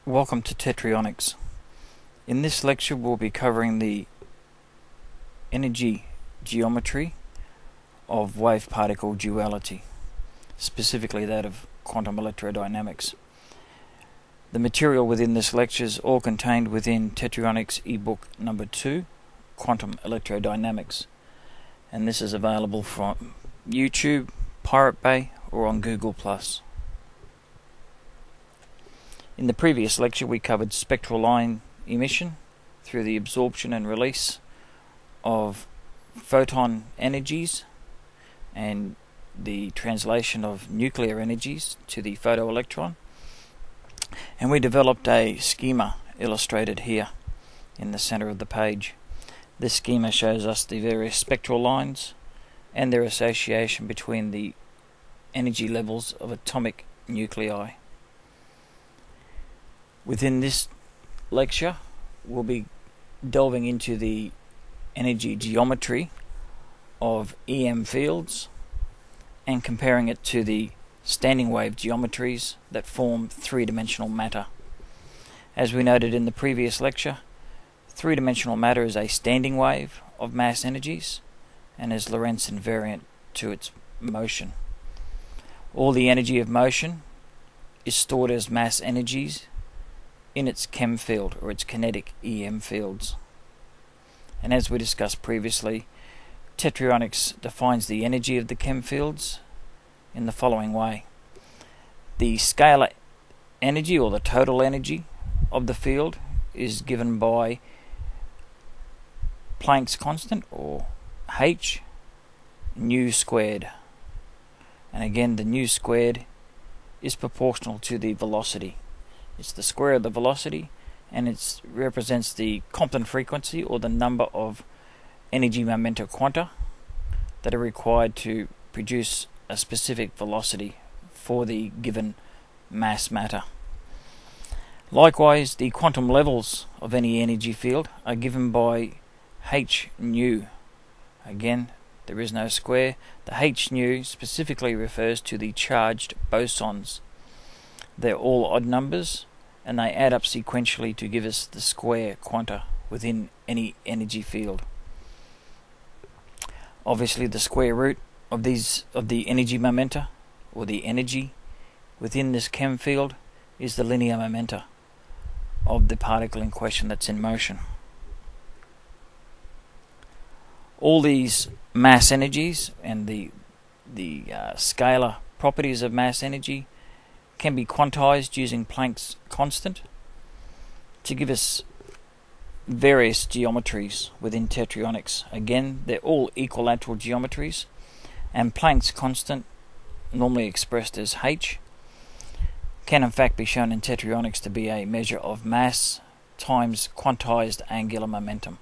Welcome to Tetryonics. In this lecture we'll be covering the energy geometry of wave-particle duality, specifically that of quantum electrodynamics. The material within this lecture is all contained within Tetryonics ebook number 2, Quantum Electrodynamics, and this is available from YouTube, Pirate Bay, or on Google+. In the previous lecture we covered spectral line emission through the absorption and release of photon energies and the translation of nuclear energies to the photo-electron, and we developed a schema illustrated here in the center of the page. This schema shows us the various spectral lines and their association between the energy levels of atomic nuclei. Within this lecture, we'll be delving into the energy geometry of EM fields and comparing it to the standing wave geometries that form three-dimensional matter. As we noted in the previous lecture, three-dimensional matter is a standing wave of mass energies and is Lorentz invariant to its motion. All the energy of motion is stored as mass energies in its chem field, or its kinetic EM fields. And as we discussed previously, Tetryonics defines the energy of the chem fields in the following way. The scalar energy, or the total energy of the field, is given by Planck's constant, or h, nu squared. And again, the nu squared is proportional to the velocity. It's the square of the velocity, and it represents the Compton frequency, or the number of energy momenta quanta that are required to produce a specific velocity for the given mass matter. Likewise, the quantum levels of any energy field are given by h nu. Again, there is no square. The h nu specifically refers to the charged bosons. They're all odd numbers, and they add up sequentially to give us the square quanta within any energy field. Obviously, the square root of the energy momenta, or the energy within this chem field, is the linear momenta of the particle in question that's in motion. All these mass energies and the scalar properties of mass energy can be quantized using Planck's constant to give us various geometries within Tetryonics. Again, they're all equilateral geometries, and Planck's constant, normally expressed as h, can in fact be shown in Tetryonics to be a measure of mass times quantized angular momentum.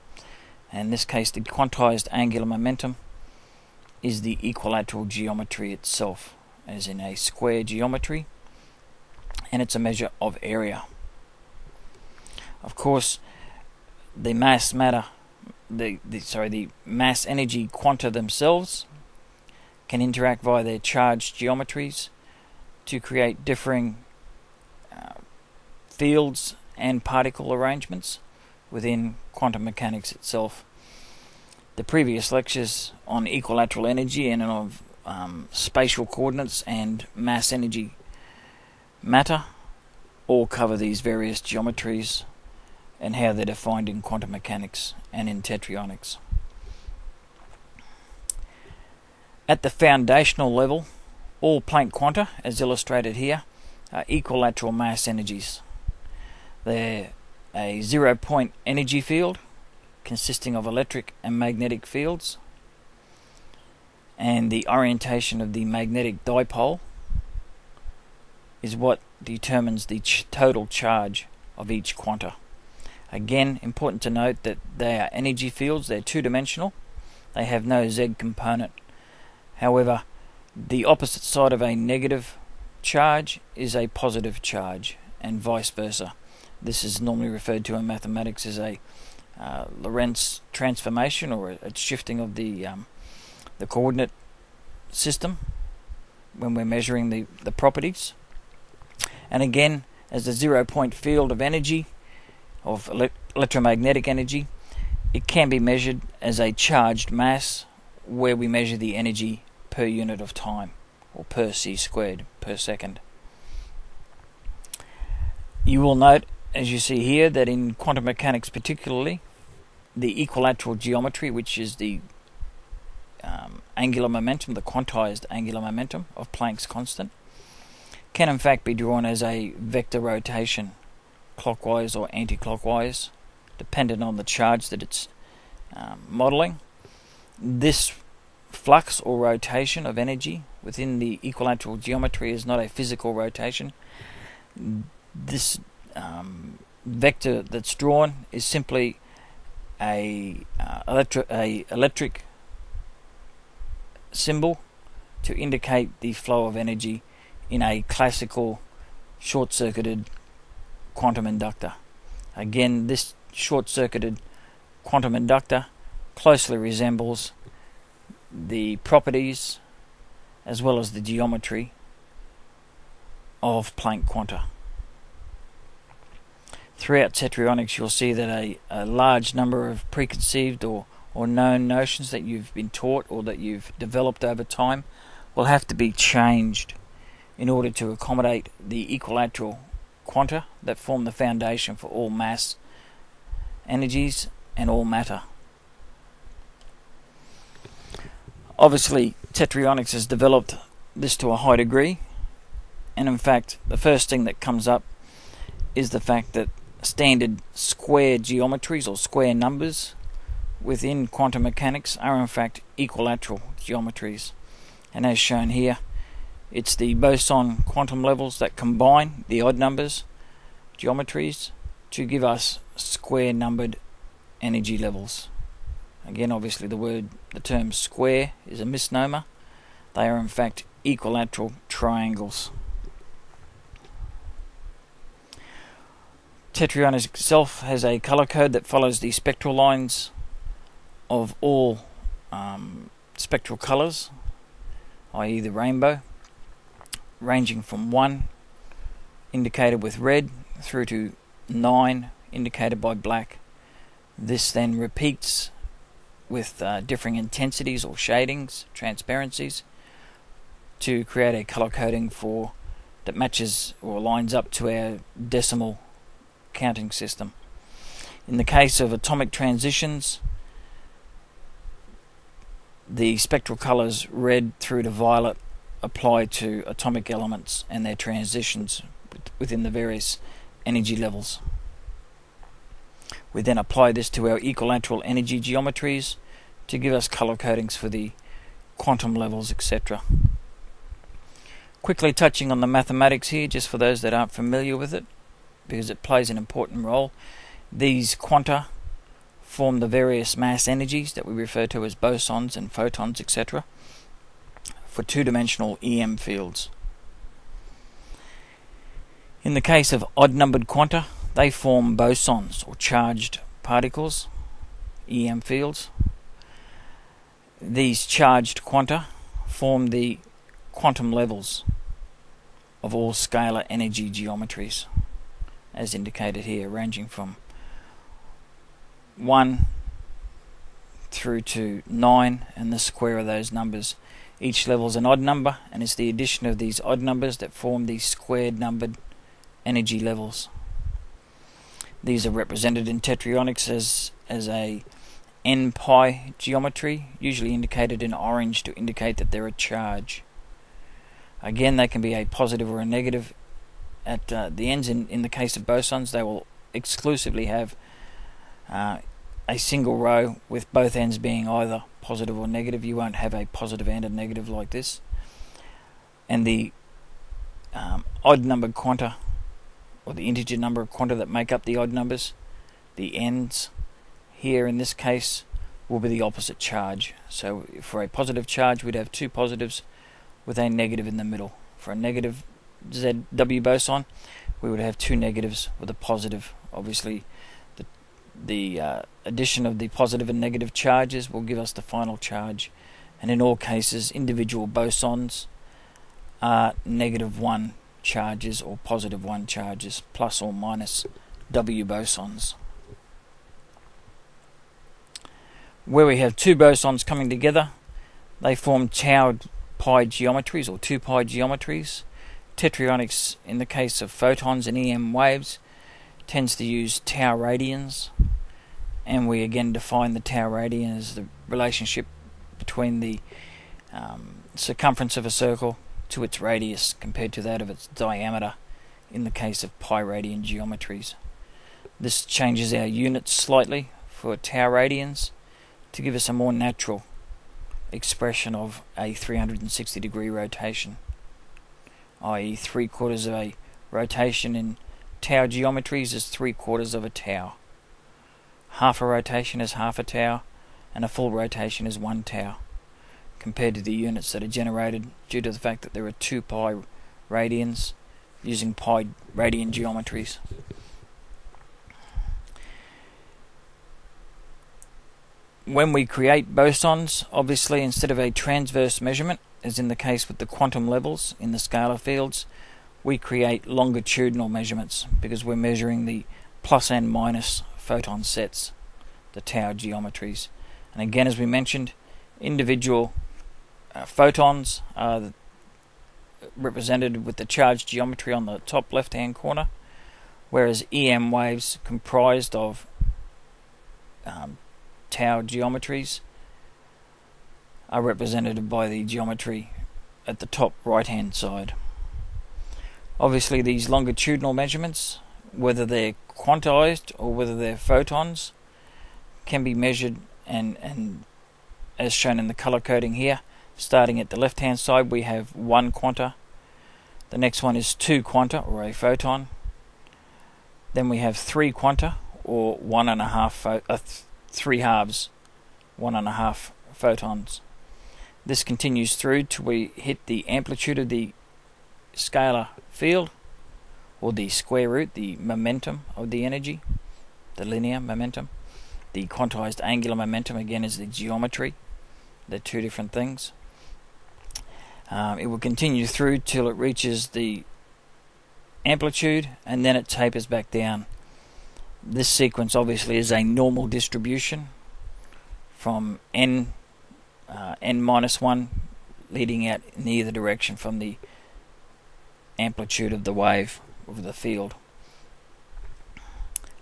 And in this case, the quantized angular momentum is the equilateral geometry itself, as in a square geometry, and it's a measure of area. Of course, the mass matter, the mass energy quanta themselves can interact via their charged geometries to create differing fields and particle arrangements within quantum mechanics itself. The previous lectures on equilateral energy and of spatial coordinates and mass energy matter all cover these various geometries and how they're defined in quantum mechanics and in Tetryonics. At the foundational level, all Planck quanta, as illustrated here, are equilateral mass energies. They're a zero-point energy field consisting of electric and magnetic fields, and the orientation of the magnetic dipole is what determines the total charge of each quanta. Again, important to note that they are energy fields. They're two-dimensional. They have no z component. However, the opposite side of a negative charge is a positive charge, and vice versa. This is normally referred to in mathematics as a Lorentz transformation, or a shifting of the coordinate system when we're measuring the properties. And again, as a zero-point field of energy, of electromagnetic energy. It can be measured as a charged mass, where we measure the energy per unit of time, or per c², per second. You will note, as you see here, that in quantum mechanics particularly, the equilateral geometry, which is the angular momentum, the quantized angular momentum of Planck's constant, can in fact be drawn as a vector rotation, clockwise or anti-clockwise, dependent on the charge that it's modeling. This flux or rotation of energy within the equilateral geometry is not a physical rotation. This vector that's drawn is simply a electric symbol to indicate the flow of energy in a classical short-circuited quantum inductor. Again, this short-circuited quantum inductor closely resembles the properties as well as the geometry of Planck quanta. Throughout Tetryonics, you'll see that a large number of preconceived or known notions that you've been taught or that you've developed over time will have to be changed in order to accommodate the equilateral quanta that form the foundation for all mass energies and all matter. Obviously, Tetryonics has developed this to a high degree, and in fact, the first thing that comes up is the fact that standard square geometries or square numbers within quantum mechanics are in fact equilateral geometries. And as shown here, it's the boson quantum levels that combine the odd numbers geometries to give us square numbered energy levels. Again, obviously the term square is a misnomer. They are in fact equilateral triangles. Tetryonics itself has a color code that follows the spectral lines of all spectral colors, i.e. the rainbow, ranging from 1 indicated with red through to 9 indicated by black. This then repeats with differing intensities or shadings, transparencies, to create a color coding that matches or lines up to our decimal counting system. In the case of atomic transitions, the spectral colors red through to violet apply to atomic elements and their transitions within the various energy levels. We then apply this to our equilateral energy geometries to give us color codings for the quantum levels, etc. Quickly touching on the mathematics here, just for those that aren't familiar with it, because it plays an important role. These quanta form the various mass energies that we refer to as bosons and photons, etc., for two-dimensional EM fields. In the case of odd-numbered quanta, they form bosons or charged particles, EM fields. These charged quanta form the quantum levels of all scalar energy geometries, as indicated here, ranging from 1 through to 9 and the square of those numbers. Each level is an odd number, and it's the addition of these odd numbers that form these squared numbered energy levels. These are represented in Tetryonics as a n-pi geometry, usually indicated in orange to indicate that they're a charge. Again, they can be a positive or a negative. At the ends, in the case of bosons, they will exclusively have a single row with both ends being either positive or negative. You won't have a positive and a negative like this. And the odd numbered quanta, or the integer number of quanta that make up the odd numbers, the ends here in this case will be the opposite charge. So for a positive charge, we'd have two positives with a negative in the middle. For a negative ZW boson, we would have two negatives with a positive. Obviously, the addition of the positive and negative charges will give us the final charge, and in all cases, individual bosons are -1 charges or positive 1 charges, plus or minus W bosons. Where we have two bosons coming together, they form tau pi geometries or 2 pi geometries. Tetryonics, in the case of photons and EM waves, tends to use tau radians, and we again define the tau radian as the relationship between the circumference of a circle to its radius compared to that of its diameter in the case of pi radian geometries. This changes our units slightly for tau radians to give us a more natural expression of a 360 degree rotation, i.e. 3/4 of a rotation in tau geometries is 3/4 of a tau. Half a rotation is half a tau, and a full rotation is 1 tau, compared to the units that are generated due to the fact that there are 2 pi radians using pi radian geometries. When we create bosons, obviously instead of a transverse measurement, as in the case with the quantum levels in the scalar fields, we create longitudinal measurements because we're measuring the plus and minus photon sets, the tau geometries. And again, as we mentioned, individual photons are represented with the charge geometry on the top left hand corner, whereas EM waves comprised of tau geometries are represented by the geometry at the top right hand side. Obviously these longitudinal measurements, whether they're quantized or whether they're photons, can be measured and as shown in the color coding here, starting at the left hand side we have 1 quanta, the next one is 2 quanta or a photon, then we have 3 quanta or 3 halves, 1.5 photons. This continues through till we hit the amplitude of the scalar field, or the square root, the momentum of the energy, the linear momentum. The quantized angular momentum again is the geometry. They're two different things. It will continue through till it reaches the amplitude and then it tapers back down. This sequence obviously is a normal distribution from n minus 1 leading out in either direction from the amplitude of the wave of the field.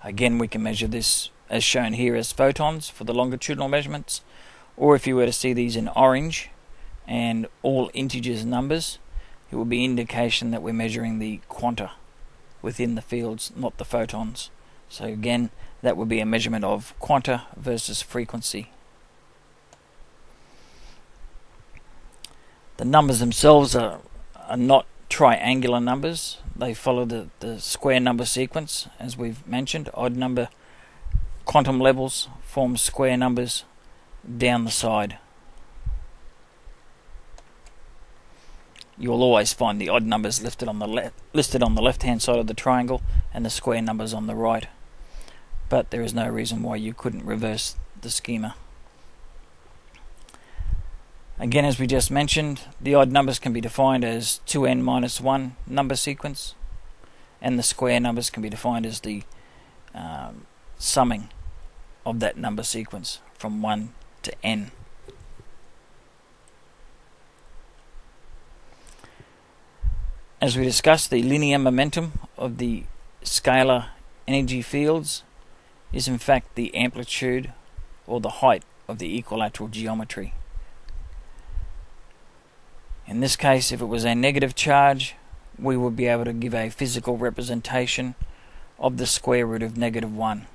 Again, we can measure this as shown here as photons for the longitudinal measurements, or if you were to see these in orange and all integers numbers, it will be indication that we're measuring the quanta within the fields, not the photons. So again, that would be a measurement of quanta versus frequency. The numbers themselves are not triangular numbers. They follow the square number sequence, as we've mentioned. Odd number quantum levels form square numbers down the side. You'll always find the odd numbers listed on the left hand side of the triangle and the square numbers on the right. But there is no reason why you couldn't reverse the schema. Again, as we just mentioned, the odd numbers can be defined as 2n minus 1 number sequence, and the square numbers can be defined as the summing of that number sequence from 1 to n. As we discussed, the linear momentum of the scalar energy fields is in fact the amplitude or the height of the equilateral geometry. In this case, if it was a negative charge, we would be able to give a physical representation of the square root of -1.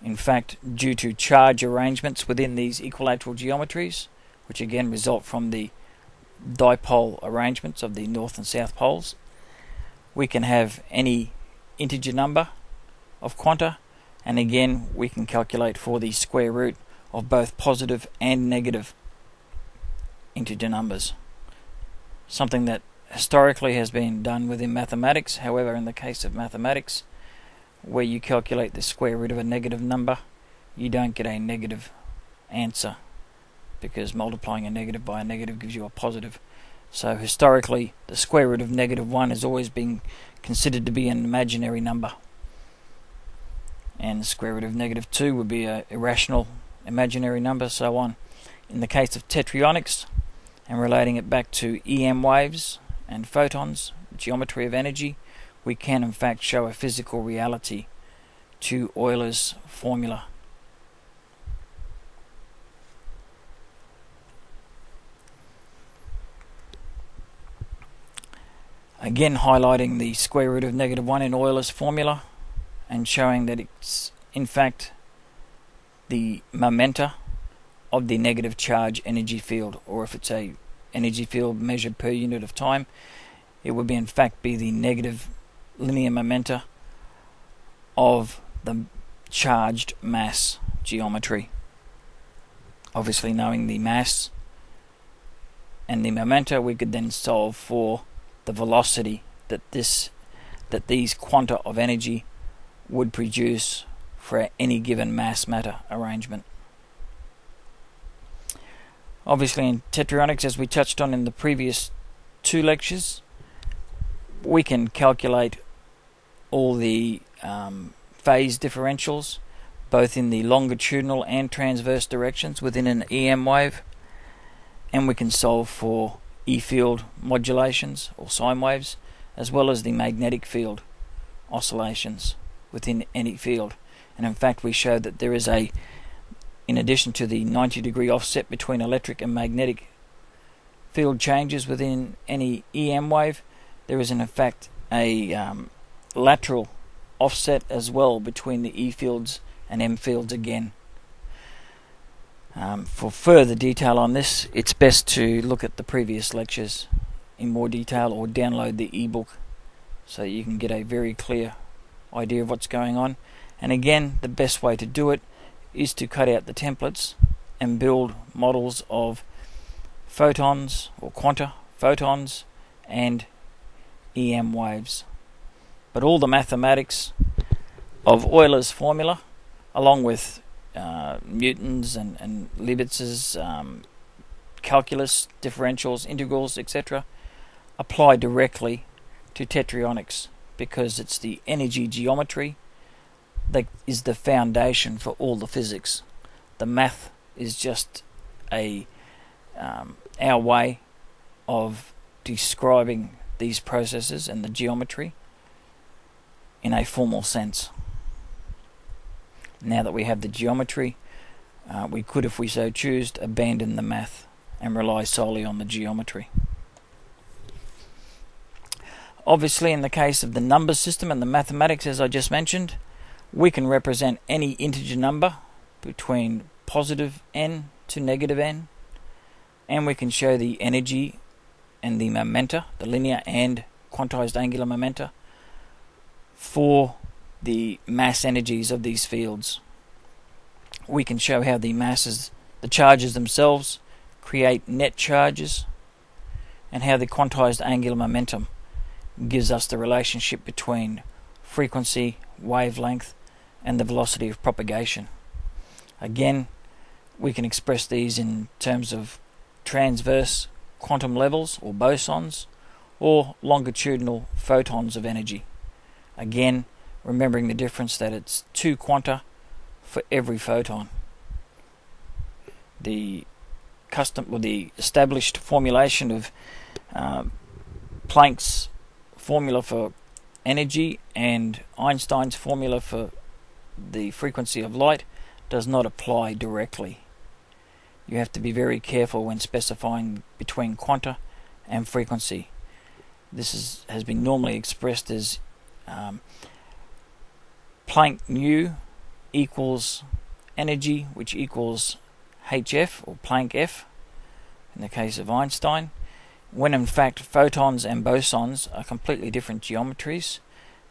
In fact, due to charge arrangements within these equilateral geometries, which again result from the dipole arrangements of the north and south poles, we can have any integer number of quanta, and again we can calculate for the square root of both positive and negative integer numbers. Something that historically has been done within mathematics. However, in the case of mathematics, where you calculate the square root of a negative number, you don't get a negative answer, because multiplying a negative by a negative gives you a positive. So historically, the square root of -1 has always been considered to be an imaginary number, and the square root of -2 would be an irrational imaginary number, so on. In the case of Tetryonics, and relating it back to EM waves and photons, geometry of energy, we can in fact show a physical reality to Euler's formula. Again, highlighting the square root of -1 in Euler's formula and showing that it's in fact the momenta of the negative charge energy field, or if it's a energy field measured per unit of time, it would be in fact be the negative linear momenta of the charged mass geometry. Obviously, knowing the mass and the momenta, we could then solve for the velocity that these quanta of energy would produce for any given mass matter arrangement. Obviously, in Tetryonics, as we touched on in the previous 2 lectures, we can calculate all the phase differentials, both in the longitudinal and transverse directions within an EM wave, and we can solve for E-field modulations or sine waves, as well as the magnetic field oscillations within any field. And in fact, we showed that there is in addition to the 90-degree offset between electric and magnetic field changes within any EM wave, there is in effect a lateral offset as well between the E fields and M fields again. For further detail on this, it's best to look at the previous lectures in more detail, or download the ebook so you can get a very clear idea of what's going on. And again, the best way to do it is to cut out the templates and build models of photons or quanta, photons and EM waves. But all the mathematics of Euler's formula, along with Newton's and Leibitz's calculus, differentials, integrals, etc., apply directly to Tetryonics, because it's the energy geometry that is the foundation for all the physics. The math is just our way of describing these processes and the geometry in a formal sense. Now that we have the geometry, we could, if we so choose, abandon the math and rely solely on the geometry. Obviously, in the case of the number system and the mathematics, as I just mentioned, we can represent any integer number between positive n to negative n, and we can show the energy and the momenta, the linear and quantized angular momenta, for the mass energies of these fields. We can show how the masses, the charges themselves, create net charges, and how the quantized angular momentum gives us the relationship between frequency, wavelength, and the velocity of propagation. Again, we can express these in terms of transverse quantum levels or bosons, or longitudinal photons of energy. Again, remembering the difference that it's 2 quanta for every photon. The established formulation of Planck's formula for energy and Einstein's formula for the frequency of light does not apply directly. You have to be very careful when specifying between quanta and frequency. This has been normally expressed as Planck nu equals energy, which equals hf or Planck F in the case of Einstein, when in fact photons and bosons are completely different geometries,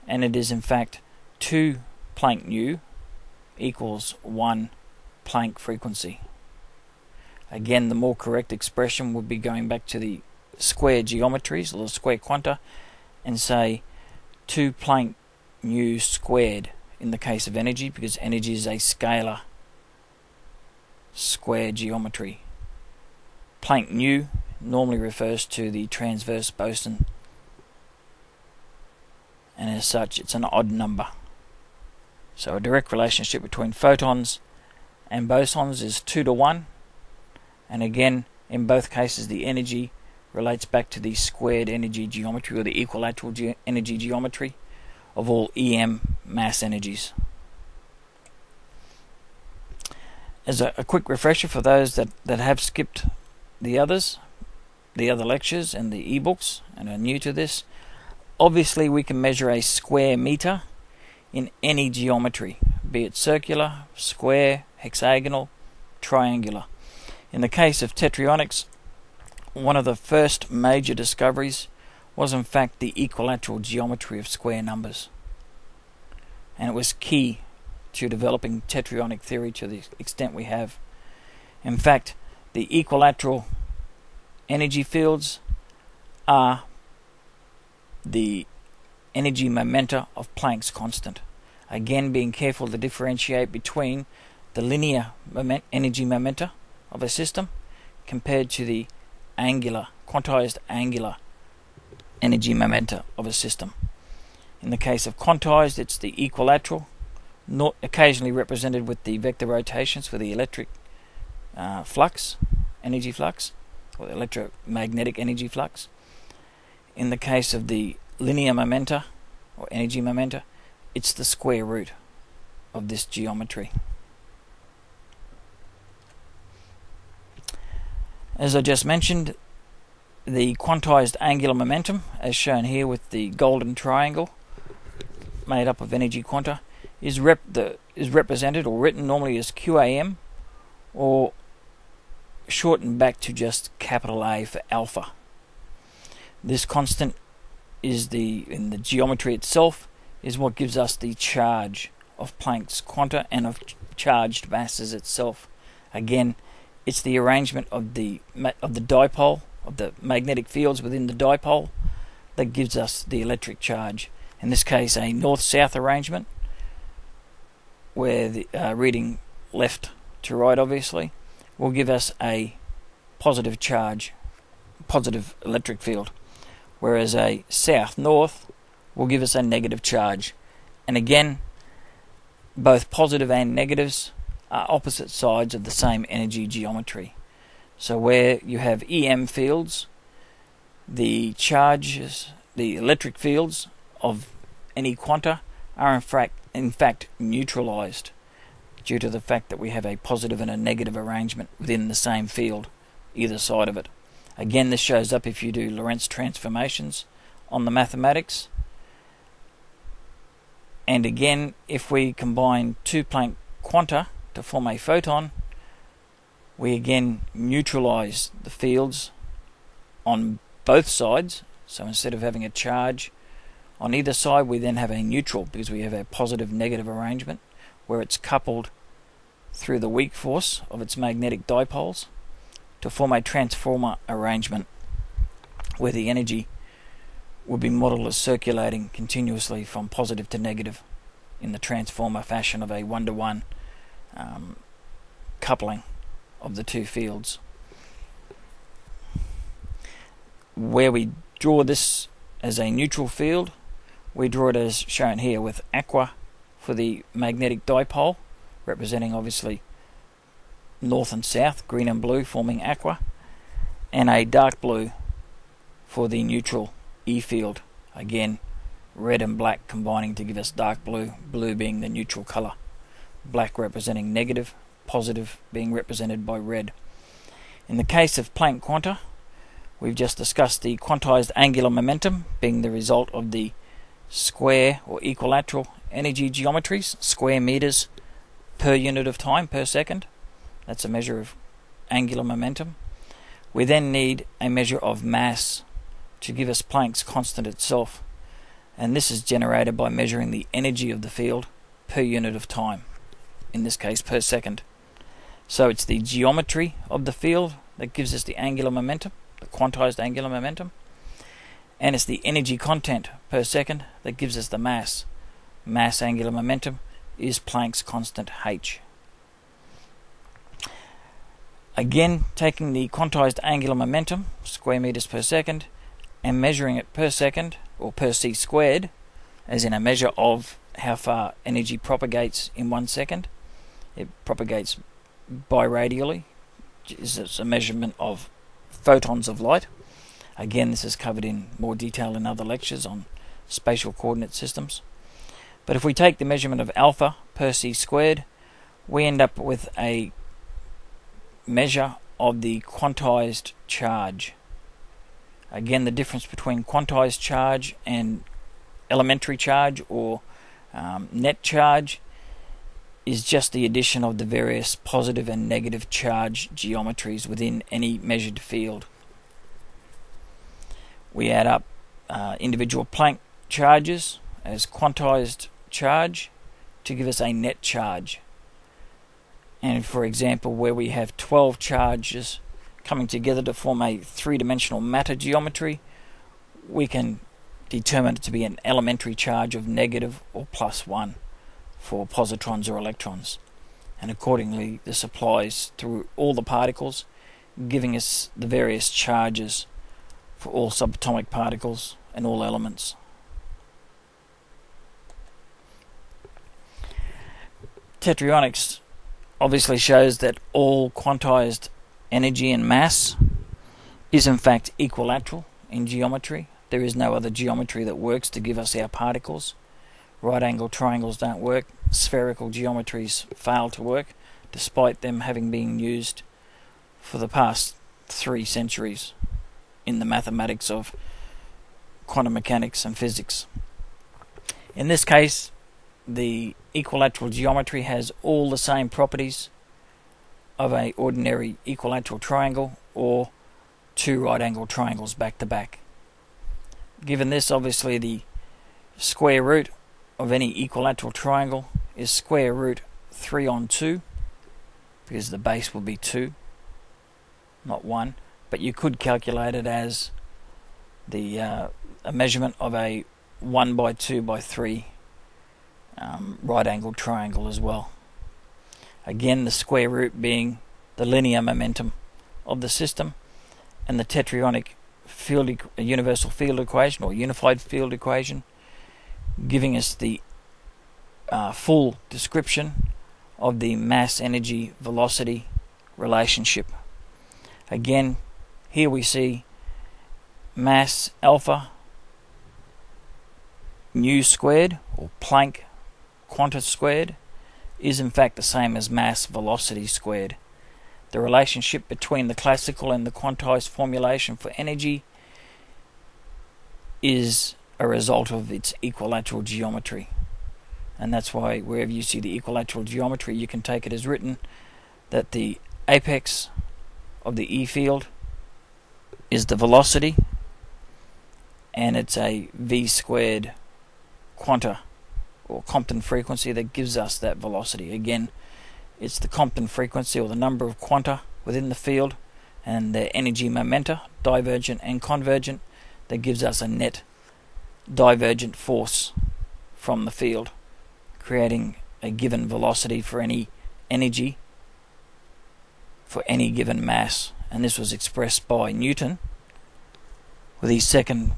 and it is in fact 2 Planck nu equals 1 Planck frequency. Again, the more correct expression would be going back to the square geometries or the square quanta and say 2 Planck nu squared in the case of energy, because energy is a scalar square geometry. Planck nu normally refers to the transverse boson, and as such it's an odd number. So a direct relationship between photons and bosons is 2 to 1, and again in both cases the energy relates back to the squared energy geometry, or the equilateral energy geometry of all EM mass energies. As a quick refresher for those that have skipped the other lectures and the ebooks and are new to this, obviously we can measure a square meter in any geometry, be it circular, square, hexagonal, triangular. In the case of Tetryonics, one of the first major discoveries was in fact the equilateral geometry of square numbers, and it was key to developing Tetryonic theory to the extent we have. In fact, the equilateral energy fields are the energy momenta of Planck's constant. Again, being careful to differentiate between the linear energy momenta of a system compared to the quantized angular energy momenta of a system. In the case of quantized, it's the equilateral, not occasionally represented with the vector rotations for the electric energy flux, or the electromagnetic energy flux. In the case of the linear momenta, or energy momenta, it's the square root of this geometry. As I just mentioned, the quantized angular momentum, as shown here with the golden triangle made up of energy quanta, is represented or written normally as QAM, or shortened back to just capital A for alpha. This constant is in the geometry itself is what gives us the charge of Planck's quanta and of charged masses itself. Again, it's the arrangement of the dipole, of the magnetic fields within the dipole, that gives us the electric charge. In this case, a north-south arrangement, where the reading left to right obviously will give us a positive charge, positive electric field, whereas a south-north will give us a negative charge. And again, both positive and negatives are opposite sides of the same energy geometry. So where you have EM fields, the charges, the electric fields of any quanta are in fact neutralized, due to the fact that we have a positive and a negative arrangement within the same field, either side of it. Again, this shows up if you do Lorentz transformations on the mathematics. And again, if we combine two Planck quanta to form a photon, we again neutralize the fields on both sides. So instead of having a charge on either side, we then have a neutral, because we have a positive-negative arrangement where it's coupled through the weak force of its magnetic dipoles to form a transformer arrangement where the energy will be modeled as circulating continuously from positive to negative in the transformer fashion of a one-to-one coupling of the two fields. Where we draw this as a neutral field, we draw it as shown here, with aqua for the magnetic dipole, representing obviously north and south, green and blue forming aqua, and a dark blue for the neutral E field, again red and black combining to give us dark blue, blue being the neutral colour, black representing negative, positive being represented by red. In the case of Planck quanta, we've just discussed the quantized angular momentum being the result of the square or equilateral energy geometries, square meters per unit of time per second. That's a measure of angular momentum. We then need a measure of mass to give us Planck's constant itself, and this is generated by measuring the energy of the field per unit of time, in this case per second. So it's the geometry of the field that gives us the angular momentum, the quantized angular momentum, and it's the energy content per second that gives us the mass. Mass angular momentum is Planck's constant h. Again, taking the quantized angular momentum, square meters per second, and measuring it per second, or per c squared, as in a measure of how far energy propagates in 1 second. It propagates biradially. It's a measurement of photons of light. Again, this is covered in more detail in other lectures on spatial coordinate systems. But if we take the measurement of alpha per c squared, we end up with a measure of the quantized charge. Again, the difference between quantized charge and elementary charge, or net charge, is just the addition of the various positive and negative charge geometries within any measured field. We add up individual Planck charges as quantized charge to give us a net charge. And for example, where we have 12 charges coming together to form a three-dimensional matter geometry, we can determine it to be an elementary charge of negative or +1 for positrons or electrons. And accordingly, this applies through all the particles, giving us the various charges for all subatomic particles and all elements. Tetryonics obviously shows that all quantized energy and mass is in fact equilateral in geometry. There is no other geometry that works to give us our particles. Right angle triangles don't work. Spherical geometries fail to work, despite them having been used for the past 3 centuries in the mathematics of quantum mechanics and physics. In this case, the equilateral geometry has all the same properties of an ordinary equilateral triangle or 2 right angle triangles back to back. Given this, obviously the square root of any equilateral triangle is square root 3 on 2, because the base will be 2, not 1. But you could calculate it as the a measurement of a 1 by 2 by 3 right angled triangle as well. Again, the square root being the linear momentum of the system, and the Tetryonic universal field equation or unified field equation, giving us the full description of the mass energy velocity relationship. Again, here we see mass alpha nu squared, or Planck quanta squared, is in fact the same as mass velocity squared. The relationship between the classical and the quantized formulation for energy is a result of its equilateral geometry. And that's why wherever you see the equilateral geometry, you can take it as written that the apex of the E field is the velocity, and it's a v squared quanta or Compton frequency that gives us that velocity. Again, it's the Compton frequency, or the number of quanta within the field, and their energy momenta, divergent and convergent, that gives us a net divergent force from the field, creating a given velocity for any energy for any given mass. And this was expressed by Newton with his second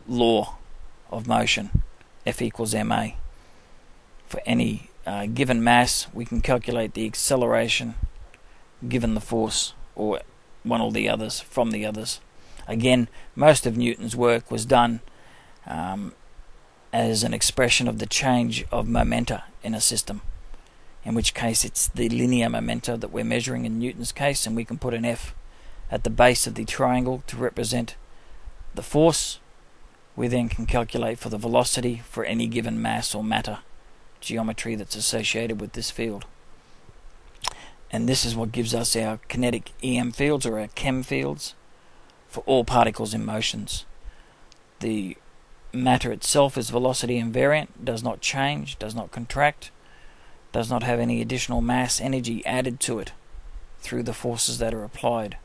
law of motion, F equals ma. For any given mass, we can calculate the acceleration given the force, or one or the others from the others. Again, most of Newton's work was done as an expression of the change of momenta in a system, in which case it's the linear momenta that we're measuring in Newton's case, and we can put an F at the base of the triangle to represent the force. We then can calculate for the velocity for any given mass or matter geometry that's associated with this field. And this is what gives us our kinetic EM fields, or our chem fields, for all particles in motions. The matter itself is velocity invariant, does not change, does not contract, does not have any additional mass energy added to it through the forces that are applied.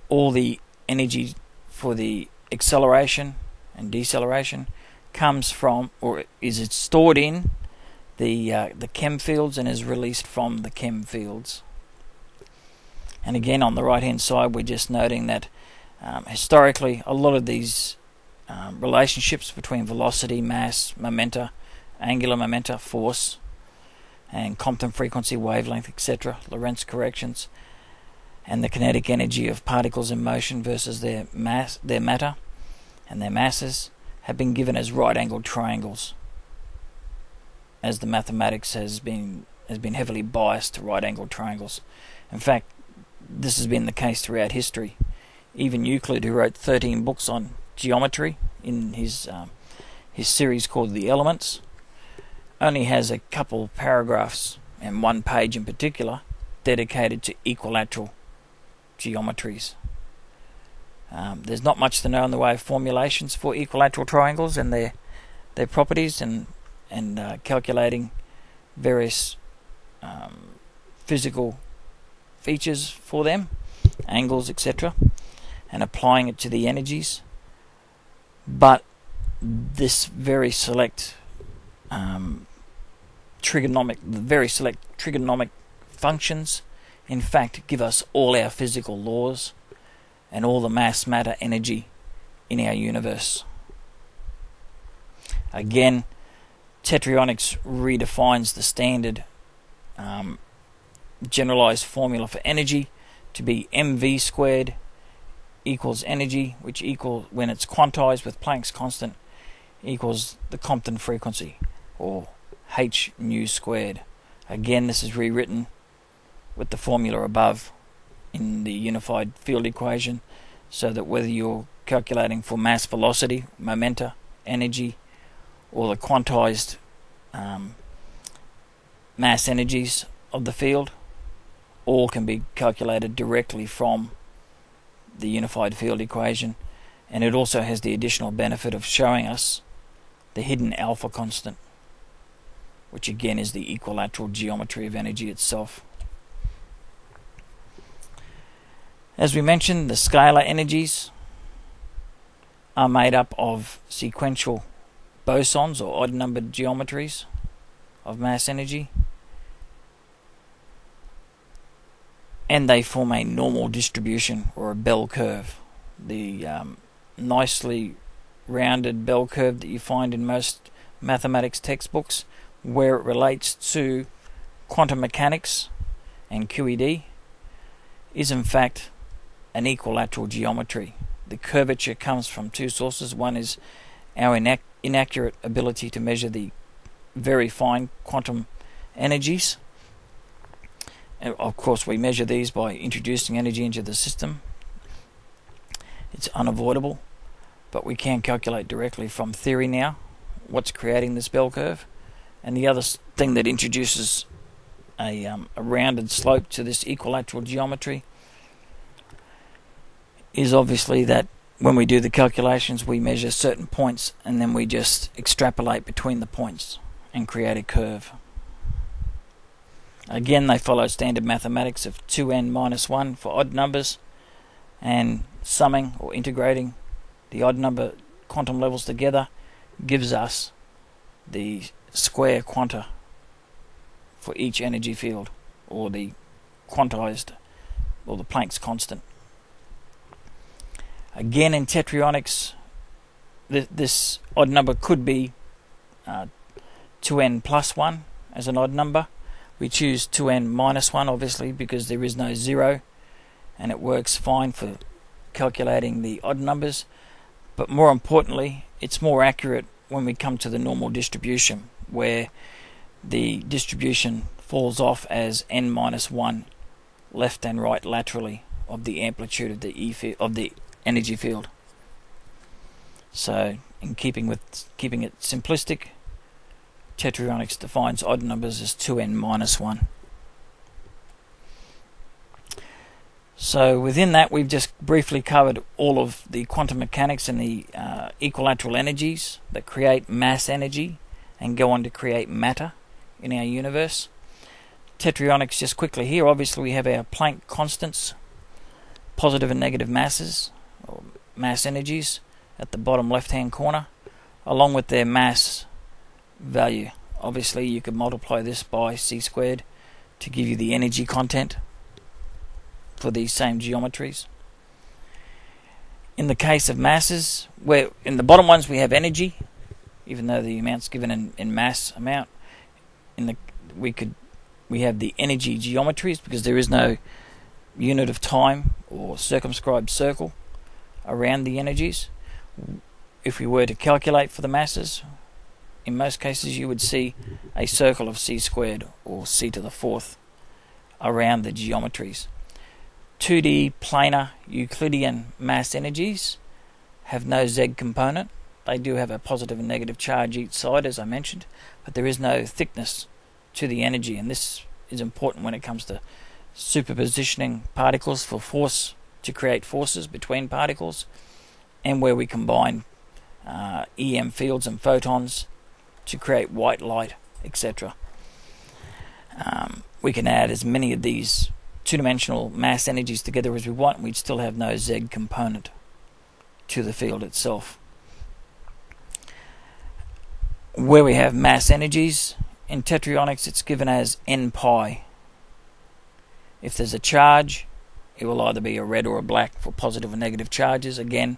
All the energy for the acceleration and deceleration comes from, or is it stored in, the chem fields, and is released from the chem fields. And again, on the right hand side, we're just noting that historically a lot of these relationships between velocity, mass, momenta, angular momenta, force, and Compton frequency, wavelength, etc., Lorentz corrections, and the kinetic energy of particles in motion versus their matter and their masses have been given as right-angled triangles, as the mathematics has been heavily biased to right-angled triangles. In fact, this has been the case throughout history. Even Euclid, who wrote 13 books on geometry in his series called The Elements, only has a couple paragraphs and one page in particular dedicated to equilateral geometries. There's not much to know in the way of formulations for equilateral triangles and their properties and calculating various physical features for them, angles, etc., and applying it to the energies. But this very select trigonomic functions in fact give us all our physical laws and all the mass, matter, energy in our universe. Again, Tetryonics redefines the standard generalized formula for energy to be mv squared equals energy, which equals, when it's quantized with Planck's constant, equals the Compton frequency, or h nu squared. Again, this is rewritten with the formula above in the unified field equation, so that whether you're calculating for mass, velocity, momenta, energy, or the quantized mass energies of the field, all can be calculated directly from the unified field equation. And it also has the additional benefit of showing us the hidden alpha constant, which again is the equilateral geometry of energy itself. As we mentioned, the scalar energies are made up of sequential bosons or odd-numbered geometries of mass energy, and they form a normal distribution or a bell curve. The nicely rounded bell curve that you find in most mathematics textbooks, where it relates to quantum mechanics and QED, is in fact an equilateral geometry. The curvature comes from two sources. One is our inaccurate ability to measure the very fine quantum energies. And of course, we measure these by introducing energy into the system. It's unavoidable, but we can calculate directly from theory now what's creating this bell curve. And the other thing that introduces a rounded slope to this equilateral geometry is obviously that when we do the calculations, we measure certain points and then we just extrapolate between the points and create a curve. Again, they follow standard mathematics of 2n minus 1 for odd numbers, and summing or integrating the odd number quantum levels together gives us the square quanta for each energy field, or the quantized, or the Planck's constant. Again, in Tetryonics, this odd number could be 2n plus 1 as an odd number. We choose 2n minus 1 obviously because there is no 0, and it works fine for calculating the odd numbers. But more importantly, it's more accurate when we come to the normal distribution, where the distribution falls off as n minus 1 left and right laterally of the amplitude of the energy field. So, in keeping it simplistic, Tetryonics defines odd numbers as 2n minus 1. So within that, we've just briefly covered all of the quantum mechanics and the equilateral energies that create mass energy and go on to create matter in our universe. Tetryonics, just quickly here, obviously we have our Planck constants, positive and negative masses, or mass energies, at the bottom left-hand corner, along with their mass value. Obviously you could multiply this by c squared to give you the energy content. for these same geometries. In the case of masses, where in the bottom ones we have energy, even though the amount's given in mass amount, we have the energy geometries because there is no unit of time or circumscribed circle around the energies. If we were to calculate for the masses, in most cases you would see a circle of c squared or c to the fourth around the geometries. 2D planar Euclidean mass energies have no z component. They do have a positive and negative charge each side, as I mentioned, but there is no thickness to the energy, and this is important when it comes to superpositioning particles for force to create forces between particles, and where we combine EM fields and photons to create white light, etc. We can add as many of these two-dimensional mass energies together as we want, and we'd still have no z component to the field itself. Where we have mass energies, in Tetryonics it's given as n pi. If there's a charge, it will either be a red or a black for positive or negative charges. Again,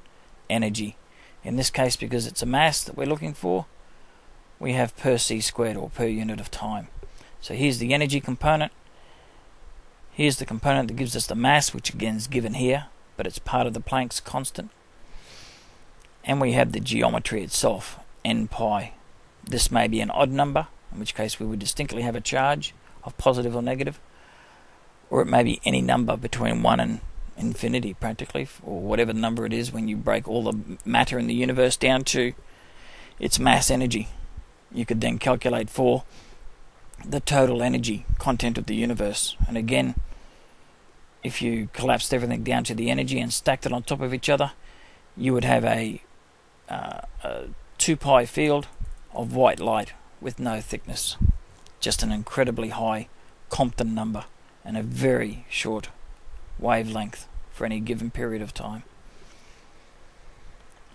energy. In this case, because it's a mass that we're looking for, we have per c squared, or per unit of time. So here's the energy component. Here's the component that gives us the mass, which again is given here, but it's part of the Planck's constant. And we have the geometry itself, n pi. This may be an odd number, in which case we would distinctly have a charge of positive or negative, or it may be any number between 1 and infinity practically, or whatever number it is when you break all the matter in the universe down to its mass energy. You could then calculate for the total energy content of the universe. And again, if you collapsed everything down to the energy and stacked it on top of each other, you would have a 2 pi field of white light with no thickness. Just an incredibly high Compton number and a very short wavelength for any given period of time.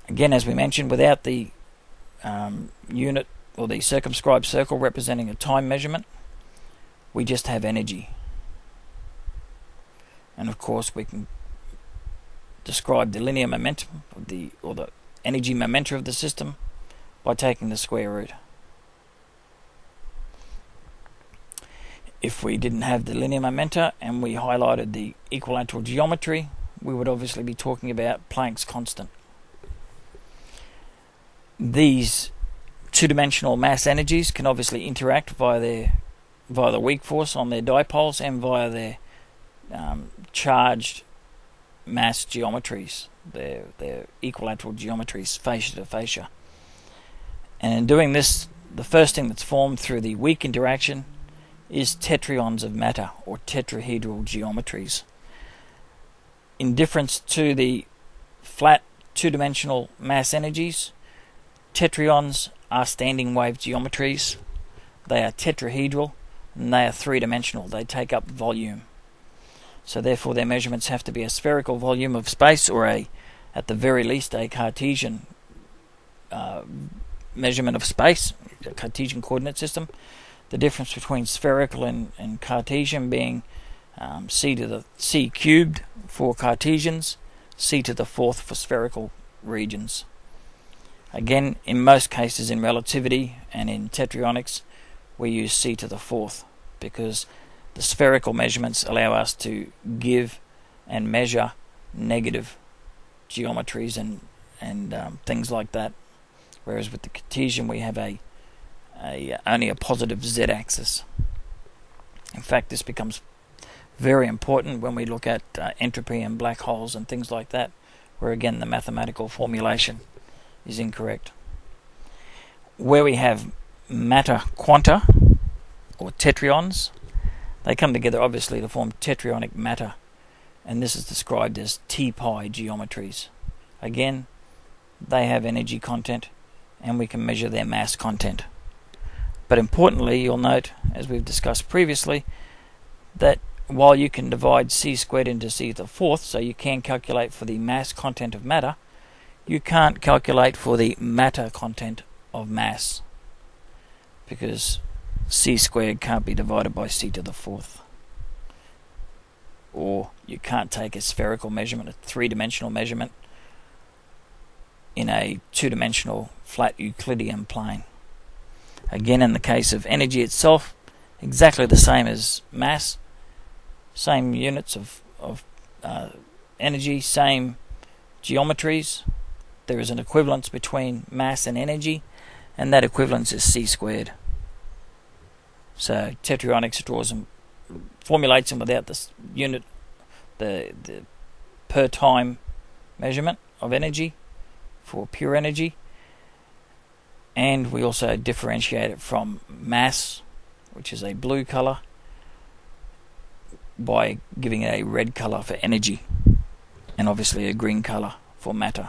Again, as we mentioned, without the unit or the circumscribed circle representing a time measurement, we just have energy. And of course we can describe the linear momentum of the energy momenta of the system by taking the square root. If we didn't have the linear momenta and we highlighted the equilateral geometry, we would obviously be talking about Planck's constant. These two-dimensional mass energies can obviously interact via the weak force on their dipoles and via their charged mass geometries, their equilateral geometries, fascia to fascia. And in doing this, the first thing that's formed through the weak interaction is tetraons of matter, or tetrahedral geometries. In difference to the flat two-dimensional mass energies, tetraons are standing wave geometries. They are tetrahedral and they are three-dimensional. They take up volume. So therefore their measurements have to be a spherical volume of space, or at the very least a Cartesian measurement of space, a Cartesian coordinate system. The difference between spherical and Cartesian being c cubed for Cartesians, c to the fourth for spherical regions. Again, in most cases in relativity and in Tetryonics, we use c to the fourth because the spherical measurements allow us to give and measure negative geometries and things like that, whereas with the Cartesian we have only a positive z-axis. In fact, this becomes very important when we look at entropy and black holes and things like that, where again the mathematical formulation is incorrect. Where we have matter quanta, or tetraons, they come together obviously to form tetrayonic matter, and this is described as T-pi geometries. Again, they have energy content and we can measure their mass content. But importantly, you'll note, as we've discussed previously, that while you can divide c squared into c to the fourth, so you can calculate for the mass content of matter, you can't calculate for the matter content of mass, because c squared can't be divided by c to the fourth. or you can't take a spherical measurement, a three-dimensional measurement, in a two-dimensional flat Euclidean plane. Again, in the case of energy itself, exactly the same as mass, same units of energy, same geometries. There is an equivalence between mass and energy, and that equivalence is c squared. So Tetryonics draws them, formulates them without this unit, the per time measurement of energy for pure energy, and we also differentiate it from mass, which is a blue color, by giving it a red color for energy, and obviously a green color for matter.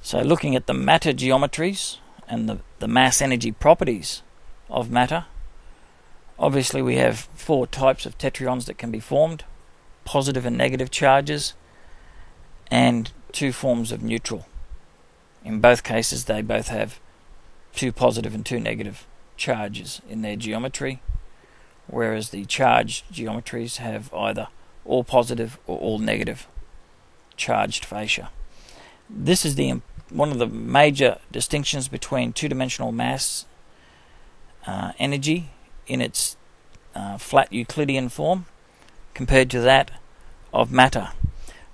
So looking at the matter geometries and the mass energy properties of matter, obviously we have four types of tetrons that can be formed: positive and negative charges, and two forms of neutral. In both cases they both have two positive and two negative charges in their geometry, whereas the charged geometries have either all positive or all negative charged fascia. This is one of the major distinctions between two-dimensional mass energy in its flat Euclidean form compared to that of matter.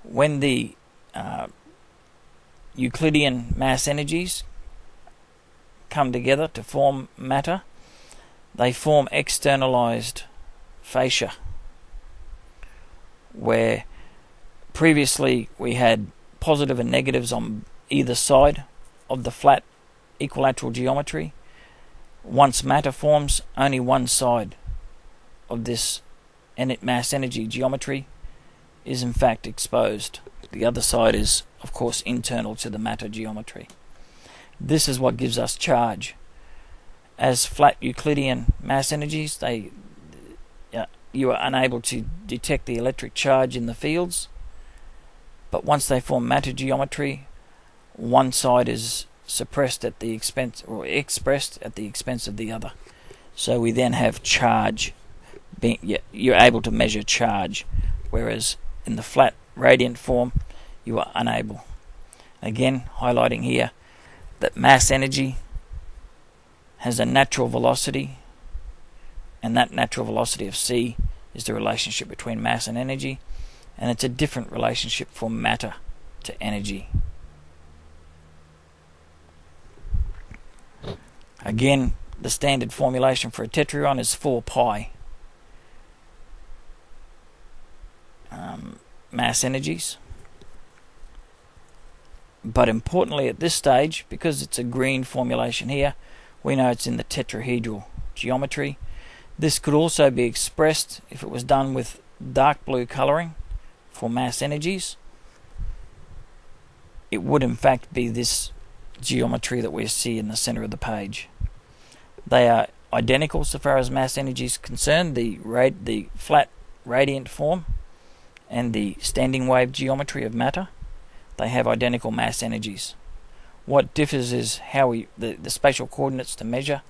When the Euclidean mass energies come together to form matter, they form externalized fascia, where previously we had positive and negatives on either side of the flat equilateral geometry. Once matter forms, only one side of this mass energy geometry is in fact exposed. The other side is, of course, internal to the matter geometry. This is what gives us charge. As flat Euclidean mass energies, you are unable to detect the electric charge in the fields, but once they form matter geometry, one side is suppressed at the expense, or expressed at the expense of the other. So we then have charge. You're able to measure charge, whereas in the flat radiant form you are unable. Again, highlighting here that mass energy has a natural velocity, and that natural velocity of c is the relationship between mass and energy, and it's a different relationship for matter to energy. Again, the standard formulation for a tetron is 4 pi mass energies. But importantly at this stage, because it's a green formulation here, we know it's in the tetrahedral geometry. This could also be expressed if it was done with dark blue colouring for mass energies. It would in fact be this geometry that we see in the center of the page. They are identical so far as mass energy is concerned, the flat radiant form and the standing wave geometry of matter. They have identical mass energies. What differs is how the spatial coordinates to measure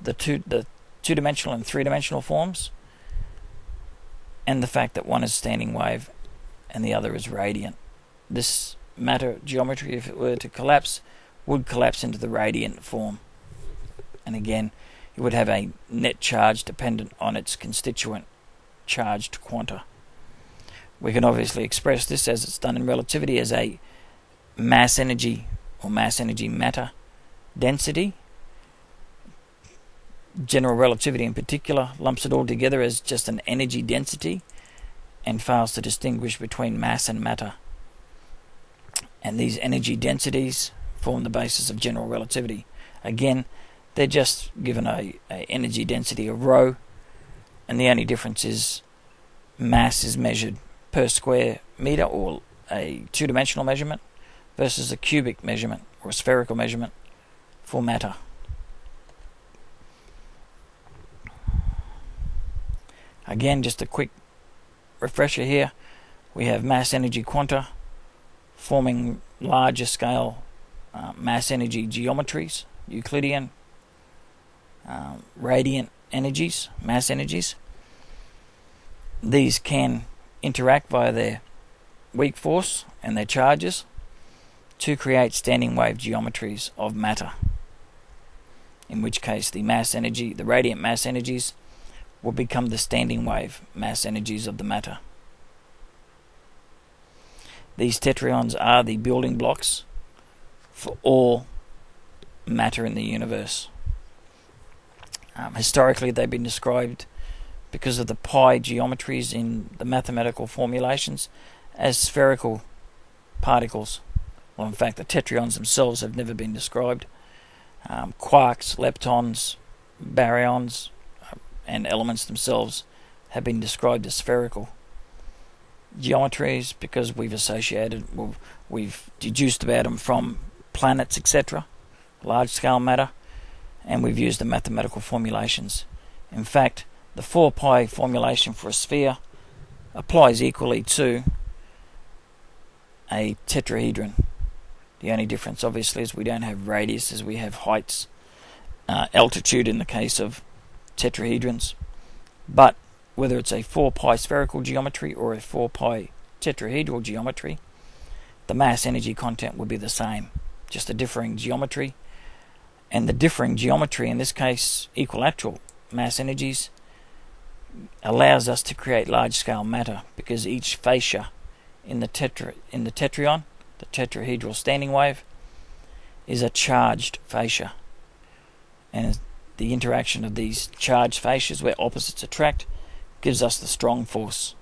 the two-dimensional and three-dimensional forms, and the fact that one is standing wave and the other is radiant. This matter geometry, if it were to collapse, would collapse into the radiant form, and again it would have a net charge dependent on its constituent charged quanta. We can obviously express this, as it's done in relativity, as a mass energy or mass energy matter density. General relativity in particular lumps it all together as just an energy density and fails to distinguish between mass and matter. And these energy densities form the basis of general relativity. Again, they're just given a energy density of rho, and the only difference is mass is measured per square meter, or a two-dimensional measurement, versus a cubic measurement or a spherical measurement for matter. Again, just a quick refresher here. We have mass energy quanta forming larger scale mass energy geometries: Euclidean, radiant, energies, mass energies. These can interact via their weak force and their charges to create standing wave geometries of matter, in which case the mass energy, the radiant mass energies, will become the standing wave mass energies of the matter. These tetrons are the building blocks for all matter in the universe. Historically, they've been described, because of the pi geometries in the mathematical formulations, as spherical particles. Well, in fact, the tetrons themselves have never been described. Quarks, leptons, baryons, and elements themselves have been described as spherical geometries because we've deduced about them from planets, etc., large-scale matter, and we've used the mathematical formulations. In fact, the 4 pi formulation for a sphere applies equally to a tetrahedron. The only difference, obviously, is we don't have radius as we have heights, altitude in the case of tetrahedrons. But whether it's a 4 pi spherical geometry or a 4 pi tetrahedral geometry, the mass energy content would be the same, just a differing geometry. And the differing geometry, in this case equilateral mass energies, allows us to create large-scale matter, because each fascia in the tetryon, the tetrahedral standing wave, is a charged fascia, and the interaction of these charged fascias where opposites attract gives us the strong force.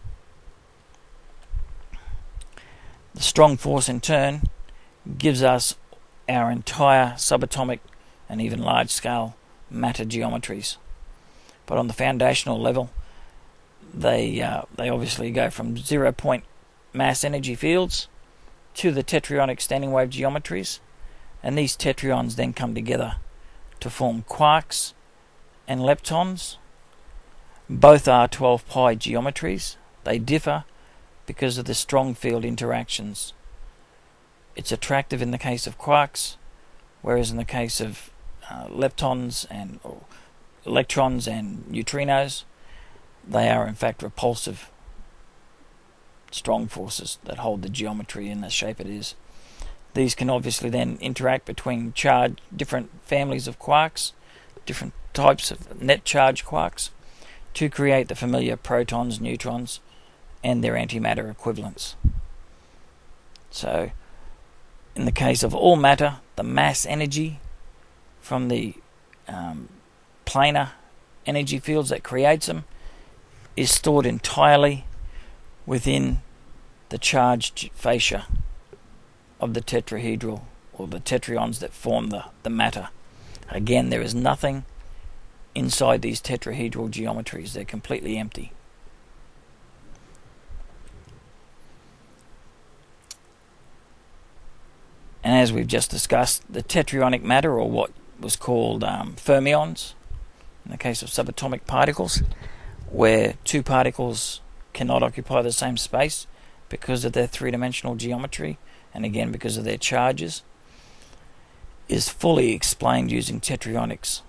The strong force in turn gives us our entire subatomic and even large-scale matter geometries. But on the foundational level, they obviously go from 0-point mass energy fields to the tetronic standing wave geometries, and these tetrons then come together to form quarks and leptons. Both are 12 pi geometries. They differ because of the strong field interactions. It's attractive in the case of quarks, whereas in the case of leptons and electrons and neutrinos, they are in fact repulsive strong forces that hold the geometry in the shape it is. These can obviously then interact between different families of quarks, different types of net charge quarks, to create the familiar protons, neutrons, and their antimatter equivalents. So, in the case of all matter, the mass energy from the planar energy fields that creates them is stored entirely within the charged fascia of the tetrahedral, or the tetrons that form the matter. Again, there is nothing inside these tetrahedral geometries. They're completely empty. And as we've just discussed, the tetronic matter, or what was called fermions, in the case of subatomic particles, where two particles cannot occupy the same space because of their three-dimensional geometry, and again because of their charges, is fully explained using Tetryonics.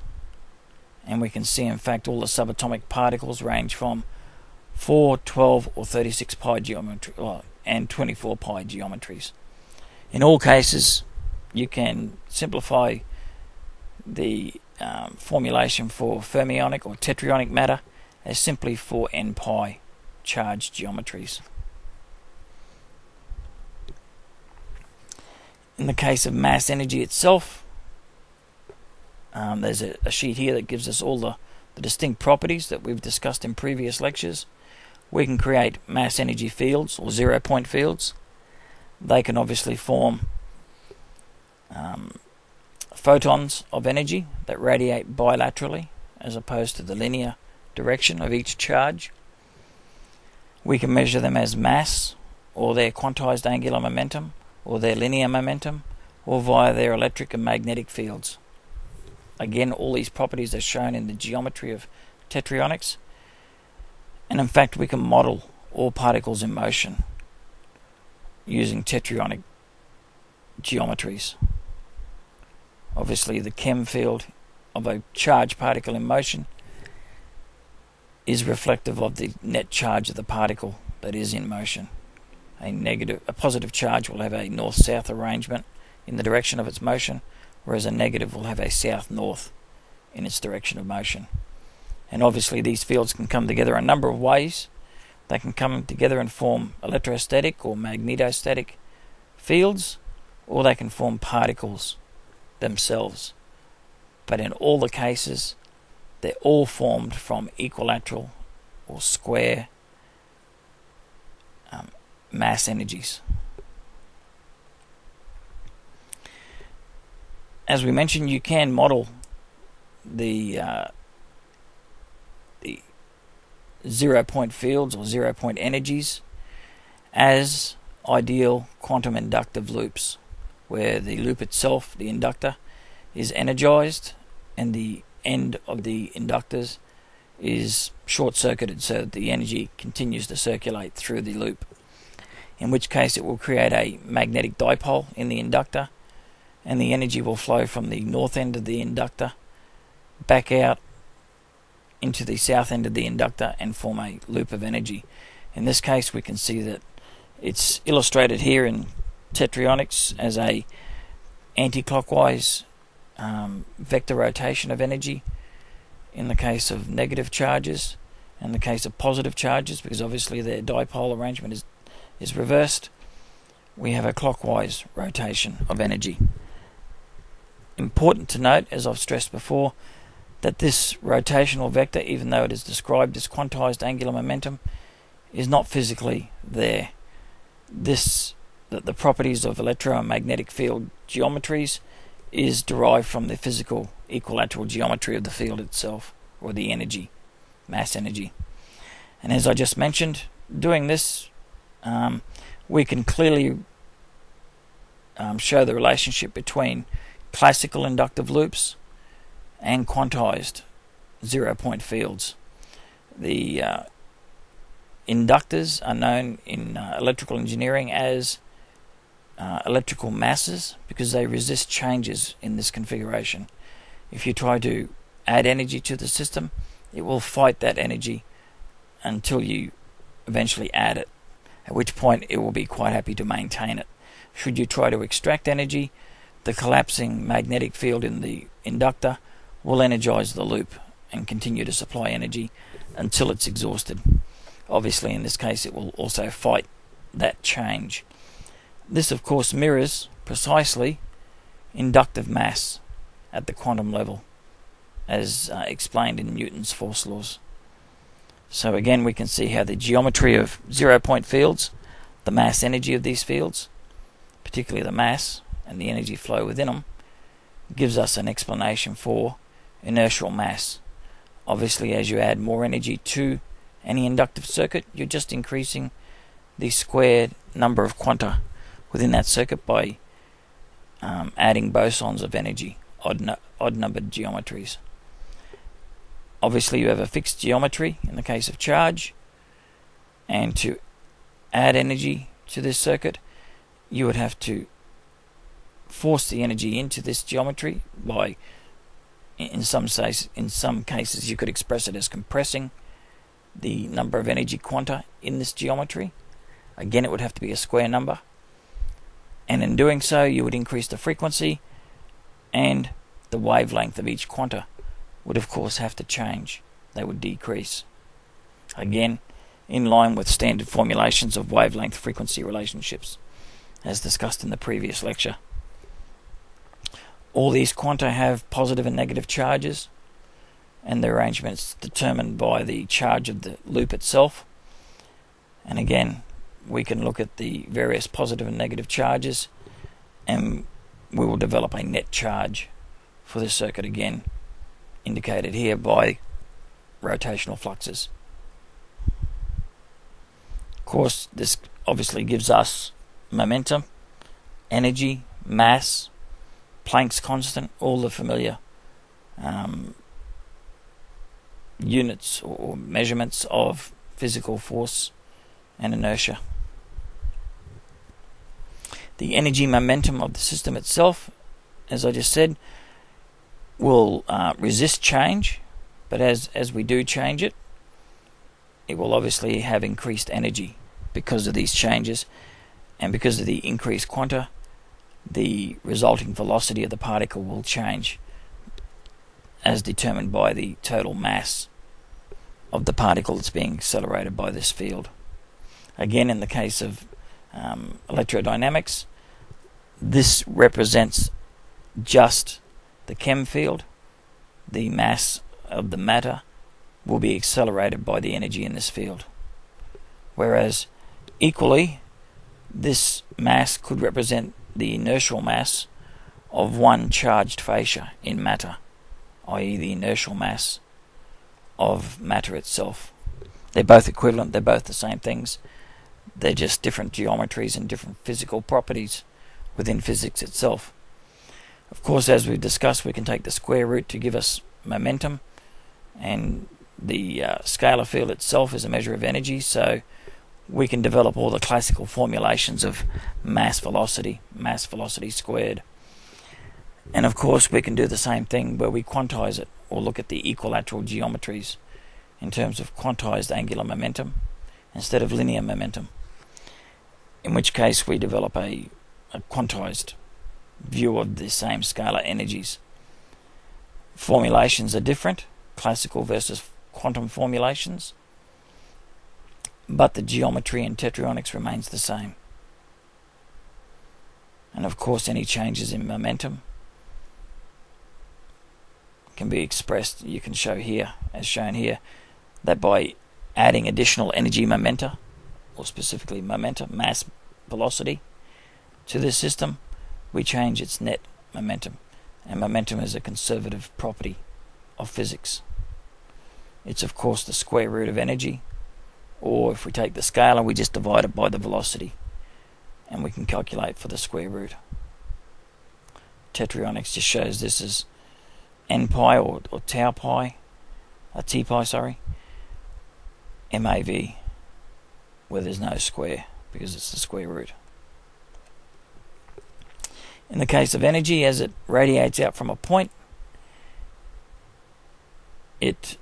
And we can see, in fact, all the subatomic particles range from 4, 12, or 36 pi geometry, and 24 pi geometries. In all cases, you can simplify the formulation for fermionic or tetronic matter as simply 4n pi charged geometries. In the case of mass energy itself, there's a sheet here that gives us all the distinct properties that we've discussed in previous lectures. We can create mass energy fields, or 0-point fields. They can obviously form photons of energy that radiate bilaterally as opposed to the linear direction of each charge. We can measure them as mass, or their quantized angular momentum, or their linear momentum, or via their electric and magnetic fields. Again, all these properties are shown in the geometry of Tetryonics, and in fact we can model all particles in motion using tetronic geometries. Obviously the chem field of a charged particle in motion is reflective of the net charge of the particle that is in motion. A positive charge will have a north-south arrangement in the direction of its motion, whereas a negative will have a south-north in its direction of motion. And obviously these fields can come together a number of ways. They can come together and form electrostatic or magnetostatic fields, or they can form particles themselves. But in all the cases, they're all formed from equilateral or square mass energies. As we mentioned, you can model the 0-point fields or 0-point energies as ideal quantum inductive loops, where the loop itself, the inductor, is energized and the end of the inductors is short-circuited so that the energy continues to circulate through the loop, in which case it will create a magnetic dipole in the inductor, and the energy will flow from the north end of the inductor back out into the south end of the inductor and form a loop of energy. In this case, we can see that it's illustrated here in Tetryonics as a anti-clockwise vector rotation of energy in the case of negative charges, and the case of positive charges, because obviously their dipole arrangement is reversed, we have a clockwise rotation of energy. Important to note, as I've stressed before, that this rotational vector, even though it is described as quantized angular momentum, is not physically there. The properties of electromagnetic field geometries is derived from the physical equilateral geometry of the field itself, or the energy, mass energy. And as I just mentioned, doing this, we can clearly show the relationship between classical inductive loops and quantized 0-point fields. The inductors are known in electrical engineering as electrical masses because they resist changes in this configuration. If you try to add energy to the system, it will fight that energy until you eventually add it, at which point it will be quite happy to maintain it. Should you try to extract energy, the collapsing magnetic field in the inductor will energize the loop and continue to supply energy until it's exhausted. Obviously, in this case, it will also fight that change. This, of course, mirrors precisely inductive mass at the quantum level, as explained in Newton's force laws. So again, we can see how the geometry of 0-point fields, the mass energy of these fields, particularly the mass and the energy flow within them, gives us an explanation for inertial mass. Obviously, as you add more energy to any inductive circuit, you're just increasing the squared number of quanta within that circuit by adding bosons of energy, odd-numbered geometries. Obviously, you have a fixed geometry in the case of charge, and to add energy to this circuit, you would have to force the energy into this geometry by, in some cases, you could express it as compressing the number of energy quanta in this geometry. Again, it would have to be a square number, and in doing so, you would increase the frequency, and the wavelength of each quanta would of course have to change. They would decrease. Again, in line with standard formulations of wavelength frequency relationships, as discussed in the previous lecture. All these quanta have positive and negative charges, and the arrangement is determined by the charge of the loop itself. And again, we can look at the various positive and negative charges, and we will develop a net charge for this circuit, again indicated here by rotational fluxes. Of course, this obviously gives us momentum, energy, mass, Planck's constant, all the familiar units or measurements of physical force and inertia. The energy momentum of the system itself, as I just said, will resist change, but as we do change it, it will obviously have increased energy because of these changes, and because of the increased quanta, the resulting velocity of the particle will change as determined by the total mass of the particle that's being accelerated by this field. Again, in the case of electrodynamics, this represents just the chem field. The mass of the matter will be accelerated by the energy in this field. Whereas, equally, this mass could represent the inertial mass of one charged fascia in matter, i.e. the inertial mass of matter itself. They're both equivalent, they're both the same things. They're just different geometries and different physical properties within physics itself. Of course, as we've discussed, we can take the square root to give us momentum, and the scalar field itself is a measure of energy, so we can develop all the classical formulations of mass velocity squared. And of course, we can do the same thing where we quantize it, or look at the equilateral geometries in terms of quantized angular momentum instead of linear momentum, in which case we develop a quantized view of the same scalar energies. Formulations are different, classical versus quantum formulations, but the geometry in Tetryonics remains the same. And of course, any changes in momentum can be expressed, you can show here, as shown here, that by adding additional energy momenta, or specifically momentum, mass velocity, to this system, we change its net momentum. And momentum is a conservative property of physics. It's of course the square root of energy, or if we take the scalar, we just divide it by the velocity, and we can calculate for the square root. Tetryonics just shows this as n pi or tau pi, t pi, sorry, MAV, where there's no square because it's the square root. In the case of energy, as it radiates out from a point, it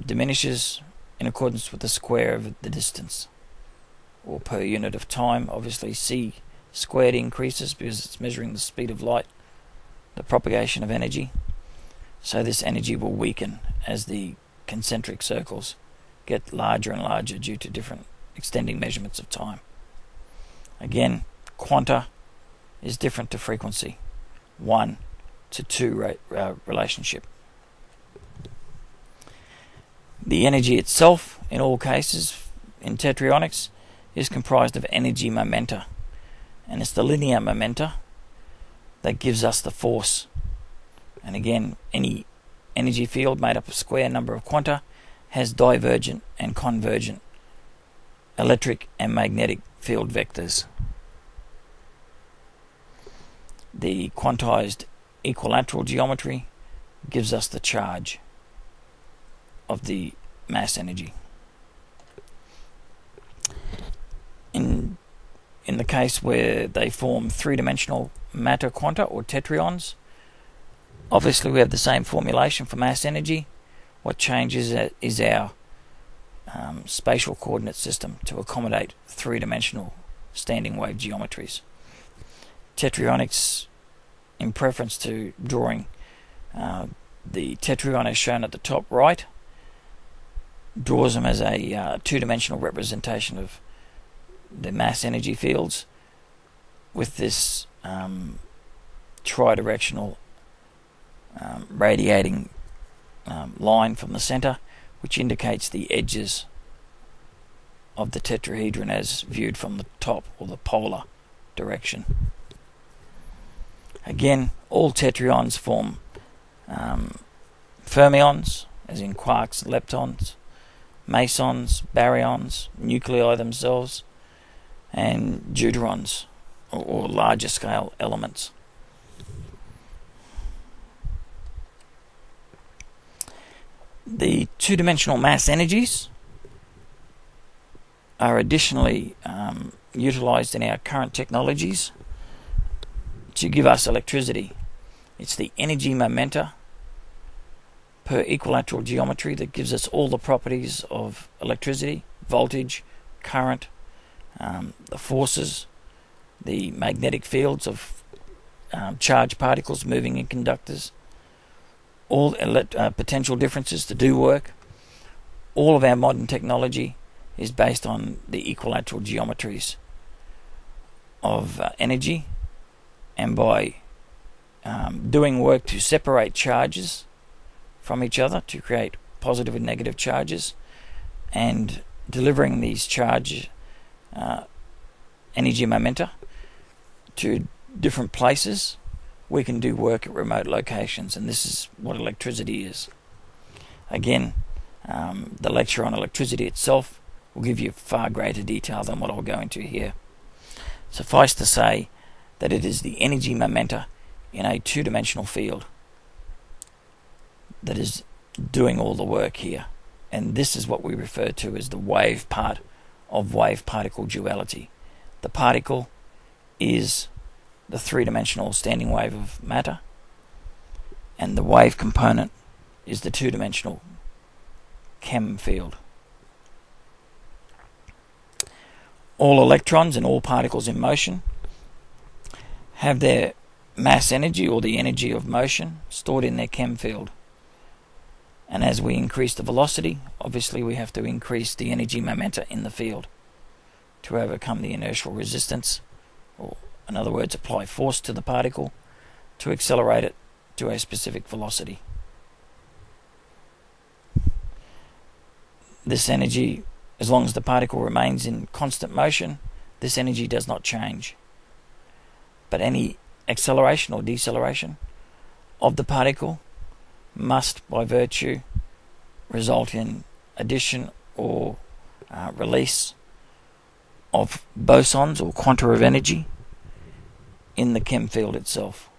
diminishes in accordance with the square of the distance, or per unit of time. Obviously, c squared increases because it's measuring the speed of light, the propagation of energy. So this energy will weaken as the concentric circles get larger and larger due to different extending measurements of time. Again, quanta is different to frequency, 1 to 2 relationship. The energy itself, in all cases, in Tetryonics, is comprised of energy momenta, and it's the linear momenta that gives us the force. And again, any energy field made up of square number of quanta has divergent and convergent electric and magnetic field vectors. The quantized equilateral geometry gives us the charge of the mass energy. In the case where they form three-dimensional matter quanta or tetrons, obviously we have the same formulation for mass energy. What changes is our spatial coordinate system to accommodate three-dimensional standing wave geometries. Tetryonics, in preference to drawing the tetryon as shown at the top right, draws them as a two-dimensional representation of the mass energy fields with this tridirectional radiating line from the center, which indicates the edges of the tetrahedron as viewed from the top, or the polar direction. Again, all tetryons form fermions, as in quarks, leptons, mesons, baryons, nuclei themselves, and deuterons, or larger scale elements. The two-dimensional mass energies are additionally utilized in our current technologies to give us electricity. It's the energy momenta per equilateral geometry that gives us all the properties of electricity, voltage, current, the forces, the magnetic fields of charged particles moving in conductors, all potential differences to do work. All of our modern technology is based on the equilateral geometries of energy, and by doing work to separate charges from each other to create positive and negative charges, and delivering these charge energy momenta to different places, we can do work at remote locations, and this is what electricity is. Again, the lecture on electricity itself will give you far greater detail than what I'll go into here. Suffice to say that it is the energy momenta in a two-dimensional field that is doing all the work here, and this is what we refer to as the wave part of wave-particle duality. The particle is the three-dimensional standing wave of matter, and the wave component is the two-dimensional chem field. All electrons and all particles in motion have their mass energy, or the energy of motion, stored in their chem field. And as we increase the velocity, obviously we have to increase the energy momenta in the field to overcome the inertial resistance, or in other words, apply force to the particle to accelerate it to a specific velocity. This energy, as long as the particle remains in constant motion, this energy does not change. But any acceleration or deceleration of the particle must, by virtue, result in addition or release of bosons or quanta of energy in the chem field itself.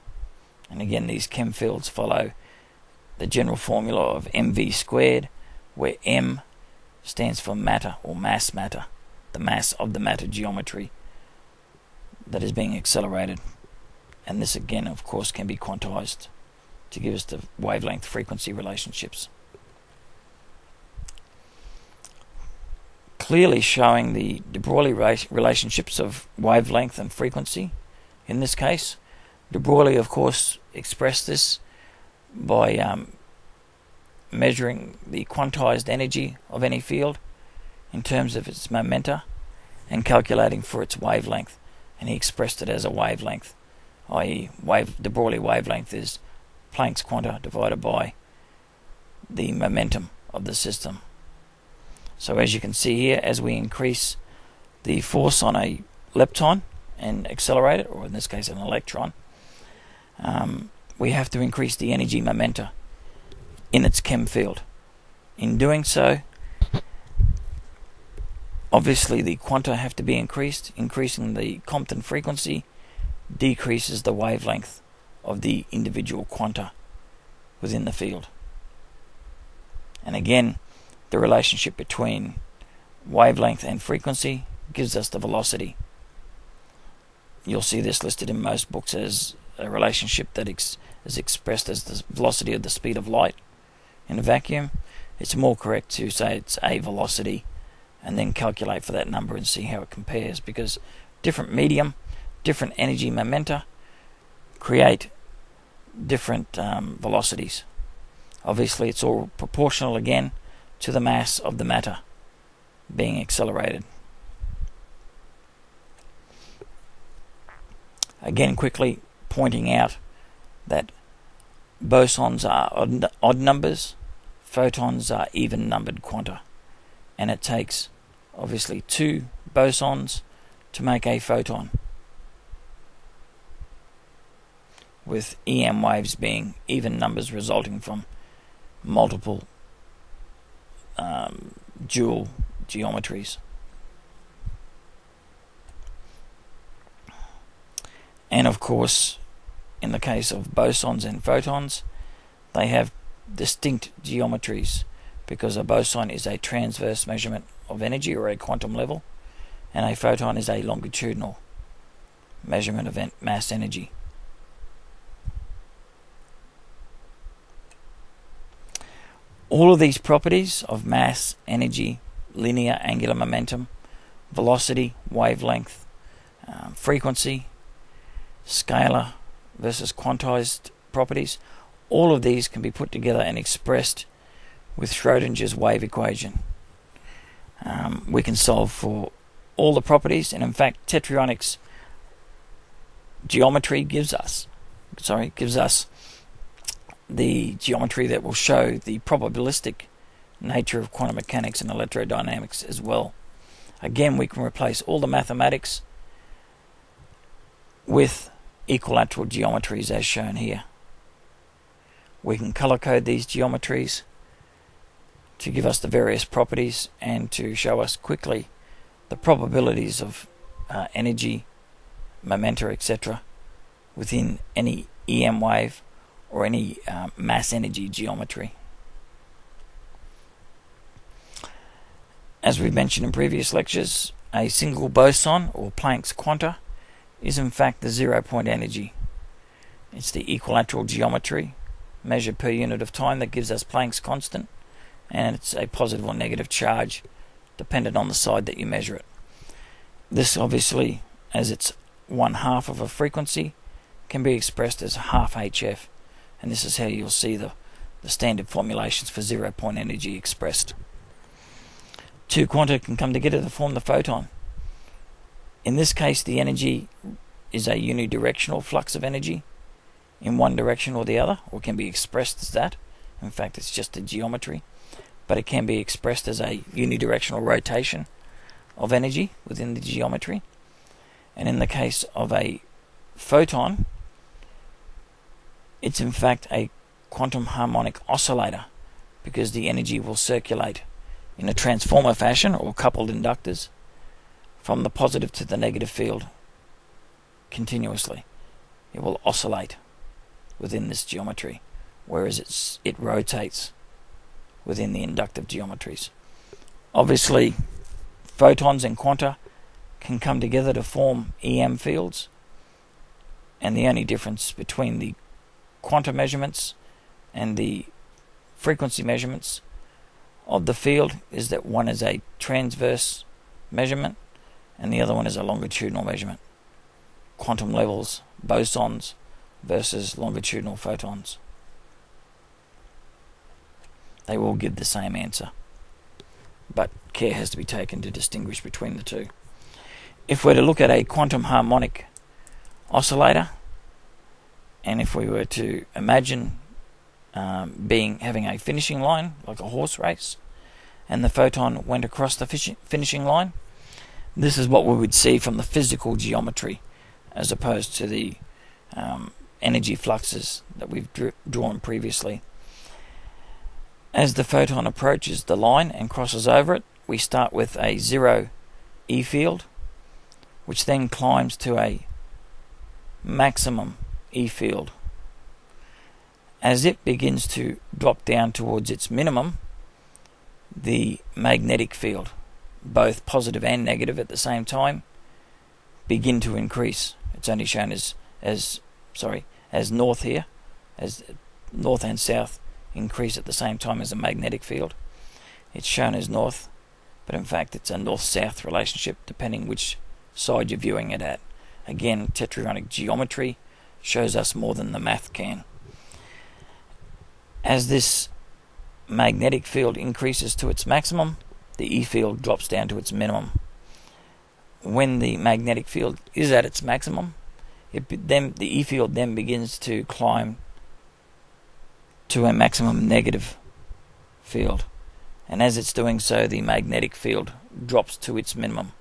And again, these chem fields follow the general formula of mv squared, where m stands for matter or mass matter, the mass of the matter geometry that is being accelerated. And this again, of course, can be quantized to give us the wavelength frequency relationships. Clearly showing the de Broglie relationships of wavelength and frequency. In this case, de Broglie, of course, expressed this by measuring the quantized energy of any field in terms of its momenta and calculating for its wavelength. And he expressed it as a wavelength, i.e. de Broglie wavelength is Planck's quanta divided by the momentum of the system. So as you can see here, as we increase the force on a lepton and accelerate it, or in this case an electron, we have to increase the energy momenta in its chem field. In doing so, obviously the quanta have to be increased. Increasing the Compton frequency decreases the wavelength of the individual quanta within the field. And again, the relationship between wavelength and frequency gives us the velocity. You'll see this listed in most books as a relationship that is expressed as the velocity of the speed of light in a vacuum. It's more correct to say it's a velocity and then calculate for that number and see how it compares, because different medium, different energy momenta create different velocities. Obviously it's all proportional again to the mass of the matter being accelerated. Again, quickly pointing out that bosons are odd numbers, photons are even numbered quanta, and it takes obviously 2 bosons to make a photon, with EM waves being even numbers resulting from multiple dual geometries. And of course, in the case of bosons and photons, they have distinct geometries, because a boson is a transverse measurement of energy, or a quantum level, and a photon is a longitudinal measurement of mass energy. All of these properties of mass, energy, linear angular momentum, velocity, wavelength, frequency, scalar versus quantized properties, all of these can be put together and expressed with Schrodinger's wave equation. We can solve for all the properties, and in fact Tetryonics geometry gives us the geometry that will show the probabilistic nature of quantum mechanics and electrodynamics as well. Again, we can replace all the mathematics with equilateral geometries as shown here. We can color code these geometries to give us the various properties and to show us quickly the probabilities of energy, momenta, etc. within any EM wave or any mass energy geometry. As we've mentioned in previous lectures, a single boson or Planck's quanta is in fact the 0-point energy. It's the equilateral geometry measured per unit of time that gives us Planck's constant, and it's a positive or negative charge dependent on the side that you measure it. This obviously, as it's 1/2 of a frequency, can be expressed as half HF, and this is how you'll see the standard formulations for 0-point energy expressed. Two quanta can come together to form the photon. In this case, the energy is a unidirectional flux of energy in one direction or the other, or can be expressed as that. In fact, it's just a geometry, but it can be expressed as a unidirectional rotation of energy within the geometry. And in the case of a photon, it's in fact a quantum harmonic oscillator, because the energy will circulate in a transformer fashion, or coupled inductors, from the positive to the negative field continuously. It will oscillate within this geometry, whereas it rotates within the inductive geometries. Obviously, photons and quanta can come together to form EM fields, and the only difference between the quanta measurements and the frequency measurements of the field is that one is a transverse measurement and the other one is a longitudinal measurement. Quantum levels, bosons versus longitudinal photons. They will give the same answer, but care has to be taken to distinguish between the two. If we're to look at a quantum harmonic oscillator, and if we were to imagine having a finishing line like a horse race, and the photon went across the finishing line, this is what we would see from the physical geometry, as opposed to the energy fluxes that we've drawn previously. As the photon approaches the line and crosses over it, we start with a 0 E field, which then climbs to a maximum E field. As it begins to drop down towards its minimum, the magnetic field, both positive and negative at the same time, begin to increase. It's only shown as north here, as north and south increase at the same time as a magnetic field. It's shown as north, but in fact it's a north-south relationship depending which side you're viewing it at. Again, Tetryonic geometry shows us more than the math can. As this magnetic field increases to its maximum, the E field drops down to its minimum. When the magnetic field is at its maximum, the E field then begins to climb to a maximum negative field, and as it's doing so, the magnetic field drops to its minimum.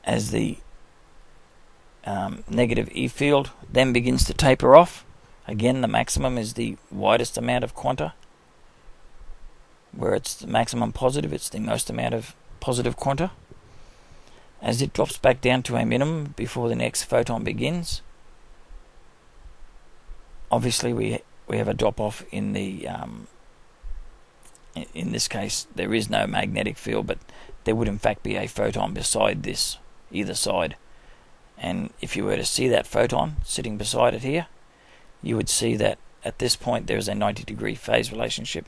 As the negative E field then begins to taper off, again the maximum is the widest amount of quanta. Where it's the maximum positive, it's the most amount of positive quanta. As it drops back down to a minimum before the next photon begins, obviously we have a drop off in the in this case there is no magnetic field, but there would in fact be a photon beside this, either side. And if you were to see that photon sitting beside it here, you would see that at this point there is a 90-degree phase relationship,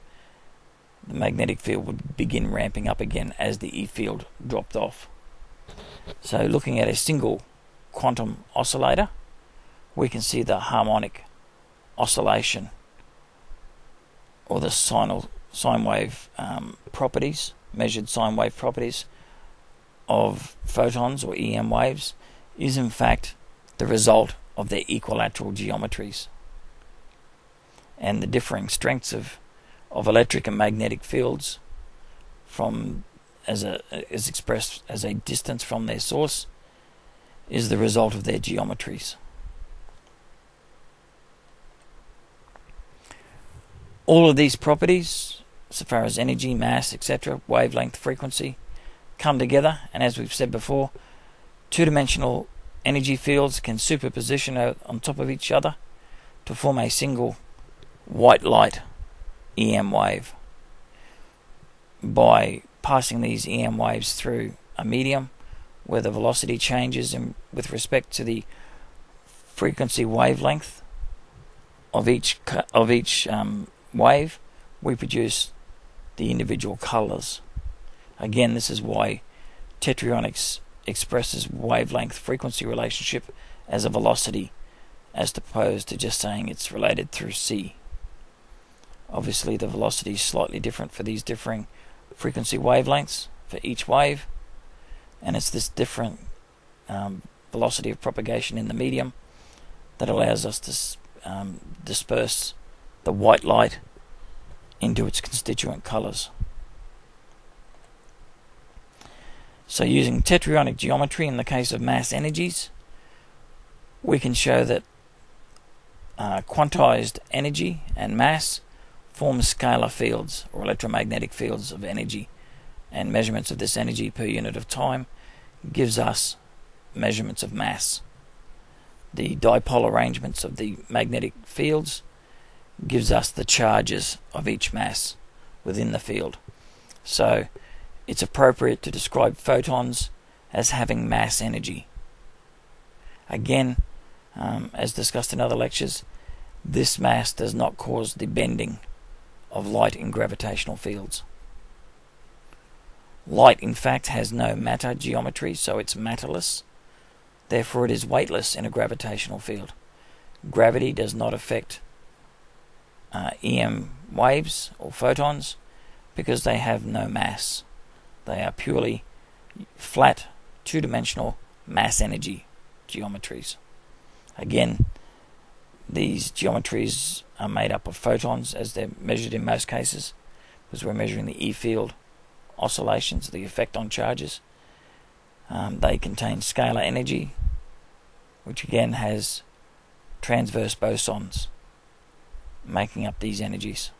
the magnetic field would begin ramping up again as the E field dropped off. So looking at a single quantum oscillator, we can see the harmonic oscillation or the sine wave properties, measured sine wave properties of photons or EM waves is in fact the result of their equilateral geometries and the differing strengths of electric and magnetic fields from as expressed as a distance from their source is the result of their geometries. All of these properties, so far as energy, mass, etc., wavelength, frequency, come together, and as we've said before, two-dimensional energy fields can superposition on top of each other to form a single white light EM wave. By passing these EM waves through a medium where the velocity changes with respect to the frequency wavelength of each wave, we produce the individual colors. Again, this is why Tetryonics expresses wavelength frequency relationship as a velocity as opposed to just saying it's related through C. Obviously the velocity is slightly different for these differing frequency wavelengths for each wave, and it's this different velocity of propagation in the medium that allows us to disperse the white light into its constituent colors. So using tetrayonic geometry in the case of mass energies, we can show that quantized energy and mass form scalar fields or electromagnetic fields of energy, and measurements of this energy per unit of time gives us measurements of mass. The dipole arrangements of the magnetic fields gives us the charges of each mass within the field. So it's appropriate to describe photons as having mass energy. Again, as discussed in other lectures, this mass does not cause the bending of light in gravitational fields. Light, in fact, has no matter geometry, so it's matterless. Therefore, it is weightless in a gravitational field. Gravity does not affect EM waves or photons because they have no mass. They are purely flat, two-dimensional mass energy geometries. Again, these geometries are made up of photons as they're measured in most cases, because we're measuring the E field oscillations, the effect on charges. They contain scalar energy, which again has transverse bosons making up these energies.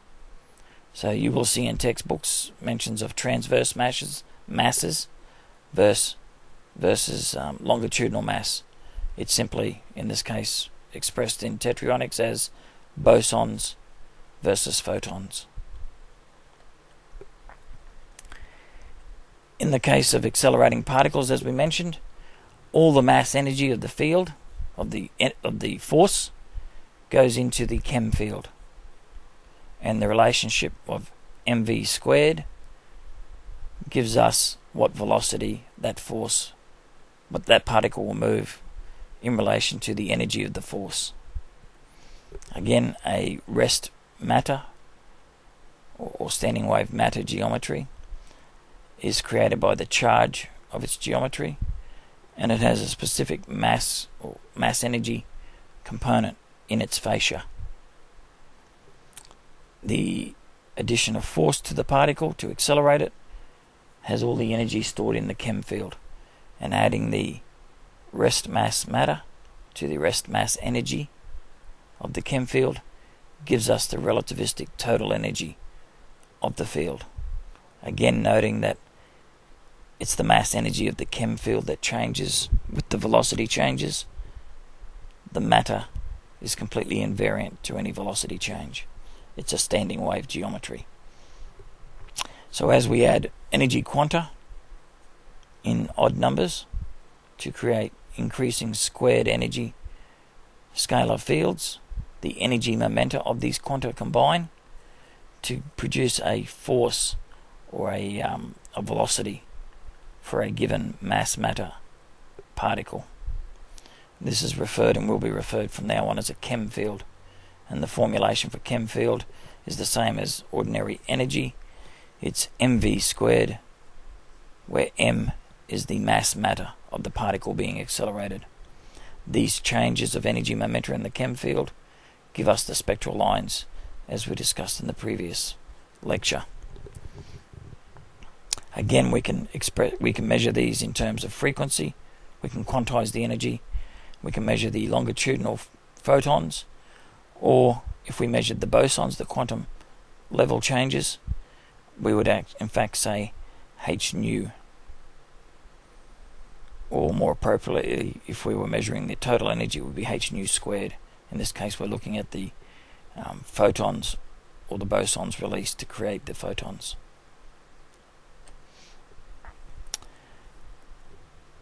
So you will see in textbooks mentions of transverse masses versus longitudinal mass. It's simply, in this case, expressed in Tetryonics as bosons versus photons. In the case of accelerating particles, as we mentioned, all the mass energy of the field, of the force, goes into the chem field. And the relationship of mv squared gives us what velocity that force, what that particle will move in relation to the energy of the force. Again, a rest matter or standing wave matter geometry is created by the charge of its geometry, and it has a specific mass or mass energy component in its fascia. The addition of force to the particle to accelerate it has all the energy stored in the chem field, and adding the rest mass matter to the rest mass energy of the chem field gives us the relativistic total energy of the field. Again, noting that it's the mass energy of the chem field that changes with the velocity changes. The matter is completely invariant to any velocity change. It's a standing wave geometry. So as we add energy quanta in odd numbers to create increasing squared energy scalar fields, the energy momenta of these quanta combine to produce a force or a velocity for a given mass matter particle. This is referred and will be referred from now on as a chem field, and the formulation for chem field is the same as ordinary energy. It's mv squared, where m is the mass matter of the particle being accelerated. These changes of energy momenta in the chem field give us the spectral lines, as we discussed in the previous lecture. Again, we can measure these in terms of frequency. We can quantize the energy. We can measure the longitudinal photons, or if we measured the bosons, the quantum level changes, we would in fact say h nu. Or more appropriately, if we were measuring the total energy, it would be h nu squared. In this case, we're looking at the photons or the bosons released to create the photons.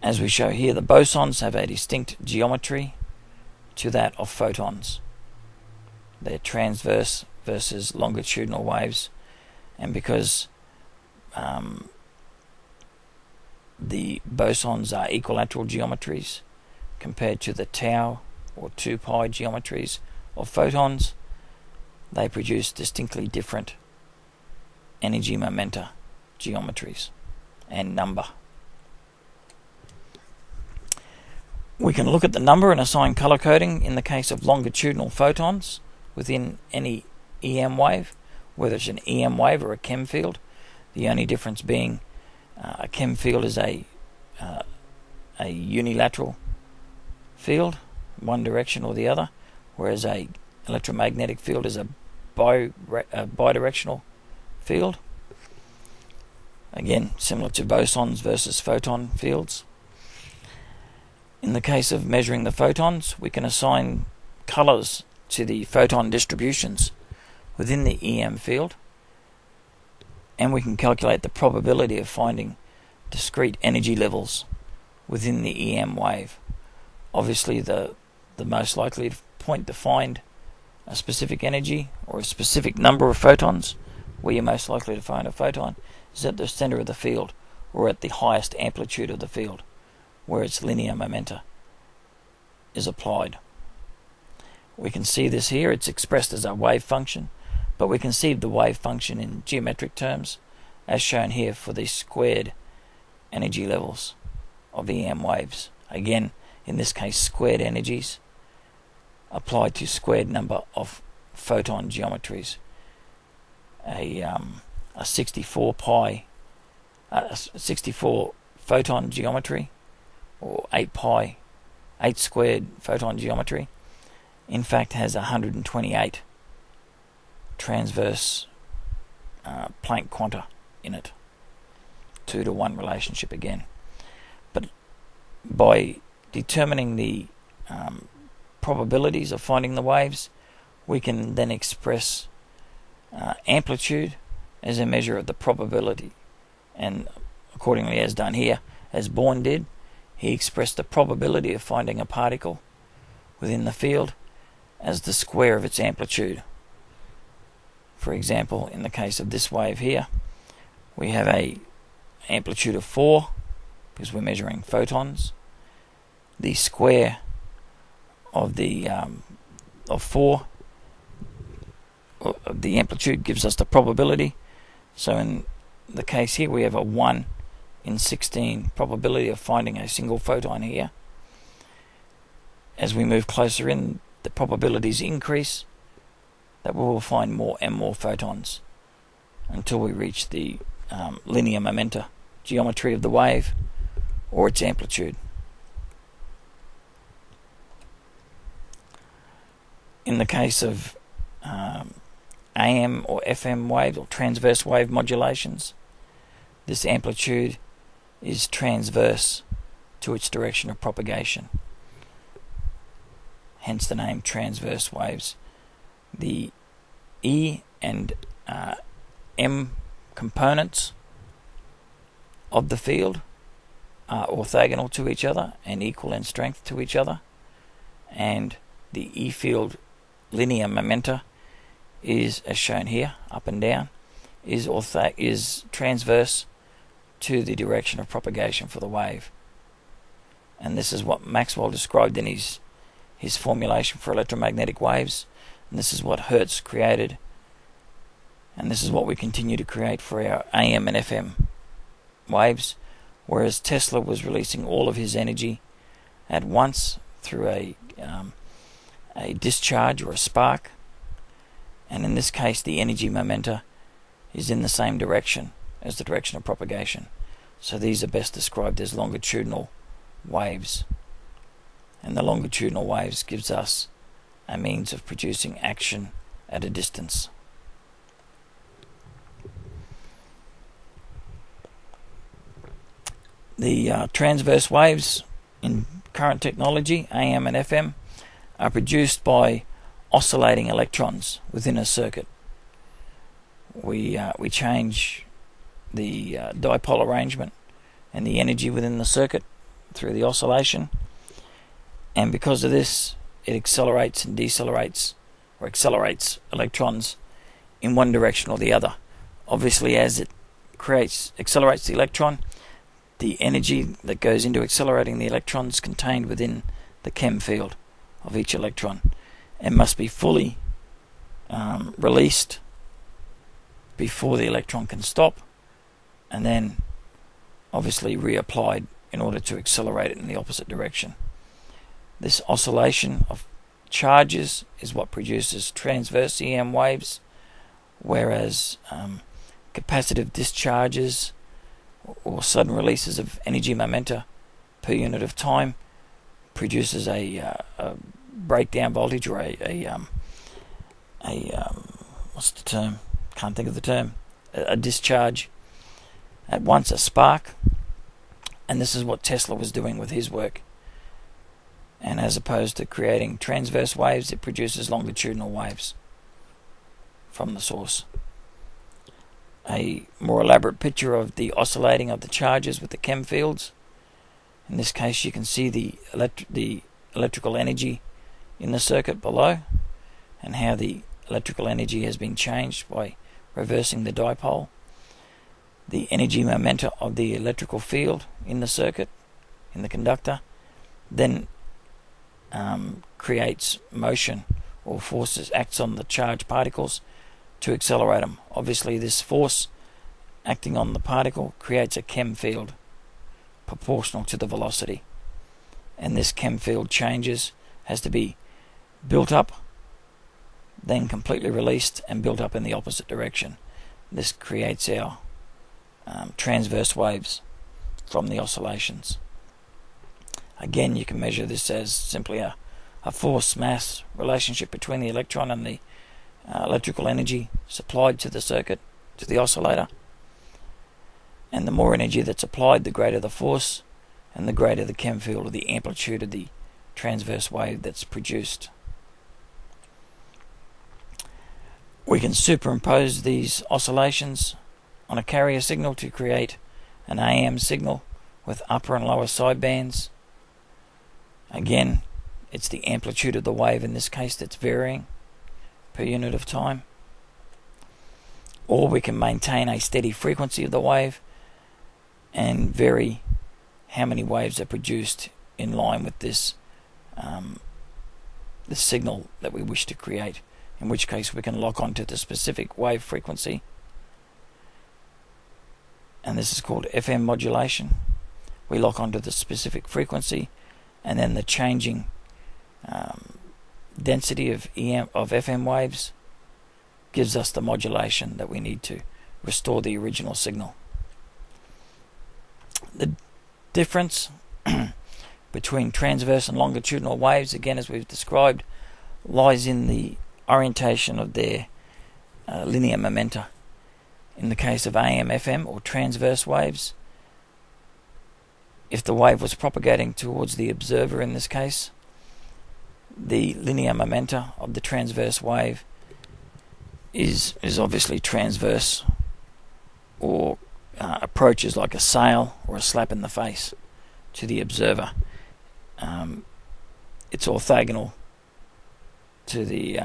As we show here, the bosons have a distinct geometry to that of photons. They're transverse versus longitudinal waves, and because the bosons are equilateral geometries compared to the tau or 2 pi geometries of photons, they produce distinctly different energy momenta geometries and number. We can look at the number and assign color coding in the case of longitudinal photons within any EM wave, whether it's an EM wave or a chem field. The only difference being a chem field is a unilateral field, one direction or the other, whereas a electromagnetic field is a bidirectional field. Again, similar to bosons versus photon fields. In the case of measuring the photons, we can assign colors to the photon distributions within the EM field, and we can calculate the probability of finding discrete energy levels within the EM wave. Obviously, the most likely point to find a specific energy or a specific number of photons, where you're most likely to find a photon, is at the center of the field or at the highest amplitude of the field, where its linear momenta is applied. We can see this here. It's expressed as a wave function, but we conceive the wave function in geometric terms, as shown here for the squared energy levels of EM waves. Again, in this case, squared energies applied to squared number of photon geometries. A 64 photon geometry, or 8 squared photon geometry, in fact has 128 transverse Planck quanta in it. 2-to-1 relationship again. But by determining the probabilities of finding the waves, we can then express amplitude as a measure of the probability, and accordingly, as done here, as Born did, he expressed the probability of finding a particle within the field as the square of its amplitude. For example, in the case of this wave here, we have a amplitude of 4 because we're measuring photons. The square of the of 4 of the amplitude gives us the probability. So in the case here, we have a 1 in 16 probability of finding a single photon here. As we move closer in, the probabilities increase that we will find more and more photons until we reach the linear momenta geometry of the wave or its amplitude. In the case of AM or FM waves or transverse wave modulations, this amplitude is transverse to its direction of propagation. Hence the name transverse waves. The E and M components of the field are orthogonal to each other and equal in strength to each other, and the E field linear momenta is, as shown here, up and down, is transverse to the direction of propagation for the wave. And this is what Maxwell described in his formulation for electromagnetic waves, and this is what Hertz created, and this is what we continue to create for our AM and FM waves, whereas Tesla was releasing all of his energy at once through a discharge or a spark, and in this case the energy momenta is in the same direction as the direction of propagation. So these are best described as longitudinal waves, and the longitudinal waves gives us a means of producing action at a distance. The transverse waves in current technology, AM and FM, are produced by oscillating electrons within a circuit. We change the dipole arrangement and the energy within the circuit through the oscillation, and because of this it accelerates and decelerates, or accelerates electrons in one direction or the other. Obviously, as it accelerates the electron, the energy that goes into accelerating the electron is contained within the chem field of each electron and must be fully released before the electron can stop, and then obviously reapplied in order to accelerate it in the opposite direction. This oscillation of charges is what produces transverse EM waves, whereas capacitive discharges or sudden releases of energy momenta per unit of time produces a breakdown voltage, or what's the term? Can't think of the term. A discharge at once, a spark, and this is what Tesla was doing with his work. And as opposed to creating transverse waves, it produces longitudinal waves from the source. A more elaborate picture of the oscillating of the charges with the chem fields. In this case, you can see the electrical energy in the circuit below, and how the electrical energy has been changed by reversing the dipole. The energy momenta of the electrical field in the circuit, in the conductor, then creates motion or forces, acts on the charged particles to accelerate them. Obviously, this force acting on the particle creates a chem field proportional to the velocity, and this chem field has to be built up, then completely released and built up in the opposite direction. This creates our transverse waves from the oscillations. Again, you can measure this as simply a force-mass relationship between the electron and the electrical energy supplied to the circuit, to the oscillator. And the more energy that's applied, the greater the force, and the greater the chem field, or the amplitude of the transverse wave that's produced. We can superimpose these oscillations on a carrier signal to create an AM signal with upper and lower sidebands. Again, it's the amplitude of the wave in this case that's varying per unit of time. Or we can maintain a steady frequency of the wave and vary how many waves are produced in line with this signal that we wish to create, in which case we can lock onto the specific wave frequency, and this is called FM modulation. We lock onto the specific frequency, and then the changing density of FM waves gives us the modulation that we need to restore the original signal. The difference between transverse and longitudinal waves, again as we've described, lies in the orientation of their linear momenta. In the case of AM/FM or transverse waves, if the wave was propagating towards the observer in this case, the linear momenta of the transverse wave is obviously transverse, or approaches like a sail or a slap in the face to the observer. It's orthogonal to the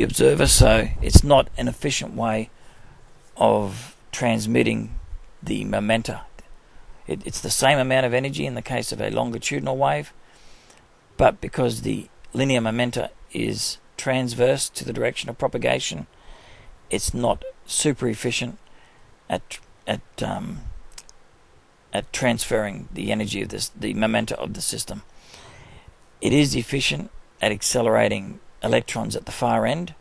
observer. So it's not an efficient way of transmitting the momenta. It's the same amount of energy in the case of a longitudinal wave, but because the linear momenta is transverse to the direction of propagation, it's not super efficient at transferring the energy of the momenta of the system. It is efficient at accelerating electrons at the far end,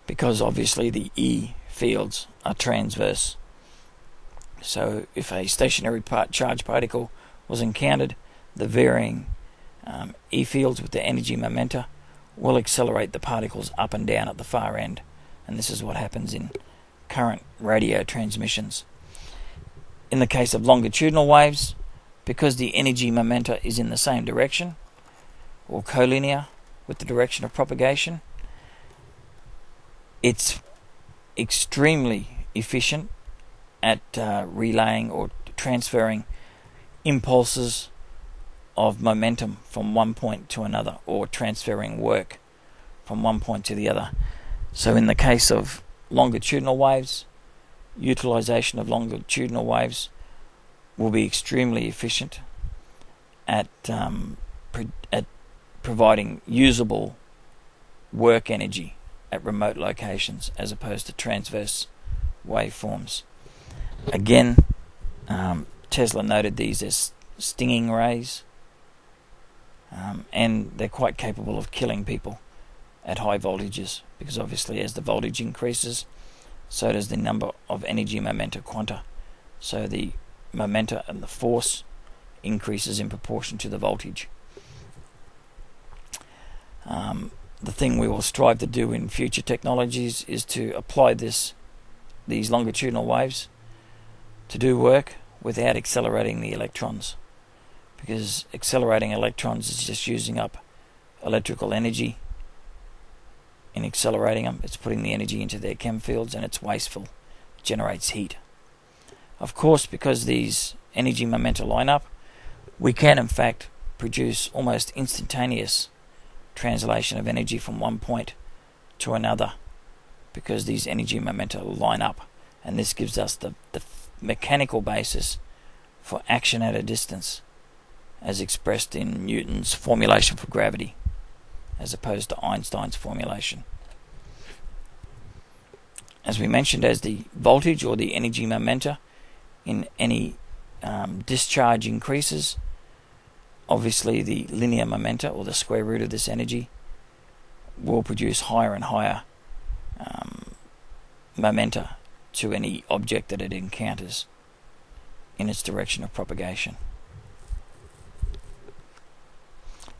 because obviously the E fields are transverse. So if a stationary charged particle was encountered, the varying E fields with the energy momenta will accelerate the particles up and down at the far end, and this is what happens in current radio transmissions. In the case of longitudinal waves, because the energy momenta is in the same direction, or collinear with the direction of propagation, it's extremely efficient at relaying or transferring impulses of momentum from one point to another, or transferring work from one point to the other. So in the case of longitudinal waves, utilization of longitudinal waves will be extremely efficient at providing usable work energy at remote locations, as opposed to transverse waveforms. Again, Tesla noted these as stinging rays, and they're quite capable of killing people at high voltages, because obviously as the voltage increases, so does the number of energy momenta quanta. So the momenta and the force increases in proportion to the voltage. The thing we will strive to do in future technologies is to apply these longitudinal waves to do work without accelerating the electrons, because accelerating electrons is just using up electrical energy. In accelerating them, it's putting the energy into their chem fields, and it's wasteful. It generates heat. Of course, because these energy momenta line up, we can in fact produce almost instantaneous translation of energy from one point to another, because these energy momenta line up, and this gives us the mechanical basis for action at a distance, as expressed in Newton's formulation for gravity, as opposed to Einstein's formulation. As we mentioned, as the voltage or the energy momenta in any discharge increases, obviously the linear momenta, or the square root of this energy, will produce higher and higher momenta to any object that it encounters in its direction of propagation.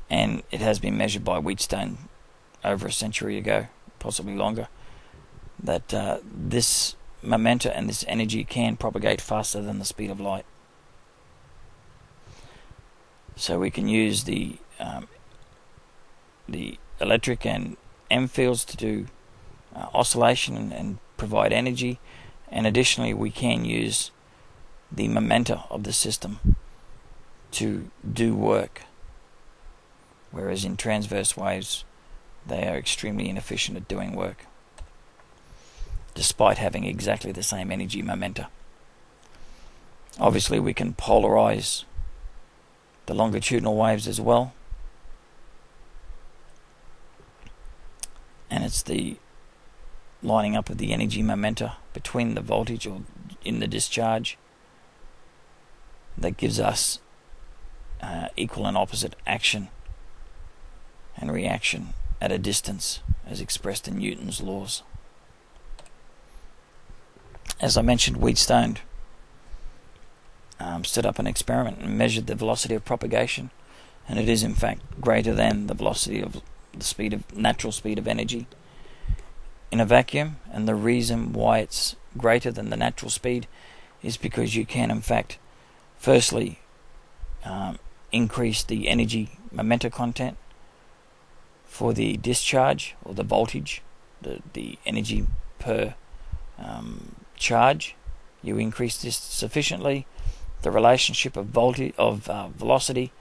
And it has been measured by Wheatstone over a century ago, possibly longer, that this momenta and this energy can propagate faster than the speed of light. So we can use the electric and M fields to do oscillation and provide energy, and additionally we can use the momenta of the system to do work, whereas in transverse waves they are extremely inefficient at doing work, despite having exactly the same energy momenta. Obviously we can polarize the longitudinal waves as well, and it's the lining up of the energy momenta between the voltage or in the discharge that gives us equal and opposite action and reaction at a distance, as expressed in Newton's laws. As I mentioned, Wheatstone set up an experiment and measured the velocity of propagation, and it is in fact greater than the velocity of the natural speed of energy in a vacuum. And the reason why it's greater than the natural speed is because you can in fact firstly increase the energy momenta content for the discharge, or the voltage, the energy per charge. You increase this sufficiently, the relationship of velocity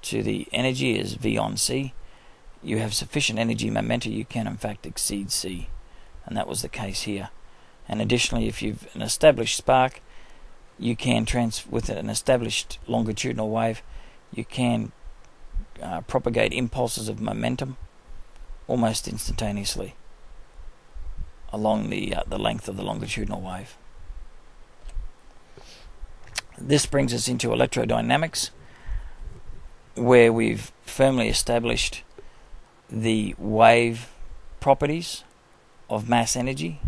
to the energy is V on C. you have sufficient energy momenta, you can in fact exceed c, and that was the case here. And additionally, if you've an established spark, you can with an established longitudinal wave, you can propagate impulses of momentum almost instantaneously along the length of the longitudinal wave. This brings us into electrodynamics, where we've firmly established the wave properties of mass energy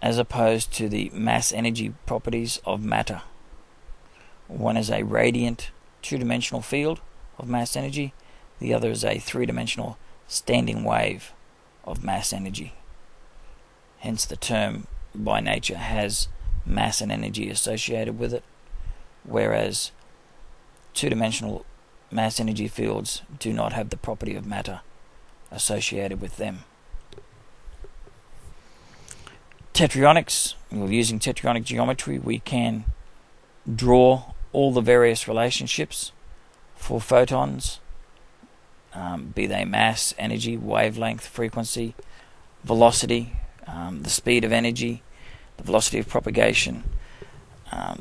as opposed to the mass energy properties of matter. One is a radiant two-dimensional field of mass energy, the other is a three-dimensional standing wave of mass energy. Hence the term by nature has mass and energy associated with it, whereas two-dimensional mass energy fields do not have the property of matter associated with them. Tetryonics, using tetrayonic geometry, we can draw all the various relationships for photons, be they mass, energy, wavelength, frequency, velocity, the speed of energy, the velocity of propagation,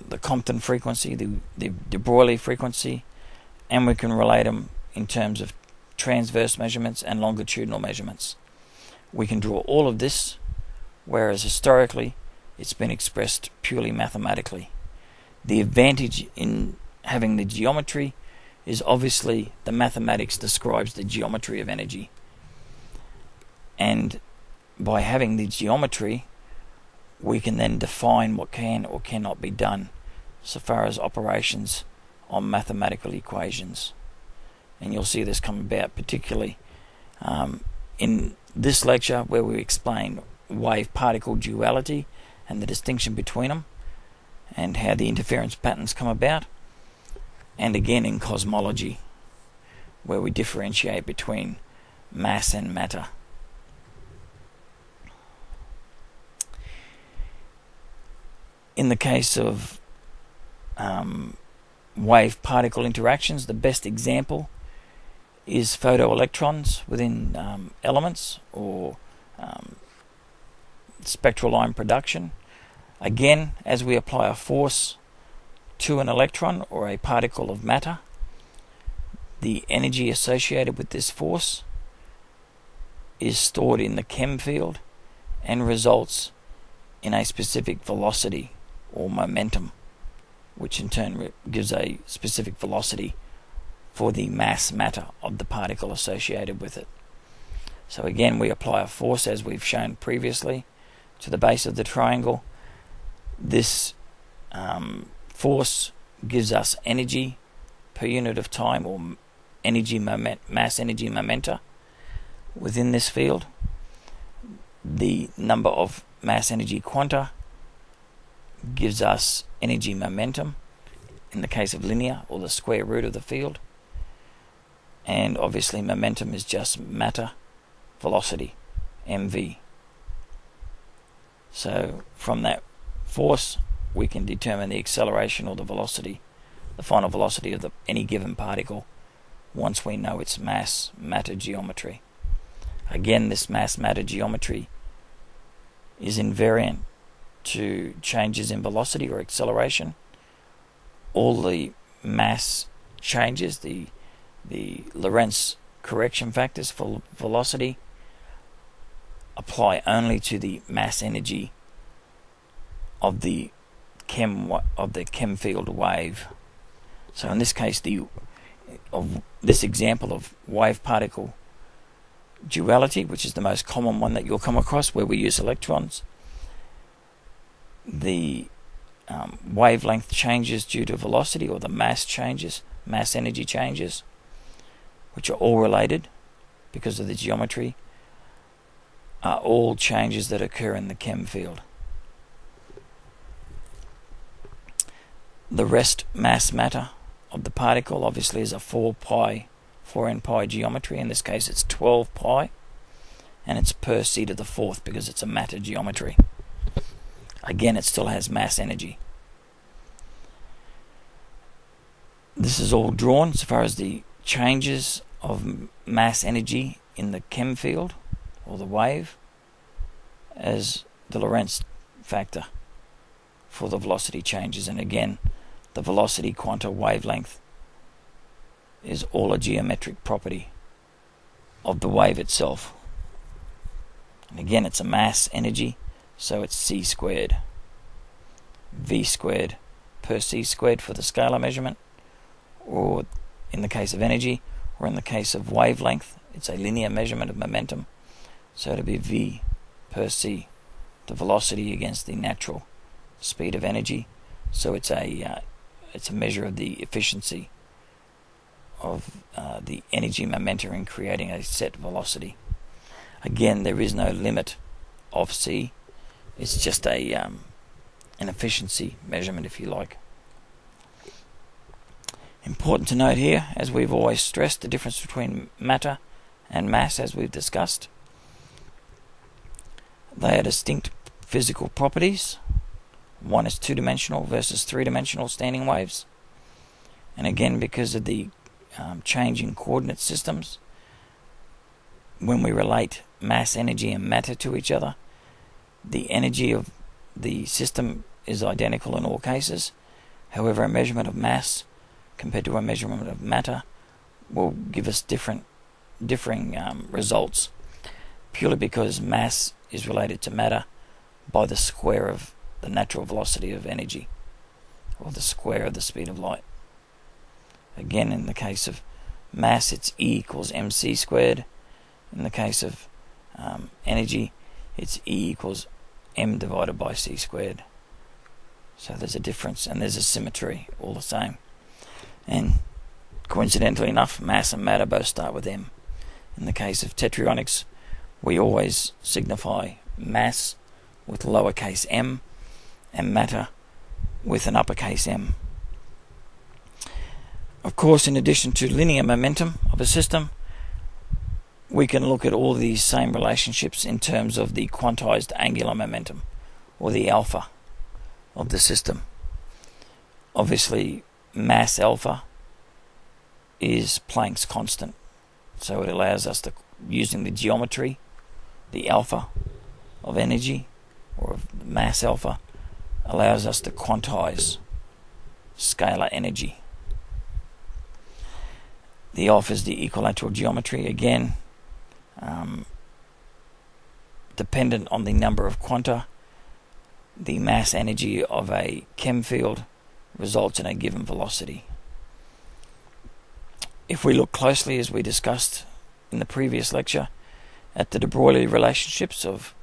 the Compton frequency, the de Broglie frequency, and we can relate them in terms of transverse measurements and longitudinal measurements. We can draw all of this, whereas historically it's been expressed purely mathematically. The advantage in having the geometry is obviously the mathematics describes the geometry of energy, and by having the geometry we can then define what can or cannot be done so far as operations on mathematical equations. And you'll see this come about particularly in this lecture, where we explain wave-particle duality and the distinction between them and how the interference patterns come about, and again in cosmology, where we differentiate between mass and matter. In the case of wave-particle interactions, the best example is photo-electrons within elements, or spectral line production. Again, as we apply a force to an electron or a particle of matter, the energy associated with this force is stored in the chem field and results in a specific velocity or momentum, which in turn gives a specific velocity for the mass matter of the particle associated with it. So again, we apply a force, as we've shown previously, to the base of the triangle. This force gives us energy per unit of time, or mass energy momenta within this field. The number of mass energy quanta gives us energy momentum in the case of linear, or the square root of the field. And obviously momentum is just matter velocity, mv. So from that force we can determine the acceleration or the velocity, the final velocity of any given particle, once we know its mass matter geometry. Again, this mass matter geometry is invariant to changes in velocity or acceleration. All the mass changes, the Lorentz correction factors for velocity, apply only to the mass energy of the chem field wave. So in this case, this example of wave-particle duality, which is the most common one that you'll come across, where we use electrons, the wavelength changes due to velocity, or the mass energy changes, which are all related because of the geometry, are all changes that occur in the chem field. The rest mass matter of the particle obviously is a 4n pi geometry. In this case it's 12 pi, and it's per c to the fourth because it's a matter geometry. Again, it still has mass energy. This is all drawn so far as the changes of mass energy in the chem field, or the wave, as the Lorentz factor for the velocity changes. And again, the velocity quanta wavelength is all a geometric property of the wave itself. And again, it's a mass energy, so it's c squared, v squared per c squared for the scalar measurement, or in the case of energy, or in the case of wavelength, it's a linear measurement of momentum, so it'll be v per c, the velocity against the natural speed of energy. So it's a measure of the efficiency of the energy momenta in creating a set velocity. Again, there is no limit of c. It's just an efficiency measurement, if you like. Important to note here, as we've always stressed, the difference between matter and mass, as we've discussed. They are distinct physical properties. One is two-dimensional versus three-dimensional standing waves. And again, because of the changing coordinate systems, when we relate mass, energy and matter to each other, the energy of the system is identical in all cases. However, a measurement of mass compared to a measurement of matter will give us differing results, purely because mass is related to matter by the square of the natural velocity of energy, or the square of the speed of light. Again, in the case of mass, it's E equals mc squared. In the case of energy, it's E equals m divided by c squared. So there's a difference, and there's a symmetry all the same. And coincidentally enough, mass and matter both start with m. In the case of Tetryonics, we always signify mass with lowercase m and matter with an uppercase M. Of course, in addition to linear momentum of a system, we can look at all these same relationships in terms of the quantized angular momentum, or the alpha of the system. Obviously, mass alpha is Planck's constant, so it allows us to, using the geometry, the alpha of energy, or of mass alpha, allows us to quantize scalar energy. The alpha is the equilateral geometry, again, dependent on the number of quanta. The mass energy of a chem field results in a given velocity. If we look closely, as we discussed in the previous lecture, at the de Broglie relationships of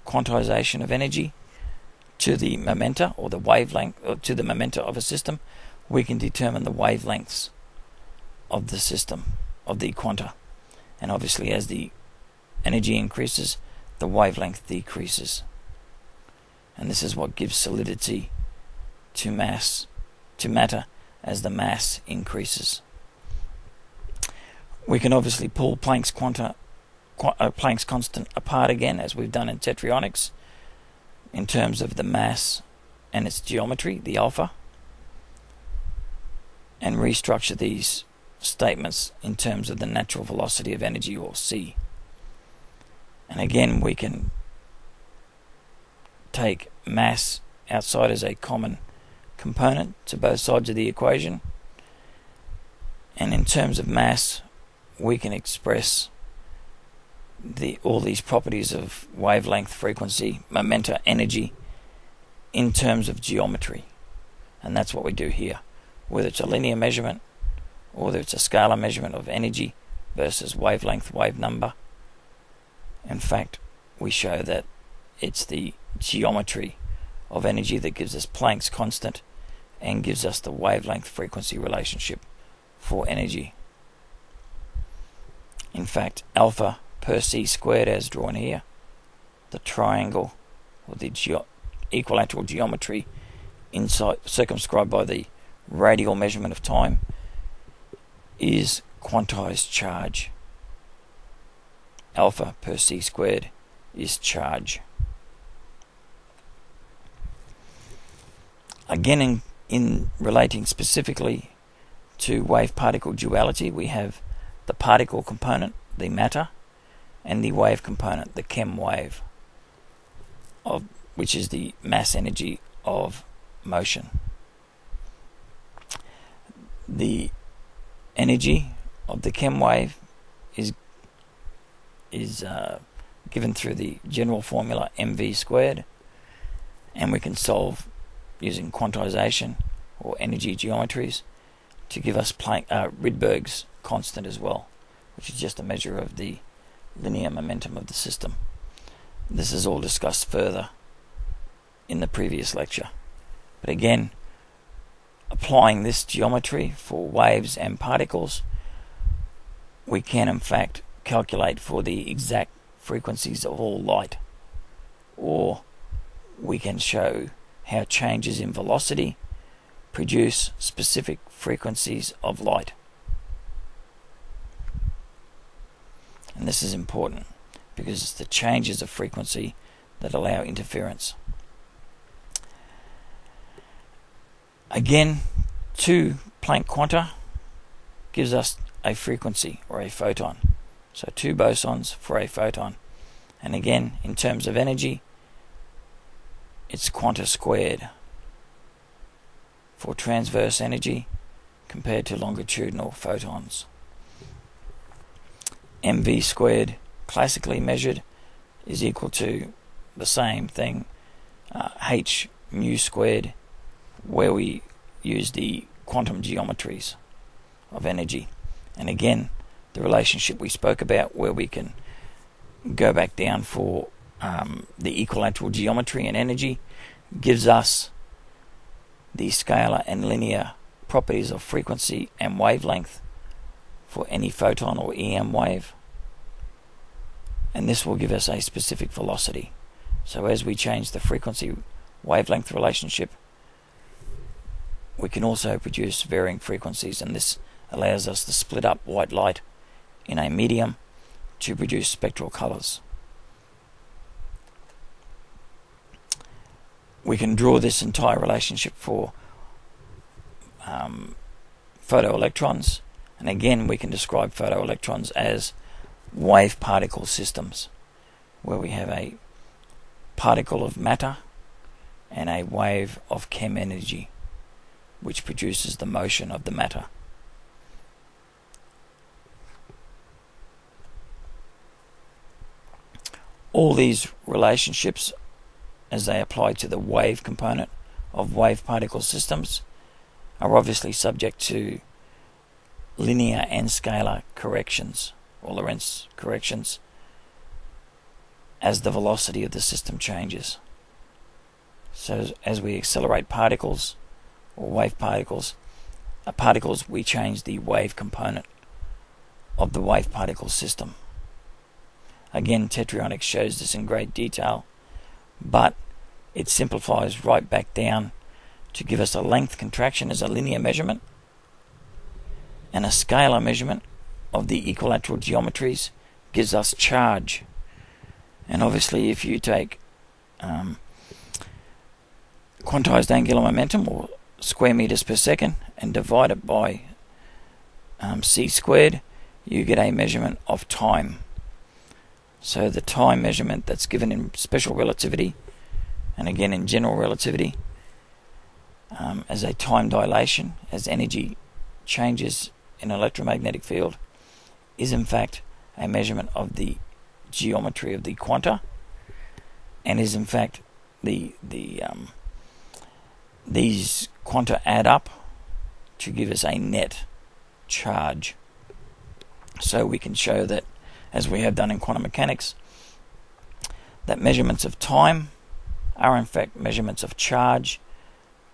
quantization of energy to the momenta, or the wavelength, or to the momenta of a system, we can determine the wavelengths of the system, of the quanta. And obviously, as the energy increases, the wavelength decreases. And this is what gives solidity to matter as the mass increases. We can obviously pull Planck's constant apart again, as we've done in Tetryonics, in terms of the mass and its geometry, the alpha, and restructure these statements in terms of the natural velocity of energy, or c. And again, we can take mass outside as a common component to both sides of the equation, and in terms of mass, we can express all these properties of wavelength, frequency, momenta, energy in terms of geometry. And that's what we do here, whether it's a linear measurement or whether it's a scalar measurement of energy versus wavelength, wave number. In fact, we show that it's the geometry of energy that gives us Planck's constant and gives us the wavelength frequency relationship for energy. In fact, alpha per c squared, as drawn here, the triangle, or the equilateral geometry circumscribed by the radial measurement of time, is quantized charge. Alpha per c squared is charge. Again, in relating specifically to wave-particle duality, we have the particle component, the matter, and the wave component, the chem wave, which is the mass energy of motion. The energy of the chem wave is given through the general formula mv squared, and we can solve using quantization or energy geometries to give us Rydberg's constant as well, which is just a measure of the linear momentum of the system. This is all discussed further in the previous lecture. But again, applying this geometry for waves and particles, we can in fact calculate for the exact frequencies of all light, or we can show how changes in velocity produce specific frequencies of light. And this is important because it's the changes of frequency that allow interference. Again, 2 Planck quanta gives us a frequency or a photon. So 2 bosons for a photon. And again, in terms of energy, it's quanta squared for transverse energy compared to longitudinal photons. mv squared, classically measured, is equal to the same thing, h mu squared, where we use the quantum geometries of energy. And again, the relationship we spoke about, where we can go back down for the equilateral geometry and energy, gives us the scalar and linear properties of frequency and wavelength for any photon or EM wave, and this will give us a specific velocity. So as we change the frequency wavelength relationship, we can also produce varying frequencies, and this allows us to split up white light in a medium to produce spectral colors. We can draw this entire relationship for photoelectrons, and again we can describe photoelectrons as wave particle systems, where we have a particle of matter and a wave of chem energy, which produces the motion of the matter. All these relationships, as they apply to the wave component of wave particle systems, are obviously subject to linear and scalar corrections, or Lorentz corrections, as the velocity of the system changes. So as we accelerate particles, or wave particles, we change the wave component of the wave particle system. Again, Tetryonics shows this in great detail, but it simplifies right back down to give us a length contraction as a linear measurement, and a scalar measurement of the equilateral geometries gives us charge. And obviously if you take quantized angular momentum, or square meters per second, and divide it by c squared, you get a measurement of time. So the time measurement that's given in special relativity, and again in general relativity, as a time dilation, as energy changes in an electromagnetic field, is in fact a measurement of the geometry of the quanta, and is in fact these quanta add up to give us a net charge. So we can show that, as we have done in quantum mechanics, that measurements of time are in fact measurements of charge,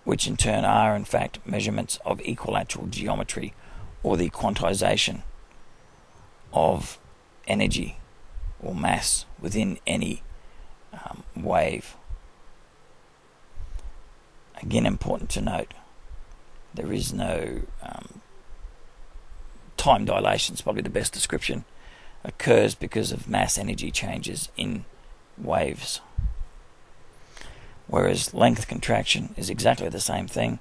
which in turn are in fact measurements of equilateral geometry, or the quantization of energy or mass within any wave. Again, important to note, there is no time dilation, is probably the best description, occurs because of mass energy changes in waves. Whereas length contraction is exactly the same thing,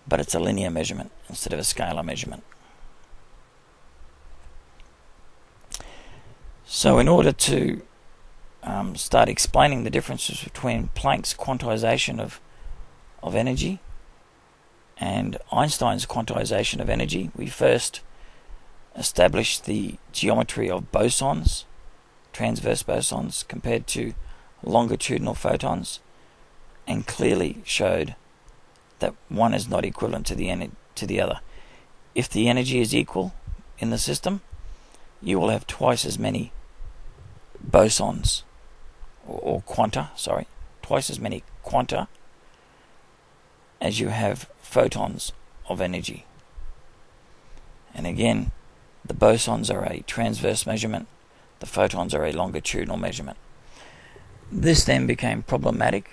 but it's a linear measurement instead of a scalar measurement. So in order to start explaining the differences between Planck's quantization of energy and Einstein's quantization of energy, we first established the geometry of bosons, transverse bosons, compared to longitudinal photons, and clearly showed that one is not equivalent to the other. If the energy is equal in the system, you will have twice as many bosons, or quanta, twice as many quanta as you have photons of energy. And again, the bosons are a transverse measurement, the photons are a longitudinal measurement. This then became problematic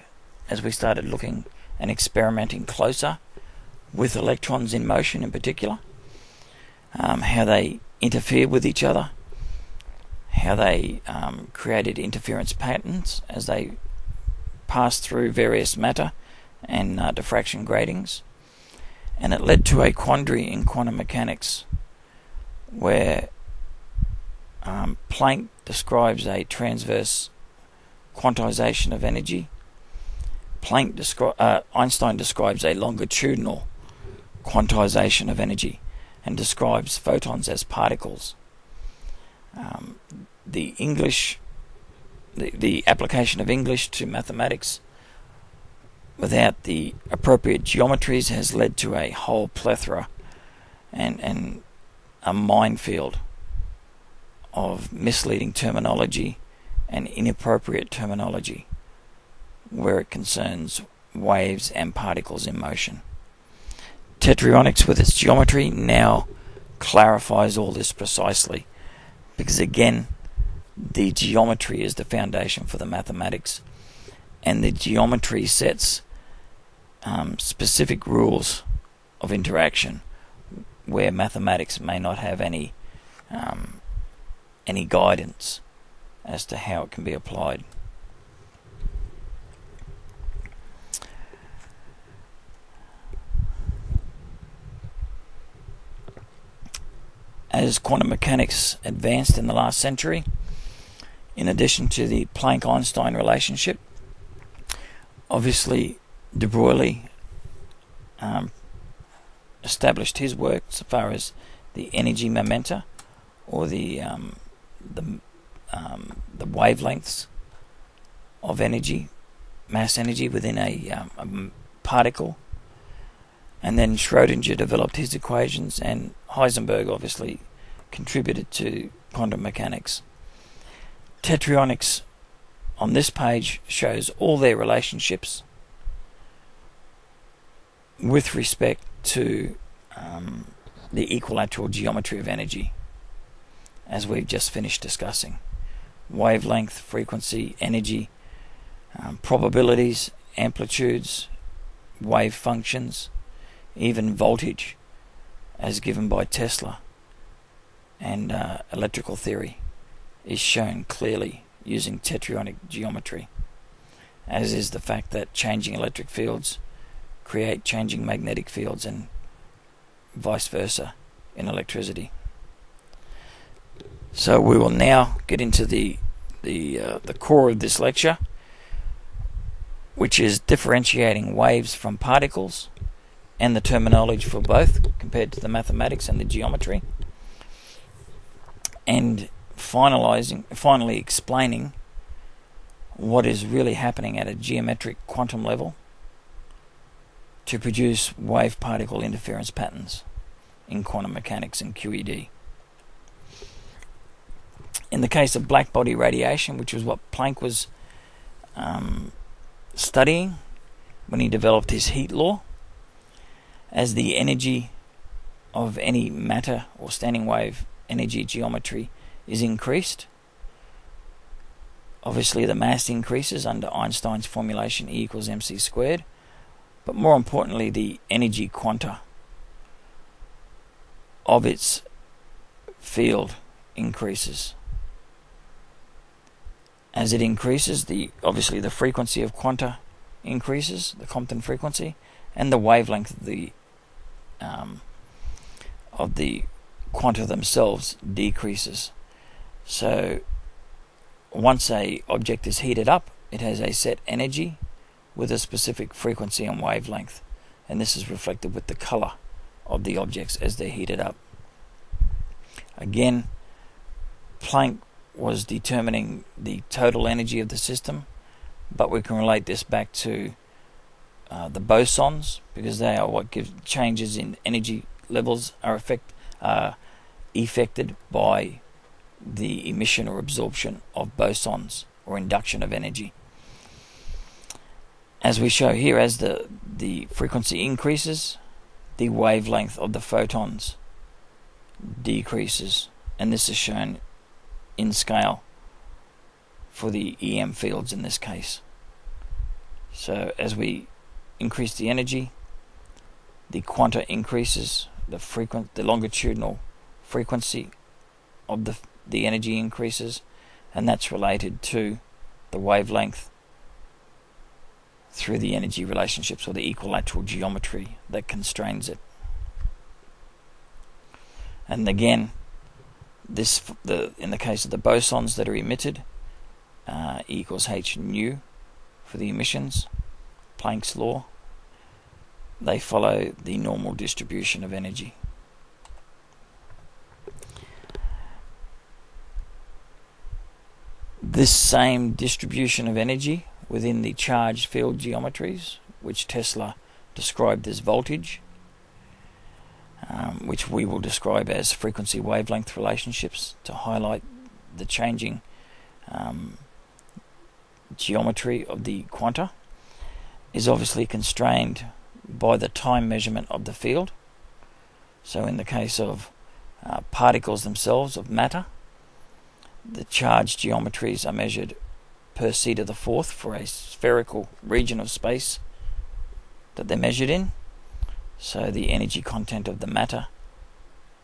as we started looking and experimenting closer with electrons in motion in particular, how they interfere with each other, how they created interference patterns as they passed through various matter and diffraction gratings. And it led to a quandary in quantum mechanics where Planck describes a transverse quantization of energy. Einstein describes a longitudinal quantization of energy and describes photons as particles. The application of English to mathematics without the appropriate geometries has led to a whole plethora and a minefield of misleading terminology and inappropriate terminology where it concerns waves and particles in motion. Tetryonics, with its geometry, now clarifies all this precisely, because again, the geometry is the foundation for the mathematics, and the geometry sets specific rules of interaction where mathematics may not have any guidance as to how it can be applied. As quantum mechanics advanced in the last century, in addition to the Planck-Einstein relationship, obviously de Broglie established his work so far as the energy momenta, or the wavelengths of energy, mass energy within a particle. And then Schrödinger developed his equations, and Heisenberg obviously contributed to quantum mechanics. Tetryonics on this page shows all their relationships with respect to the equilateral geometry of energy, as we've just finished discussing. Wavelength, frequency, energy, probabilities, amplitudes, wave functions, even voltage, as given by Tesla, and electrical theory is shown clearly using tetrayonic geometry, as is the fact that changing electric fields create changing magnetic fields, and vice versa in electricity. So we will now get into the core of this lecture, which is differentiating waves from particles, and the terminology for both compared to the mathematics and the geometry, and finally explaining what is really happening at a geometric quantum level to produce wave-particle interference patterns in quantum mechanics and QED. In the case of black body radiation, which was what Planck was studying when he developed his heat law, as the energy of any matter or standing wave energy geometry is increased, obviously the mass increases under Einstein's formulation E equals mc squared, but more importantly the energy quanta of its field increases. As it increases, obviously the frequency of quanta increases, the Compton frequency, and the wavelength of the quanta themselves decreases. So once a object is heated up, it has a set energy with a specific frequency and wavelength, and this is reflected with the color of the objects as they're heated up. Again, Planck was determining the total energy of the system, but we can relate this back to the bosons, because they are what gives changes in energy levels are affected by the emission or absorption of bosons, or induction of energy. As we show here, as the frequency increases, the wavelength of the photons decreases, and this is shown in scale for the EM fields in this case. So as we increase the energy, the quanta increases, the longitudinal frequency of the energy increases, and that's related to the wavelength through the energy relationships, or the equilateral geometry that constrains it. And again, in the case of the bosons that are emitted, E equals h nu for the emissions, Planck's law, they follow the normal distribution of energy. This same distribution of energy within the charged field geometries, which Tesla described as voltage, which we will describe as frequency wavelength relationships to highlight the changing geometry of the quanta, is obviously constrained by the time measurement of the field. So in the case of particles themselves, of matter, the charged geometries are measured per c to the fourth for a spherical region of space that they're measured in. So the energy content of the matter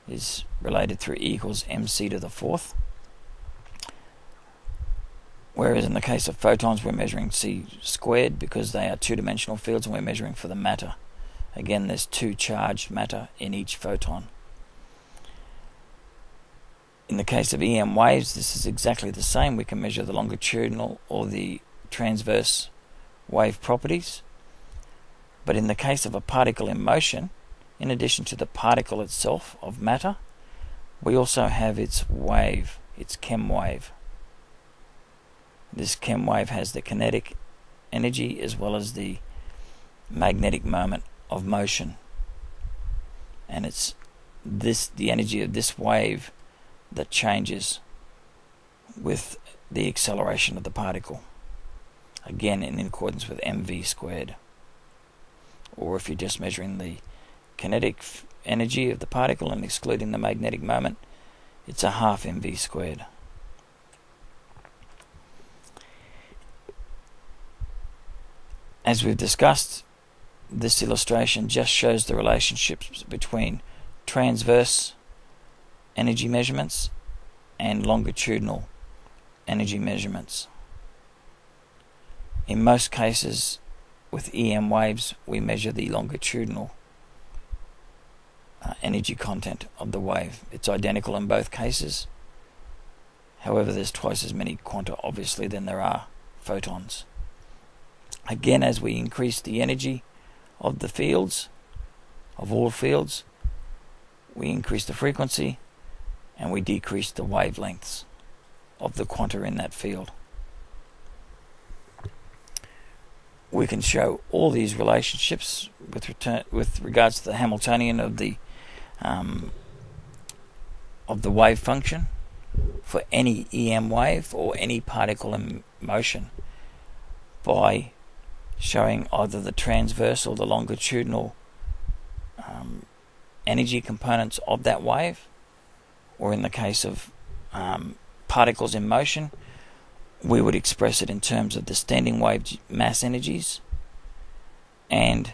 is related through E equals mc to the fourth. Whereas in the case of photons, we're measuring c squared because they are two-dimensional fields, and we're measuring for the matter. Again, there's two charged matter in each photon. In the case of EM waves, this is exactly the same. We can measure the longitudinal or the transverse wave properties. But in the case of a particle in motion, in addition to the particle itself of matter, we also have its wave, its chem wave. This chem wave has the kinetic energy as well as the magnetic moment of motion. And it's the energy of this wave that changes with the acceleration of the particle, again in accordance with mv squared. Or if you're just measuring the kinetic energy of the particle and excluding the magnetic moment, it's a half mv squared. As we've discussed, this illustration just shows the relationships between transverse energy measurements and longitudinal energy measurements. In most cases, with EM waves, we measure the longitudinal energy content of the wave. It's identical in both cases. However, there's twice as many quanta, obviously, than there are photons. Again, as we increase the energy of the fields, of all fields, we increase the frequency and we decrease the wavelengths of the quanta in that field. We can show all these relationships with regards to the Hamiltonian of the wave function for any EM wave or any particle in motion by showing either the transverse or the longitudinal energy components of that wave, or in the case of particles in motion, we would express it in terms of the standing wave mass energies and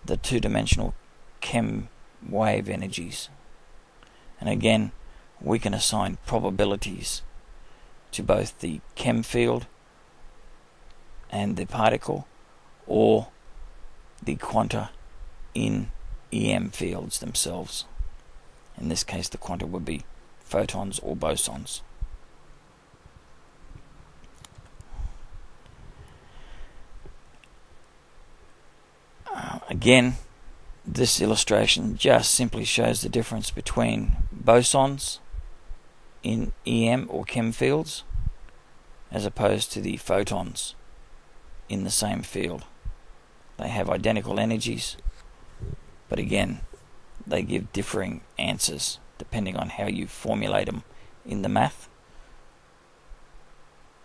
the two-dimensional chem wave energies. And again, we can assign probabilities to both the chem field and the particle, or the quanta in EM fields themselves. In this case, the quanta would be photons or bosons. Again, this illustration just simply shows the difference between bosons in EM or chem fields as opposed to the photons in the same field. They have identical energies, but again, they give differing answers depending on how you formulate them in the math.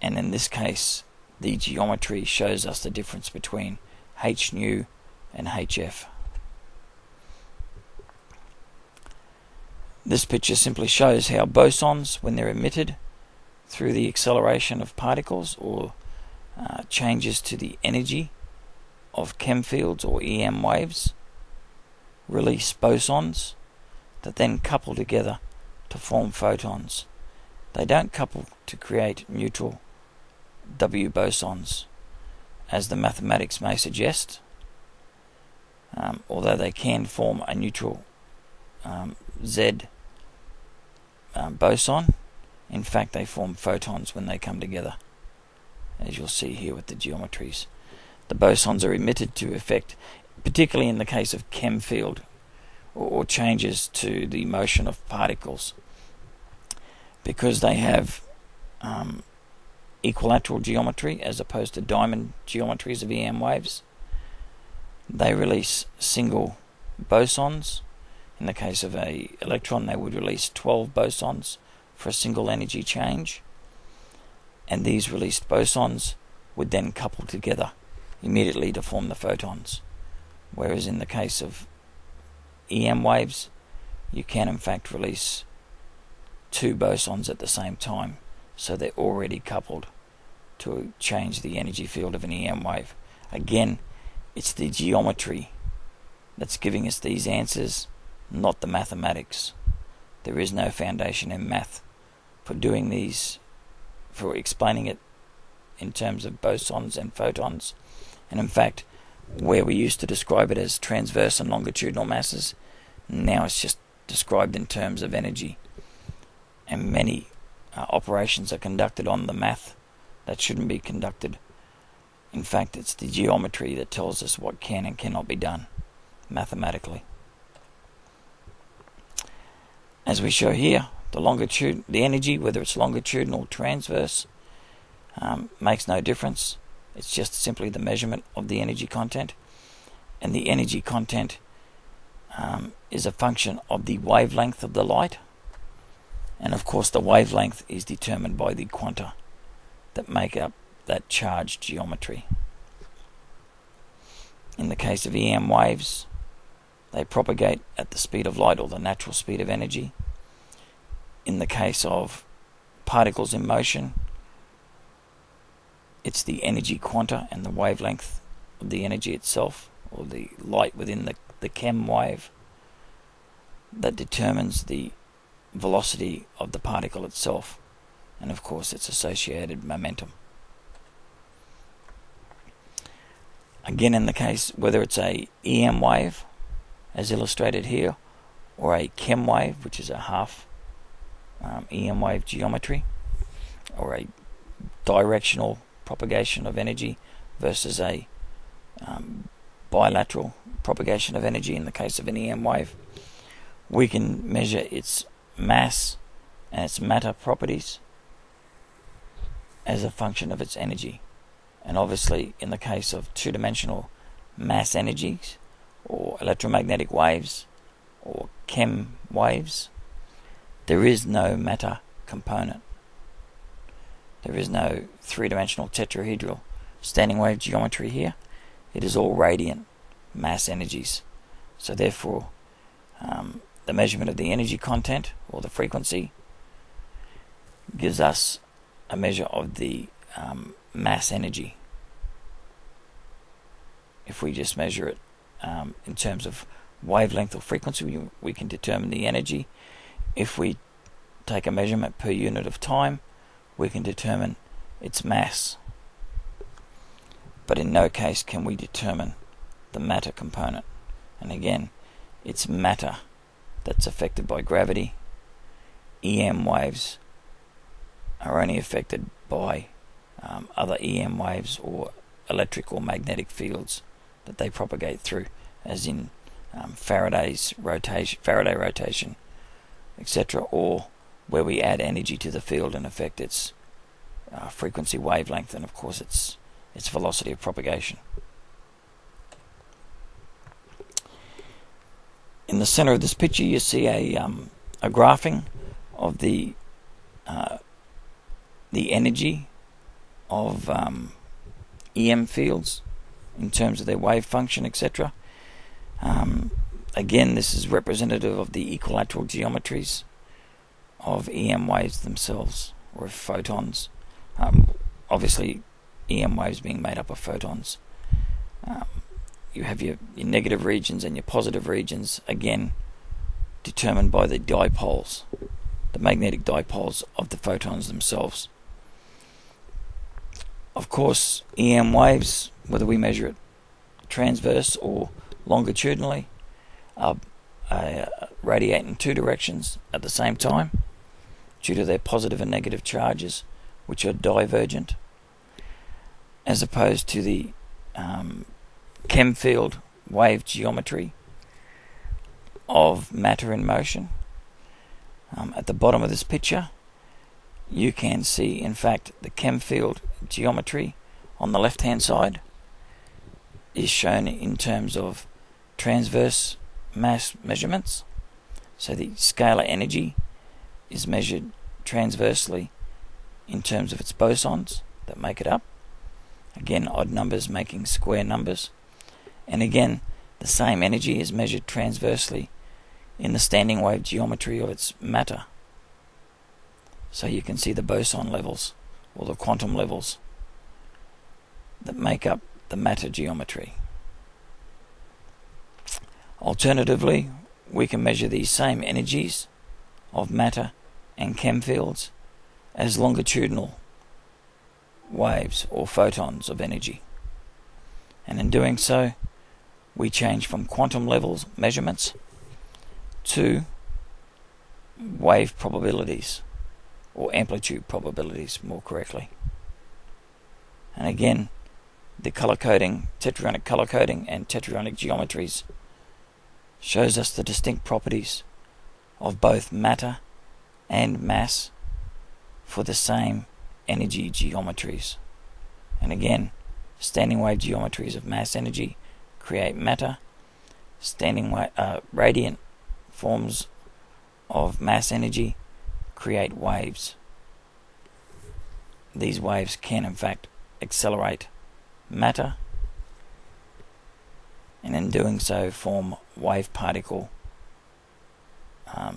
And in this case, the geometry shows us the difference between h nu and hf. This picture simply shows how bosons, when they're emitted through the acceleration of particles or changes to the energy of chem fields or EM waves, release bosons that then couple together to form photons. They don't couple to create neutral W bosons, as the mathematics may suggest, although they can form a neutral Z boson. In fact, they form photons when they come together, as you'll see here with the geometries. The bosons are emitted to effect, particularly in the case of chem field or changes to the motion of particles, because they have equilateral geometry as opposed to diamond geometries of EM waves. They release single bosons. In the case of an electron, they would release 12 bosons for a single energy change, and these released bosons would then couple together immediately to form the photons. Whereas in the case of EM waves, you can in fact release 2 bosons at the same time, so they're already coupled to change the energy field of an EM wave. Again, it's the geometry that's giving us these answers, not the mathematics. There is no foundation in math for doing these, for explaining it in terms of bosons and photons. And in fact, where we used to describe it as transverse and longitudinal masses, now it's just described in terms of energy. And many operations are conducted on the math that shouldn't be conducted. In fact, it's the geometry that tells us what can and cannot be done mathematically. As we show here, the energy, whether it's longitudinal or transverse, makes no difference. It's just simply the measurement of the energy content, and the energy content is a function of the wavelength of the light, and of course the wavelength is determined by the quanta that make up that charged geometry. In the case of EM waves, they propagate at the speed of light, or the natural speed of energy. In the case of particles in motion, it's the energy quanta and the wavelength of the energy itself, or the light within the chem wave, that determines the velocity of the particle itself, and of course its associated momentum. Again, in the case, whether it's a EM wave, as illustrated here, or a chem wave, which is a half EM wave geometry, or a directional propagation of energy versus a bilateral propagation of energy in the case of an EM wave, we can measure its mass and its matter properties as a function of its energy. And obviously, in the case of two-dimensional mass energies, or electromagnetic waves, or chem waves, there is no matter component. There is no three-dimensional tetrahedral standing wave geometry here. It is all radiant mass energies. So therefore, the measurement of the energy content, or the frequency, gives us a measure of the mass energy. If we just measure it in terms of wavelength or frequency, we can determine the energy. If we take a measurement per unit of time, we can determine its mass. But in no case can we determine the matter component. And again, it's matter that's affected by gravity. EM waves are only affected by other EM waves or electric or magnetic fields that they propagate through, as in Faraday rotation, etc., or where we add energy to the field and affect its frequency wavelength and of course its velocity of propagation. In the center of this picture you see a graphing of the energy of EM fields in terms of their wave function, etc. Again, this is representative of the equilateral geometries of EM waves themselves, or of photons. Obviously, EM waves being made up of photons. You have your negative regions and your positive regions, again determined by the dipoles, the magnetic dipoles of the photons themselves. Of course, EM waves, whether we measure it transverse or longitudinally, radiate in two directions at the same time due to their positive and negative charges, which are divergent, as opposed to the chem field wave geometry of matter in motion. At the bottom of this picture you can see, in fact, the chem field geometry on the left hand side is shown in terms of transverse mass measurements. So the scalar energy is measured transversely in terms of its bosons that make it up. Again, odd numbers making square numbers. And again, the same energy is measured transversely in the standing wave geometry of its matter. So you can see the boson levels, or the quantum levels, that make up the matter geometry. Alternatively, we can measure these same energies of matter and chem fields as longitudinal waves or photons of energy. And in doing so, we change from quantum levels measurements to wave probabilities, or amplitude probabilities more correctly. And again, the color coding, tetrayonic color coding and tetrayonic geometries shows us the distinct properties of both matter and mass for the same energy geometries. And again, standing wave geometries of mass energy create matter. Radiant forms of mass energy create waves. These waves can in fact accelerate matter, and in doing so form wave particle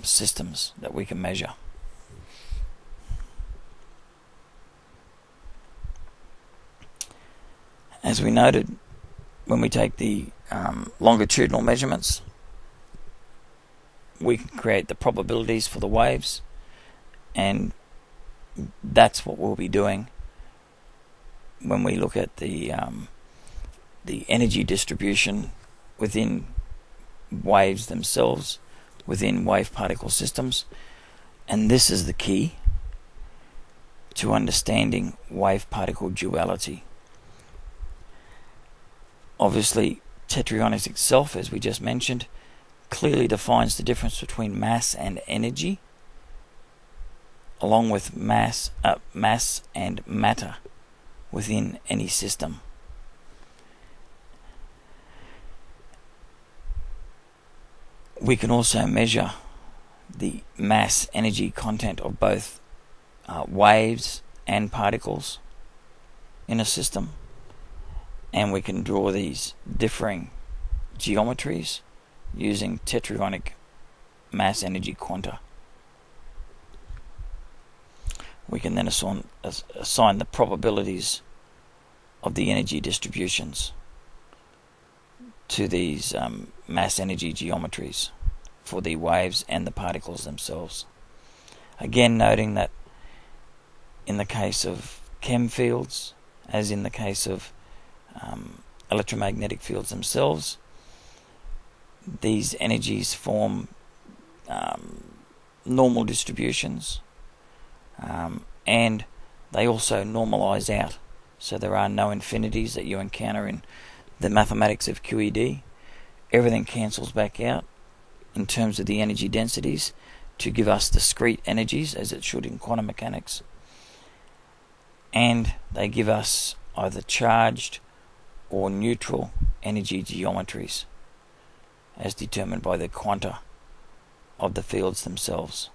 systems that we can measure. As we noted, when we take the longitudinal measurements, we can create the probabilities for the waves, and that's what we'll be doing when we look at the energy distribution within waves themselves, within wave particle systems. And this is the key to understanding wave particle duality. Obviously, Tetryonics itself, as we just mentioned, clearly defines the difference between mass and energy, along with mass and matter within any system. We can also measure the mass energy content of both waves and particles in a system, and we can draw these differing geometries using tetrayonic mass energy quanta. We can then assign the probabilities of the energy distributions to these mass energy geometries for the waves and the particles themselves. Again, noting that in the case of chem fields, as in the case of electromagnetic fields themselves, these energies form normal distributions, and they also normalize out. So there are no infinities that you encounter in the mathematics of QED, everything cancels back out in terms of the energy densities to give us discrete energies, as it should in quantum mechanics. And they give us either charged or neutral energy geometries, as determined by the quanta of the fields themselves,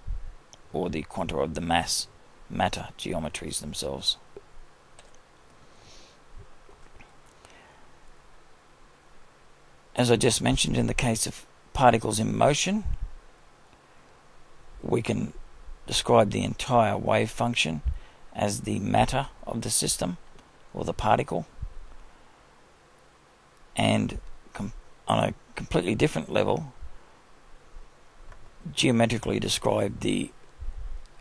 or the quanta of the matter geometries themselves. As I just mentioned, in the case of particles in motion, we can describe the entire wave function as the matter of the system, or the particle, and on a completely different level, geometrically describe the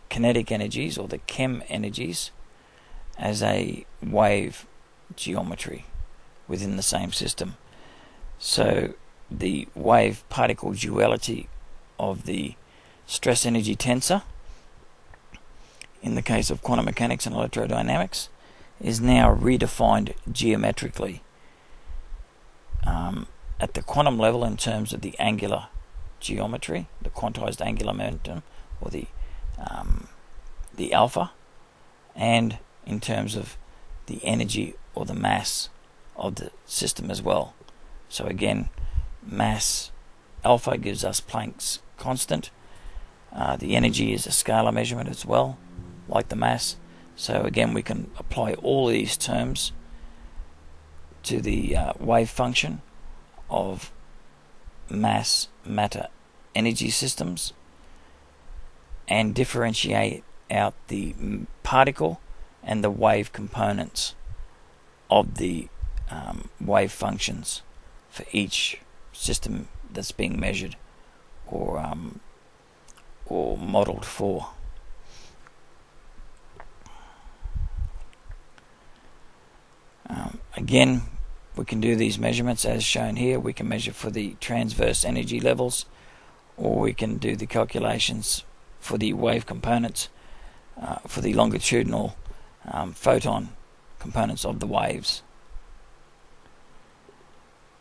kinetic energies, or the chem energies, as a wave geometry within the same system. So the wave-particle duality of the stress energy tensor, in the case of quantum mechanics and electrodynamics, is now redefined geometrically at the quantum level in terms of the angular geometry, the quantized angular momentum, or the alpha, and in terms of the energy or the mass of the system as well. So again, mass alpha gives us Planck's constant. The energy is a scalar measurement as well, like the mass. So again, we can apply all these terms to the wave function of mass, matter, energy systems, and differentiate out the particle and the wave components of the wave functions for each system that's being measured or modeled for. Again, we can do these measurements as shown here. We can measure for the transverse energy levels, or we can do the calculations for the wave components, for the longitudinal photon components of the waves.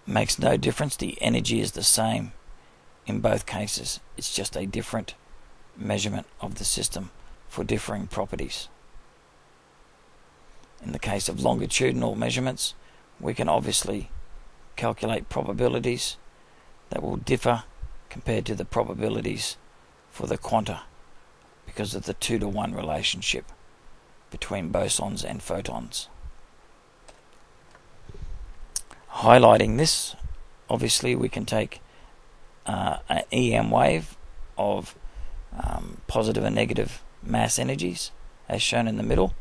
Makes no difference, the energy is the same in both cases. It's just a different measurement of the system for differing properties. In the case of longitudinal measurements, we can obviously calculate probabilities that will differ compared to the probabilities for the quanta, because of the 2-to-1 relationship between bosons and photons. Highlighting this, obviously we can take an EM wave of positive and negative mass energies, as shown in the middle.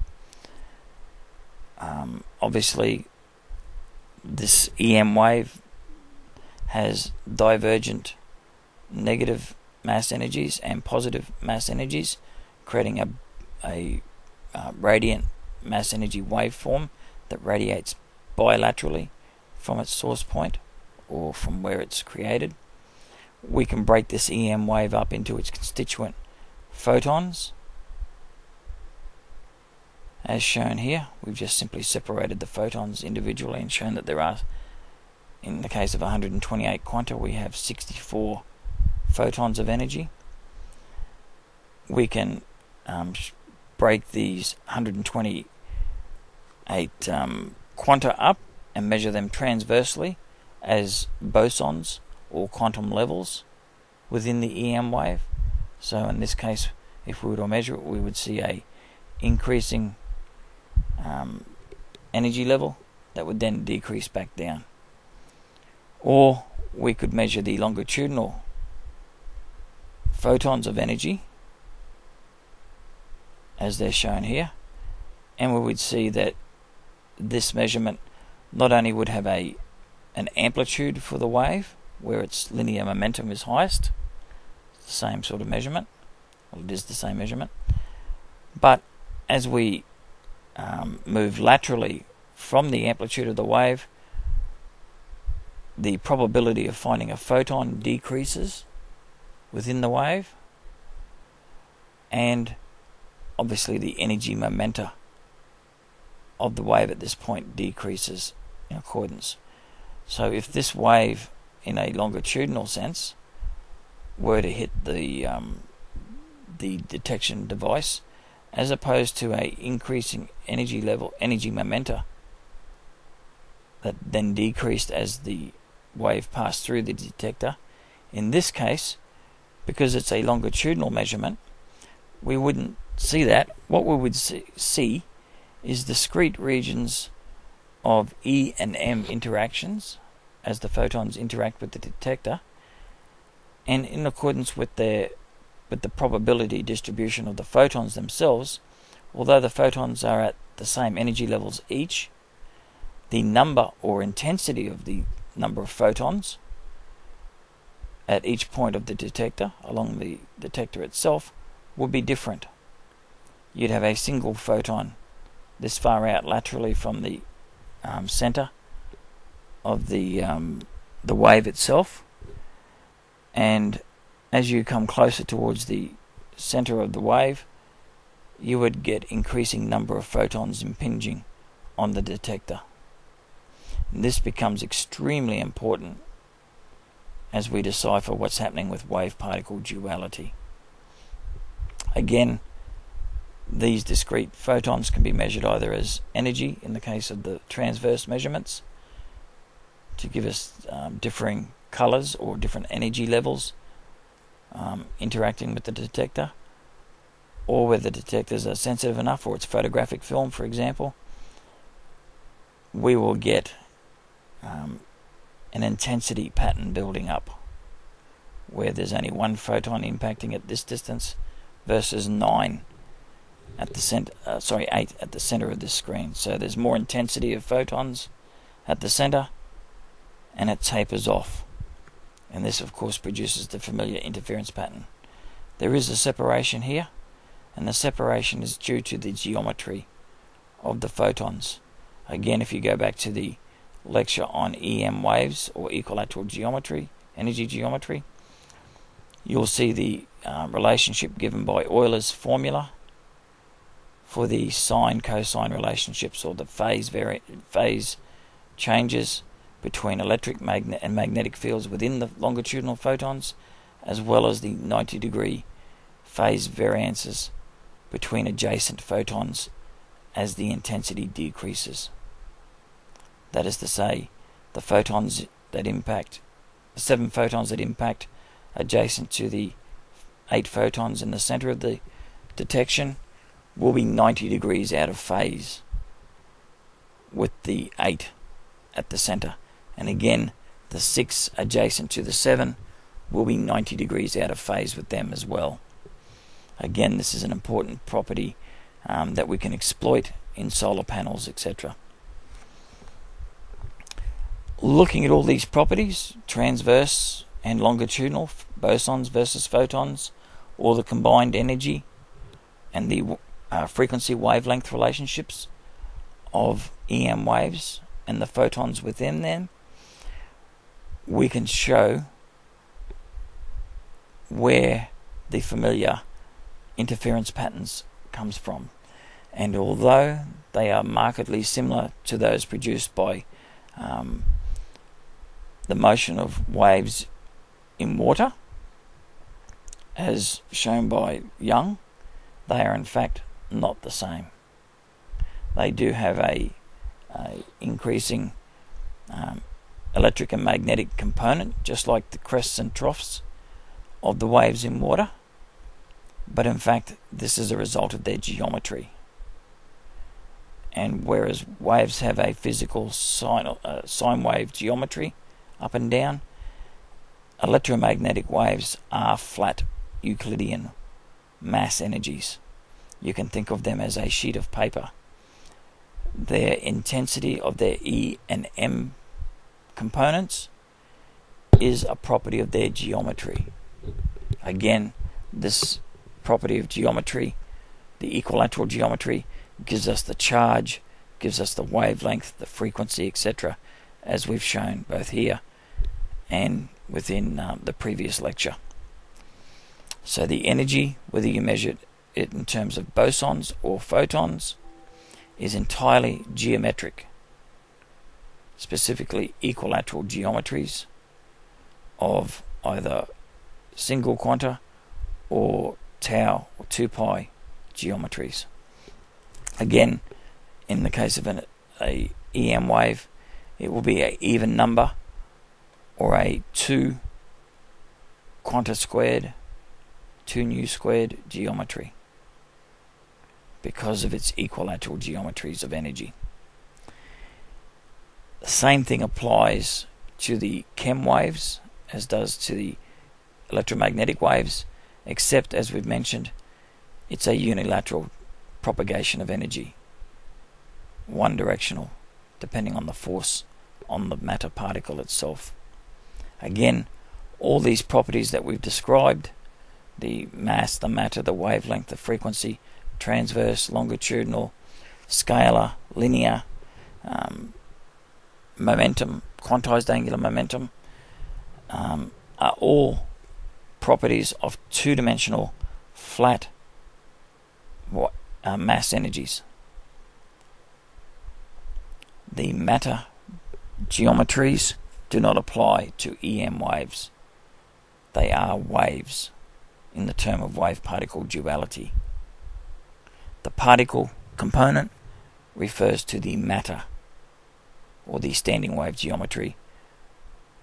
Obviously, this EM wave has divergent negative mass energies and positive mass energies, creating a radiant mass energy waveform that radiates bilaterally from its source point, or from where it's created. We can break this EM wave up into its constituent photons, as shown here. We've just simply separated the photons individually and shown that there are, in the case of 128 quanta, we have 64 photons of energy. We can break these 128 quanta up and measure them transversely as bosons or quantum levels within the EM wave. So in this case, if we were to measure it, we would see a increasing energy level that would then decrease back down. Or we could measure the longitudinal photons of energy as they're shown here, and we would see that this measurement not only would have an amplitude for the wave where its linear momentum is highest, it's the same sort of measurement, well, it is the same measurement, but as we move laterally from the amplitude of the wave, the probability of finding a photon decreases within the wave, and obviously the energy momenta of the wave at this point decreases in accordance. So if this wave in a longitudinal sense were to hit the detection device, as opposed to a increasing energy momenta that then decreased as the wave passed through the detector. In this case, because it's a longitudinal measurement, we wouldn't see that. What we would see is discrete regions of E and M interactions as the photons interact with the detector, and in accordance with the probability distribution of the photons themselves, although the photons are at the same energy levels each, the number or intensity of the number of photons at each point of the detector along the detector itself would be different. You'd have a single photon this far out laterally from the center of the wave itself, and as you come closer towards the center of the wave, you would get increasing number of photons impinging on the detector. And this becomes extremely important as we decipher what's happening with wave-particle duality. Again, these discrete photons can be measured either as energy, in the case of the transverse measurements, to give us differing colors or different energy levels interacting with the detector, or whether the detectors are sensitive enough, or it's photographic film, for example. We will get an intensity pattern building up, where there's only one photon impacting at this distance versus 8 at the center of this screen. So there's more intensity of photons at the center, and it tapers off. And this, of course, produces the familiar interference pattern. There is a separation here, and the separation is due to the geometry of the photons. Again, if you go back to the lecture on EM waves, or equilateral geometry, energy geometry, you'll see the relationship given by Euler's formula for the sine-cosine relationships, or the phase changes between electric and magnetic fields within the longitudinal photons, as well as the 90-degree phase variances between adjacent photons as the intensity decreases. That is to say, the 7 photons that impact adjacent to the 8 photons in the center of the detection will be 90 degrees out of phase with the 8 at the center. And again, the 6 adjacent to the 7 will be 90 degrees out of phase with them as well. Again, this is an important property that we can exploit in solar panels, etc. Looking at all these properties, transverse and longitudinal, bosons versus photons, or the combined energy and the frequency wavelength relationships of EM waves and the photons within them, we can show where the familiar interference patterns comes from. And although they are markedly similar to those produced by the motion of waves in water, as shown by Young, they are in fact not the same. They do have a increasing electric and magnetic component, just like the crests and troughs of the waves in water, but in fact this is a result of their geometry. And whereas waves have a physical sine wave geometry up and down, electromagnetic waves are flat Euclidean mass energies. You can think of them as a sheet of paper. Their intensity of their E and M components is a property of their geometry. Again, this property of geometry, the equilateral geometry, gives us the charge, gives us the wavelength, the frequency, etc., as we've shown both here and within the previous lecture. So the energy, whether you measure it in terms of bosons or photons, is entirely geometric, specifically equilateral geometries, of either single quanta or tau or 2 pi geometries. Again, in the case of a EM wave, it will be an even number or a 2 quanta squared, 2 nu squared geometry because of its equilateral geometries of energy. The same thing applies to the chem waves as does to the electromagnetic waves, except, as we've mentioned, it's a unilateral propagation of energy, one directional, depending on the force on the matter particle itself. Again, all these properties that we've described, the mass, the matter, the wavelength, the frequency, transverse, longitudinal, scalar, linear, momentum, quantized angular momentum, are all properties of two-dimensional flat mass energies. The matter geometries do not apply to EM waves. They are waves in the term of wave-particle duality. The particle component refers to the matter or the standing wave geometry,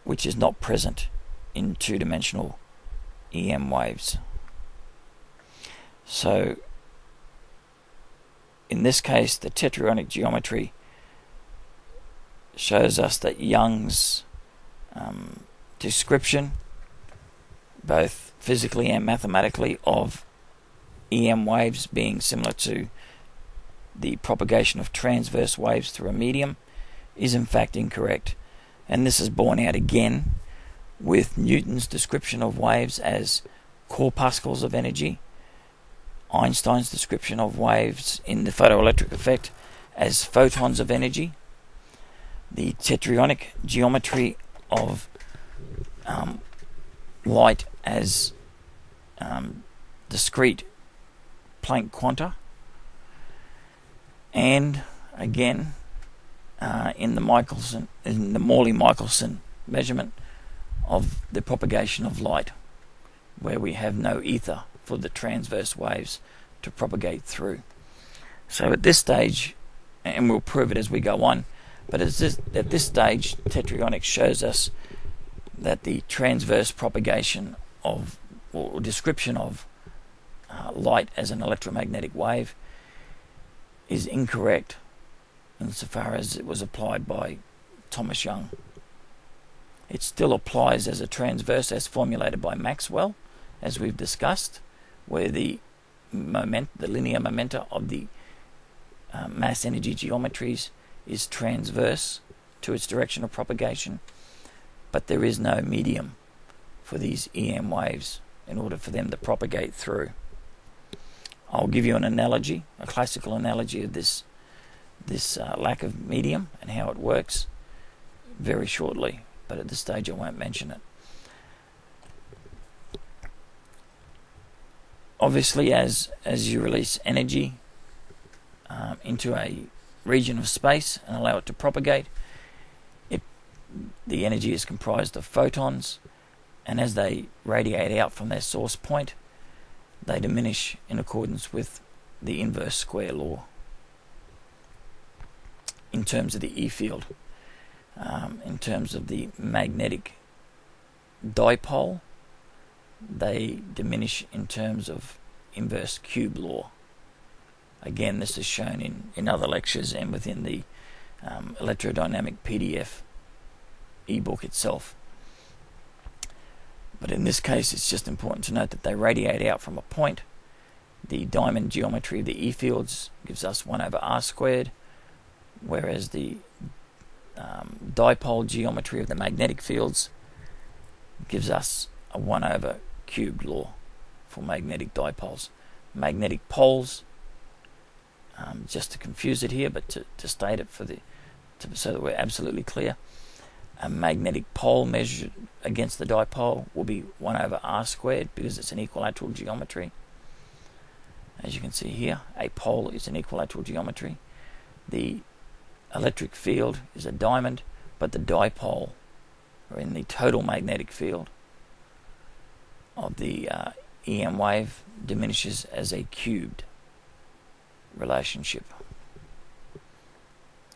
which is not present in two-dimensional EM waves. So in this case, the Tetryonic geometry shows us that Young's description, both physically and mathematically, of EM waves being similar to the propagation of transverse waves through a medium is in fact incorrect. And this is borne out again with Newton's description of waves as corpuscles of energy, Einstein's description of waves in the photoelectric effect as photons of energy, the Tetryonic geometry of light as discrete Planck quanta, and again in the Morley-Michelson measurement of the propagation of light, where we have no ether for the transverse waves to propagate through. So at this stage, and we'll prove it as we go on, but at this stage, Tetryonics shows us that the transverse propagation of, or description of, light as an electromagnetic wave is incorrect insofar as it was applied by Thomas Young. It still applies as a transverse as formulated by Maxwell, as we've discussed, where the linear momenta of the mass energy geometries is transverse to its direction of propagation, but there is no medium for these EM waves in order for them to propagate through. I'll give you an analogy, a classical analogy of this lack of medium and how it works very shortly, but at this stage I won't mention it. Obviously, as you release energy into a region of space and allow it to propagate, the energy is comprised of photons, and as they radiate out from their source point, they diminish in accordance with the inverse square law. In terms of the E field, in terms of the magnetic dipole, they diminish in terms of inverse cube law. Again, this is shown in other lectures and within the electrodynamic PDF ebook itself. But in this case, it's just important to note that they radiate out from a point. The diamond geometry of the E fields gives us 1 over r squared, whereas the dipole geometry of the magnetic fields gives us a 1 over cubed law for magnetic dipoles. Magnetic poles, just to confuse it here, but to state it so that we're absolutely clear, a magnetic pole measured against the dipole will be 1 over r squared because it's an equilateral geometry. As you can see here, a pole is an equilateral geometry. The electric field is a diamond, but the dipole or in the total magnetic field of the EM wave, diminishes as a cubed relationship.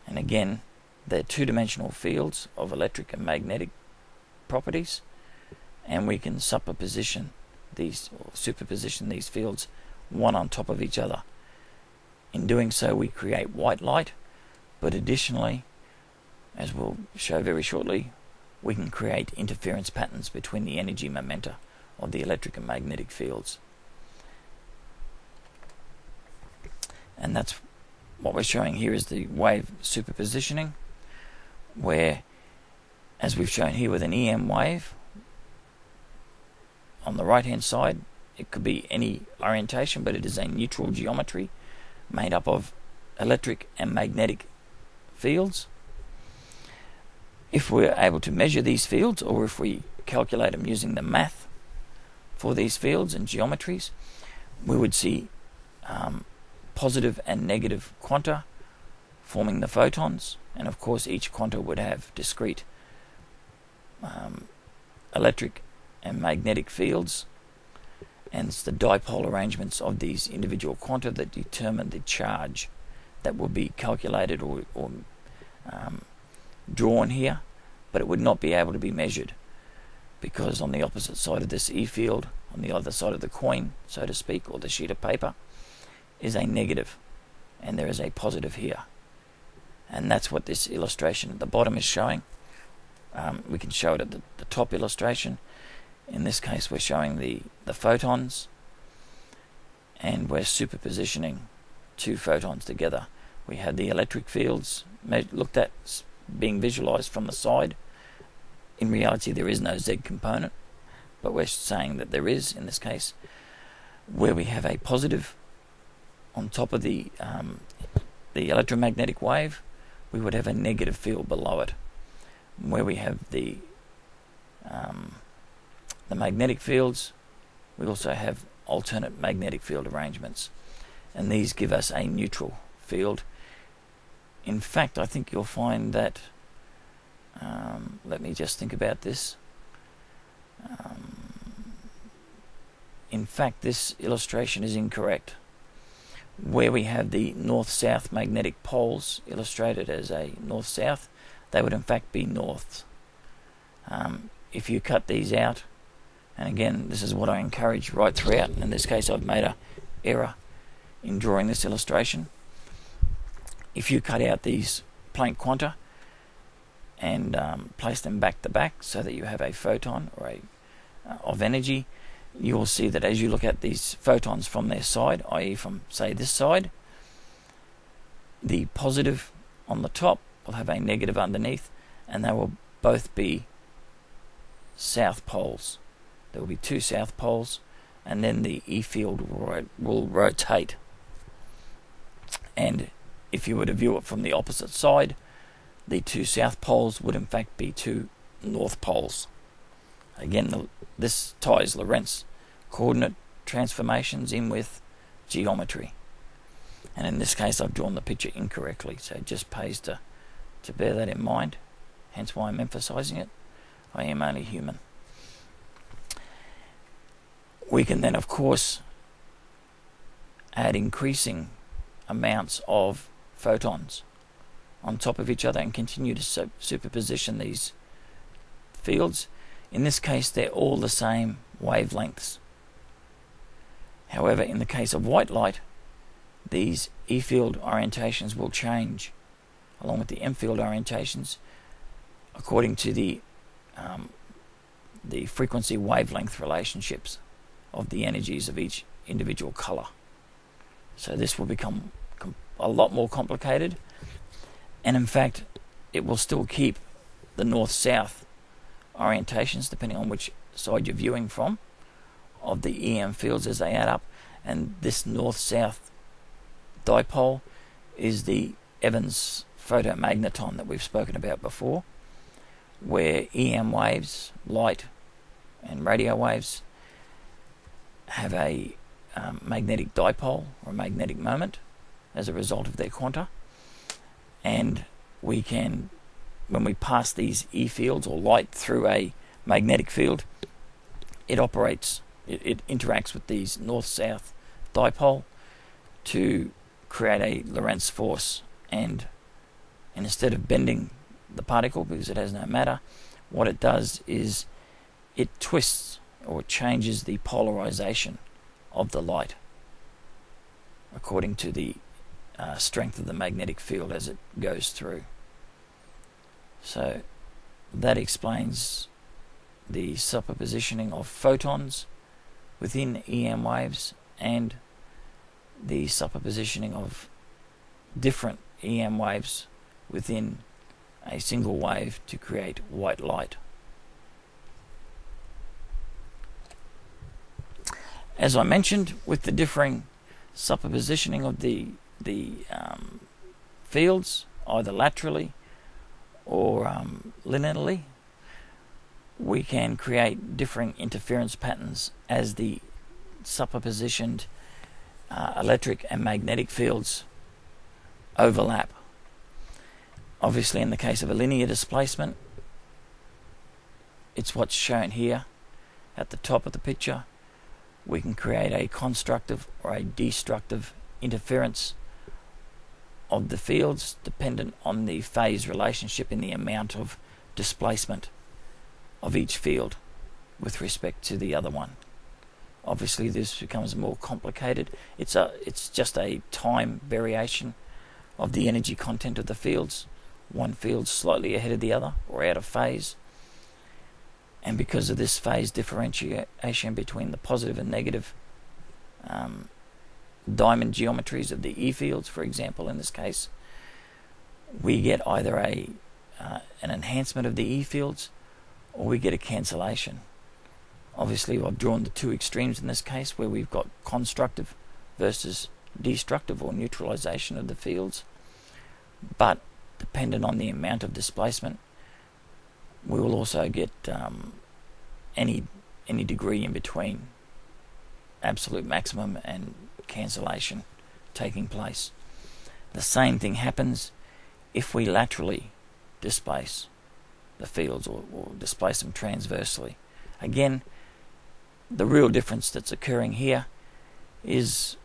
And again, they're two-dimensional fields of electric and magnetic properties, and we can superposition these fields one on top of each other. In doing so, we create white light, but additionally, as we'll show very shortly, we can create interference patterns between the energy momenta of the electric and magnetic fields. And that's what we're showing here, is the wave superpositioning, where, as we've shown here with an EM wave, on the right hand side, it could be any orientation, but it is a neutral geometry made up of electric and magnetic fields. If we're able to measure these fields, or if we calculate them using the math for these fields and geometries, we would see positive and negative quanta forming the photons, and of course each quanta would have discrete electric and magnetic fields, and it's the dipole arrangements of these individual quanta that determine the charge that will be calculated or drawn here, but it would not be able to be measured, because on the opposite side of this E field, on the other side of the coin, so to speak, or the sheet of paper, is a negative, and there is a positive here. And that's what this illustration at the bottom is showing. We can show it at the top illustration. In this case, we're showing the photons, and we're superpositioning two photons together. We have the electric fields looked at being visualized from the side. In reality, there is no Z component, but we're saying that there is in this case, where we have a positive on top of the electromagnetic wave, we would have a negative field below it. Where we have the magnetic fields, we also have alternate magnetic field arrangements, and these give us a neutral field. In fact, I think you'll find that, let me just think about this. In fact, this illustration is incorrect. Where we have the north-south magnetic poles illustrated as a north-south, they would in fact be norths. If you cut these out, and again, this is what I encourage right throughout, in this case I've made an error in drawing this illustration. If you cut out these Planck quanta and place them back to back so that you have a photon or of energy, you will see that as you look at these photons from their side, i.e. from, say, this side, the positive on the top will have a negative underneath, and they will both be south poles. There will be two south poles, and then the E field will rotate. And if you were to view it from the opposite side, the two south poles would in fact be two north poles. Again, this ties Lorentz coordinate transformations in with geometry. And in this case, I've drawn the picture incorrectly, so it just pays to bear that in mind. Hence why I'm emphasizing it. I am only human. We can then, of course, add increasing amounts of photons on top of each other and continue to superposition these fields. In this case, they're all the same wavelengths. However, in the case of white light, these E field orientations will change along with the M field orientations according to the frequency wavelength relationships of the energies of each individual color. So this will become a lot more complicated, and in fact it will still keep the north-south orientations depending on which side you're viewing from of the EM fields as they add up, and this north-south dipole is the Evans photomagneton that we've spoken about before, where EM waves, light and radio waves, have a magnetic dipole or a magnetic moment as a result of their quanta, and we can when we pass these E fields or light through a magnetic field, it interacts with these north-south dipole to create a Lorentz force, and instead of bending the particle because it has no matter, what it does is it twists or changes the polarization of the light according to the strength of the magnetic field as it goes through. So that explains the superpositioning of photons within EM waves and the superpositioning of different EM waves within a single wave to create white light. As I mentioned, with the differing superpositioning of the fields, either laterally or linearly, we can create differing interference patterns as the superpositioned electric and magnetic fields overlap. Obviously, in the case of a linear displacement, it's what's shown here at the top of the picture. We can create a constructive or a destructive interference of the fields dependent on the phase relationship in the amount of displacement of each field with respect to the other one. Obviously, this becomes more complicated. It's just a time variation of the energy content of the fields. One field slightly ahead of the other or out of phase. And because of this phase differentiation between the positive and negative diamond geometries of the E fields, for example, in this case, we get either an enhancement of the E fields or we get a cancellation. Obviously, I've drawn the two extremes in this case where we've got constructive versus destructive or neutralization of the fields. But dependent on the amount of displacement, we will also get any degree in between absolute maximum and cancellation taking place. The same thing happens if we laterally displace the fields or displace them transversely. Again, the real difference that's occurring here is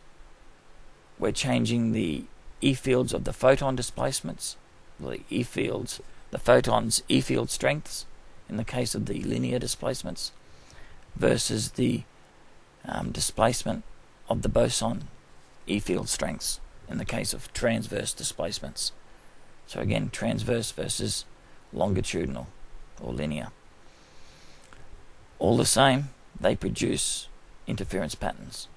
we're changing the E fields of the photon displacements, the photons' E field strengths in the case of the linear displacements versus the displacement of the boson E field strengths in the case of transverse displacements. So again, transverse versus longitudinal or linear. All the same, they produce interference patterns.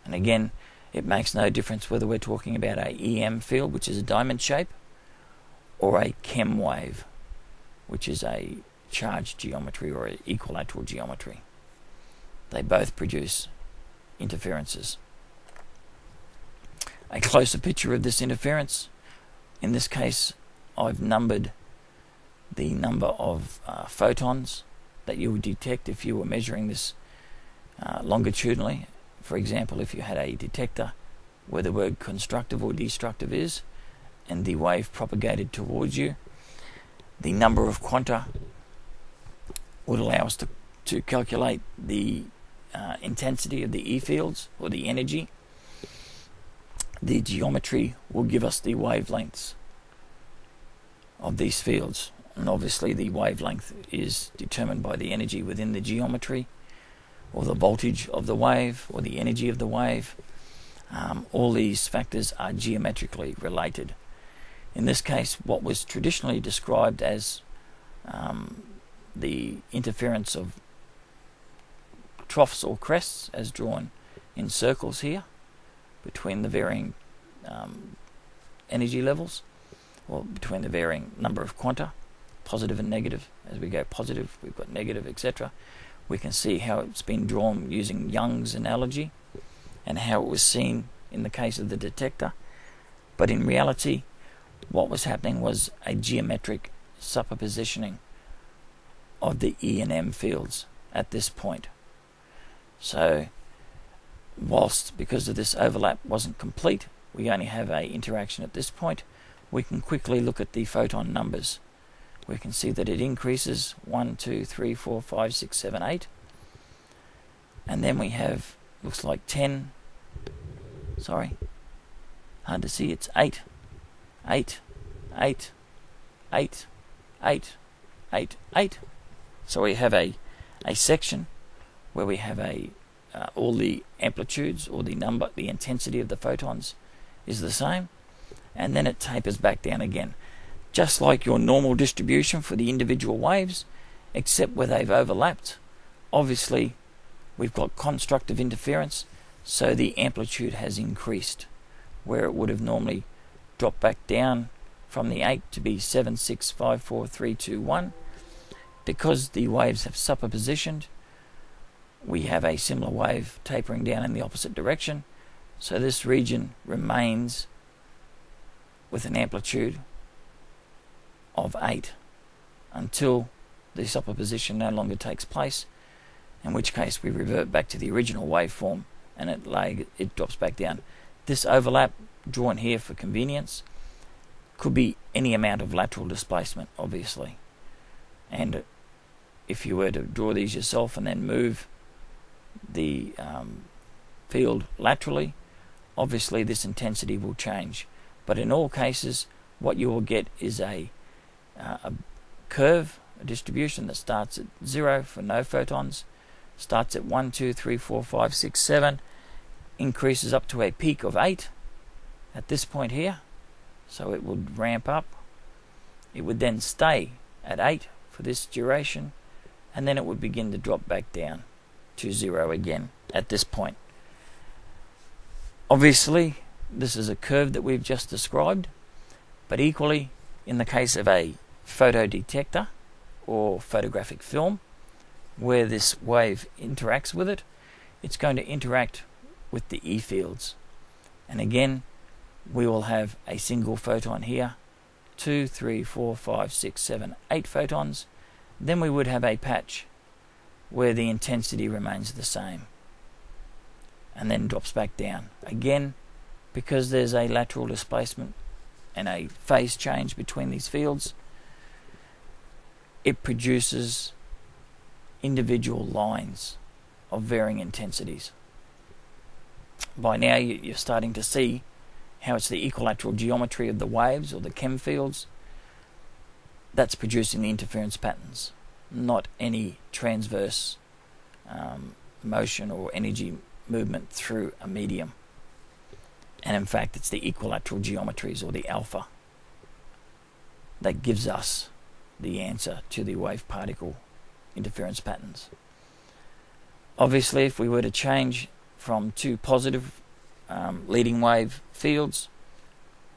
And again, it makes no difference whether we're talking about a EM field, which is a diamond shape, or a chem wave, which is a charged geometry or an equilateral geometry. They both produce interferences. A closer picture of this interference. In this case, I've numbered the number of photons that you would detect if you were measuring this longitudinally. For example, if you had a detector where the word constructive or destructive is, and the wave propagated towards you, the number of quanta would allow us to calculate the intensity of the E fields or the energy. The geometry will give us the wavelengths of these fields, and obviously the wavelength is determined by the energy within the geometry, or the voltage of the wave, or the energy of the wave. All these factors are geometrically related. In this case, what was traditionally described as the interference of troughs or crests, as drawn in circles here, between the varying energy levels, or between the varying number of quanta, positive and negative. As we go positive, we've got negative, etc. We can see how it's been drawn using Young's analogy and how it was seen in the case of the detector. But in reality, what was happening was a geometric superpositioning of the E and M fields at this point. So, whilst because of this overlap wasn't complete, we only have an interaction at this point, we can quickly look at the photon numbers. We can see that it increases 1, 2, 3, 4, 5, 6, 7, 8. And then we have, looks like 10, sorry, hard to see, it's 8, 8, 8, 8, 8, 8, 8. So we have a section where we have all the amplitudes, or the intensity of the photons is the same, and then it tapers back down again, just like your normal distribution for the individual waves, except where they've overlapped. Obviously, we've got constructive interference, so the amplitude has increased, where it would have normally dropped back down from the 8 to be 7, 6, 5, 4, 3, 2, 1. Because the waves have superpositioned, we have a similar wave tapering down in the opposite direction, so this region remains with an amplitude of 8 until the superposition no longer takes place, in which case we revert back to the original waveform and it drops back down. This overlap, drawn here for convenience, could be any amount of lateral displacement, obviously. And if you were to draw these yourself and then move the field laterally, obviously this intensity will change. But in all cases, what you will get is a curve, a distribution that starts at 0 for no photons, starts at 1, 2, 3, 4, 5, 6, 7, increases up to a peak of 8 at this point here. So it would ramp up. It would then stay at 8 for this duration, and then it would begin to drop back down to 0 again at this point. Obviously, this is a curve that we've just described, but equally, in the case of a photodetector or photographic film, where this wave interacts with it, it's going to interact with the E fields. And again, we will have a single photon here, 2, 3, 4, 5, 6, 7, 8 photons. Then we would have a patch where the intensity remains the same and then drops back down. Again, because there's a lateral displacement and a phase change between these fields, it produces individual lines of varying intensities. By now you're starting to see how it's the equilateral geometry of the waves, or the chem fields, that's producing the interference patterns, not any transverse motion or energy movement through a medium. And in fact, it's the equilateral geometries, or the alpha, that gives us the answer to the wave-particle interference patterns. Obviously, if we were to change from two positive leading wave fields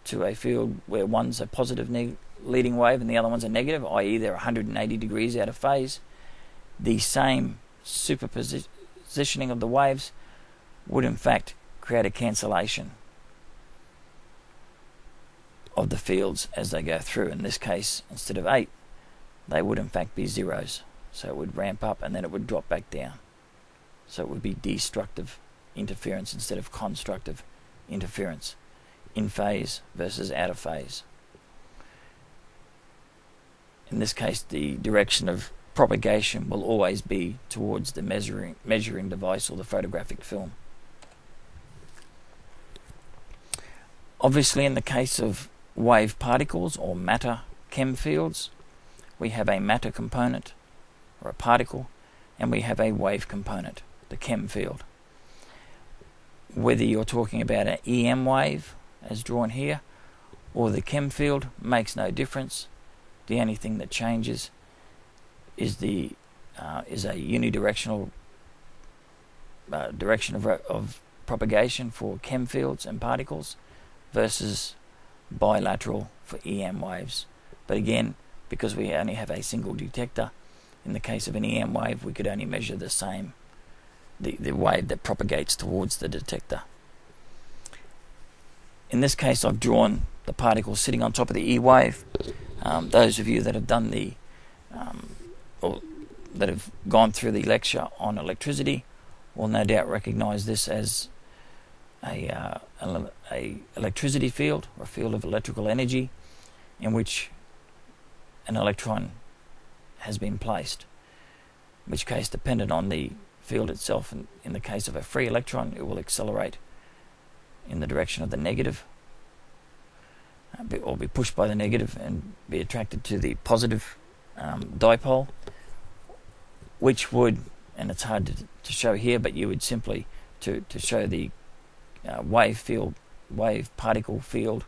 to a field where one's a positive leading wave and the other one's a negative, i.e. they're 180 degrees out of phase, the same superpositioning of the waves would in fact create a cancellation of the fields as they go through. In this case, instead of 8, they would in fact be zeros. So it would ramp up and then it would drop back down. So it would be destructive interference instead of constructive interference, in phase versus out of phase. In this case, the direction of propagation will always be towards the measuring device, or the photographic film. Obviously, in the case of wave particles or matter chem fields, we have a matter component, or a particle, and we have a wave component, the chem field. Whether you're talking about an EM wave, as drawn here, or the chem field, makes no difference. The only thing that changes is a unidirectional direction of propagation for chem fields and particles versus bilateral for EM waves. But again, because we only have a single detector, in the case of an EM wave, we could only measure the wave that propagates towards the detector. In this case, I've drawn the particle sitting on top of the E wave. Those of you that have done or that have gone through the lecture on electricity will no doubt recognize this as a electricity field, or a field of electrical energy. in which an electron has been placed, in which case, dependent on the field itself, and in the case of a free electron, it will accelerate in the direction of the negative, or be pushed by the negative and be attracted to the positive dipole, which would, and it's hard to show here, but you would simply, to show the wave particle field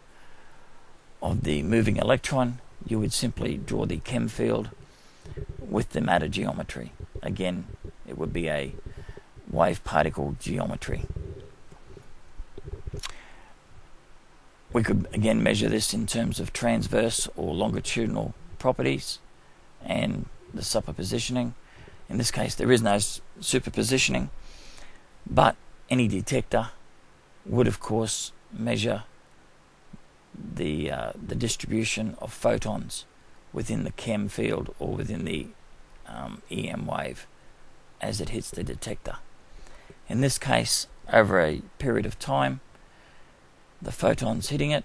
of the moving electron, you would simply draw the chem field with the matter geometry. Again, it would be a wave particle geometry. We could again measure this in terms of transverse or longitudinal properties and the superpositioning. In this case, there is no superpositioning, but any detector would, of course, measure the distribution of photons within the chem field or within the EM wave as it hits the detector. In this case, over a period of time, the photons hitting it,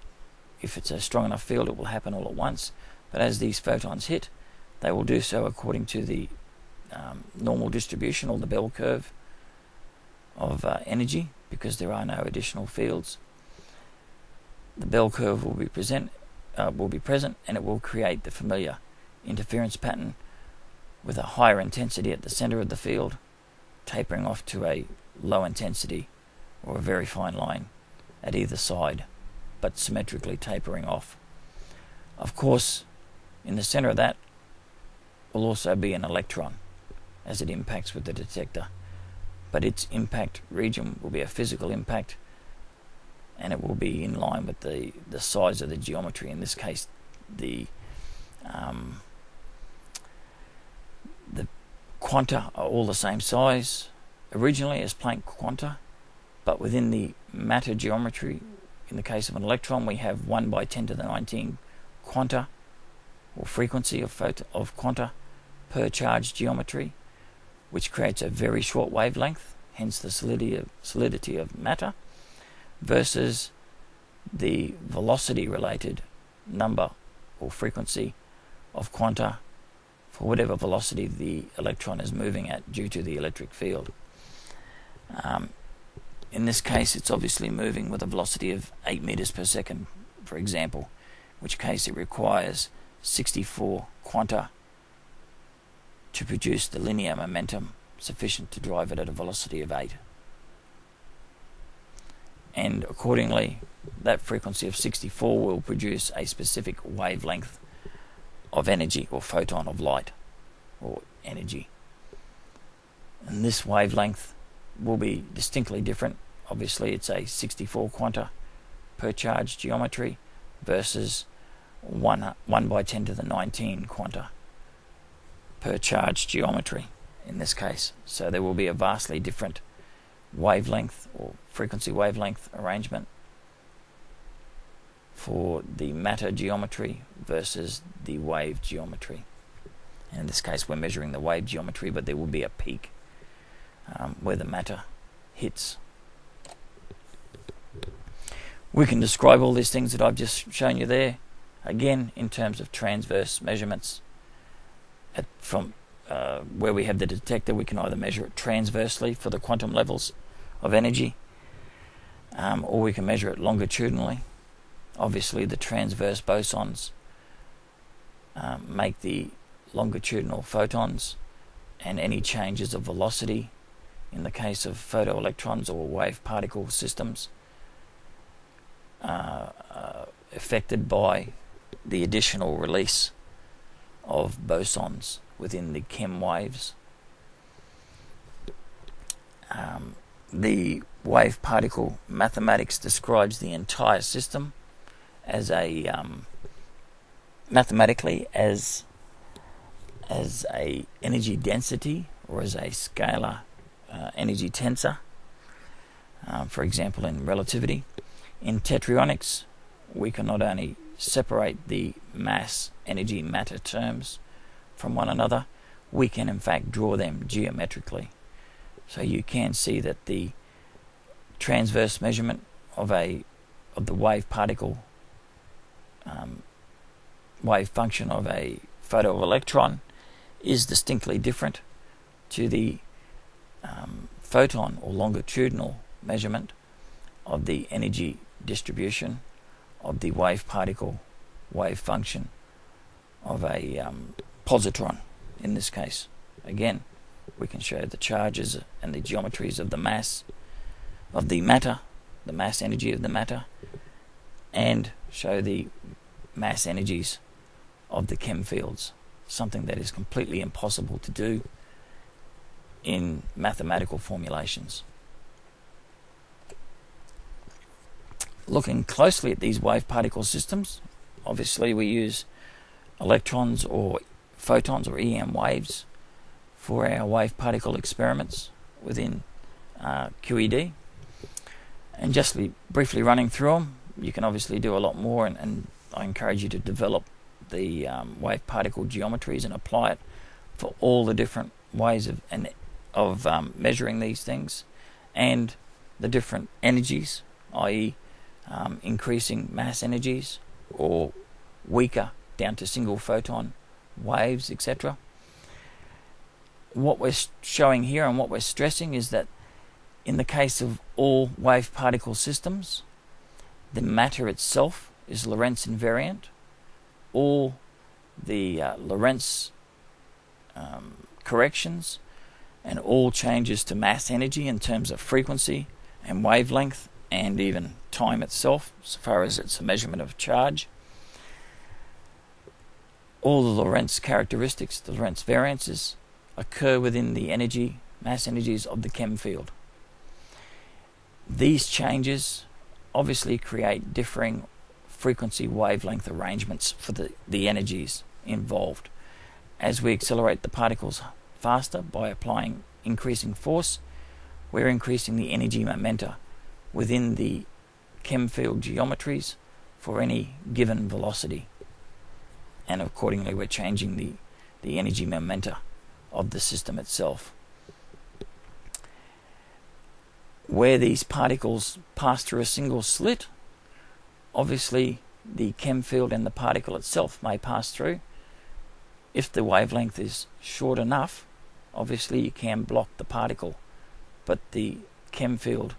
if it's a strong enough field, it will happen all at once, but as these photons hit, they will do so according to the normal distribution, or the bell curve of energy, because there are no additional fields. The bell curve will be present, and it will create the familiar interference pattern with a higher intensity at the center of the field, tapering off to a low intensity or a very fine line at either side, but symmetrically tapering off. Of course, in the center of that will also be an electron as it impacts with the detector, but its impact region will be a physical impact, and it will be in line with the size of the geometry. In this case, the quanta are all the same size originally as Planck quanta, but within the matter geometry, in the case of an electron, we have 1 by 10 to the 19 quanta, or frequency of quanta per charge geometry, which creates a very short wavelength, hence the solidity of matter, versus the velocity-related number or frequency of quanta for whatever velocity the electron is moving at due to the electric field. In this case, it's obviously moving with a velocity of 8 meters per second, for example, in which case it requires 64 quanta to produce the linear momentum sufficient to drive it at a velocity of 8. And accordingly, that frequency of 64 will produce a specific wavelength of energy, or photon of light or energy. And this wavelength will be distinctly different. Obviously, it's a 64 quanta per charge geometry versus 1 by 10 to the 19 quanta per charge geometry in this case. So there will be a vastly different wavelength or frequency wavelength arrangement for the matter geometry versus the wave geometry. And in this case, we're measuring the wave geometry, but there will be a peak where the matter hits. We can describe all these things that I've just shown you there, again, in terms of transverse measurements. From where we have the detector, we can either measure it transversely for the quantum levels of energy, or we can measure it longitudinally. Obviously, the transverse bosons make the longitudinal photons, and any changes of velocity in the case of photoelectrons or wave particle systems affected by the additional release of bosons within the chem waves. The wave particle mathematics describes the entire system as a mathematically as a energy density, or as a scalar energy tensor. For example, in relativity. In Tetryonics, we can not only separate the mass, energy, matter terms from one another, we can in fact draw them geometrically. So you can see that the transverse measurement of the wave particle wave function of a photoelectron is distinctly different to the photon or longitudinal measurement of the energy distribution of the wave particle wave function of a positron in this case. Again, we can show the charges and the geometries of the mass of the matter, the mass energy of the matter, and show the mass energies of the chem fields, something that is completely impossible to do in mathematical formulations. Looking closely at these wave particle systems, obviously we use electrons or photons or EM waves for our wave particle experiments within QED. And just briefly running through them, you can obviously do a lot more, and I encourage you to develop the wave particle geometries and apply it for all the different ways of measuring these things and the different energies, i.e. Increasing mass energies or weaker down to single photon waves, etc. What we're showing here and what we're stressing is that in the case of all wave particle systems, the matter itself is Lorentz invariant. All the Lorentz corrections and all changes to mass energy in terms of frequency and wavelength and even time itself, so far as it's a measurement of charge, all the Lorentz characteristics, the Lorentz variances, occur within the mass energies of the chem field. These changes obviously create differing frequency wavelength arrangements for the energies involved. As we accelerate the particles faster by applying increasing force, we're increasing the energy momenta within the chem field geometries for any given velocity, and accordingly we're changing the energy momenta of the system itself. Where these particles pass through a single slit, obviously the chem field and the particle itself may pass through. If the wavelength is short enough, obviously you can block the particle, but the chem field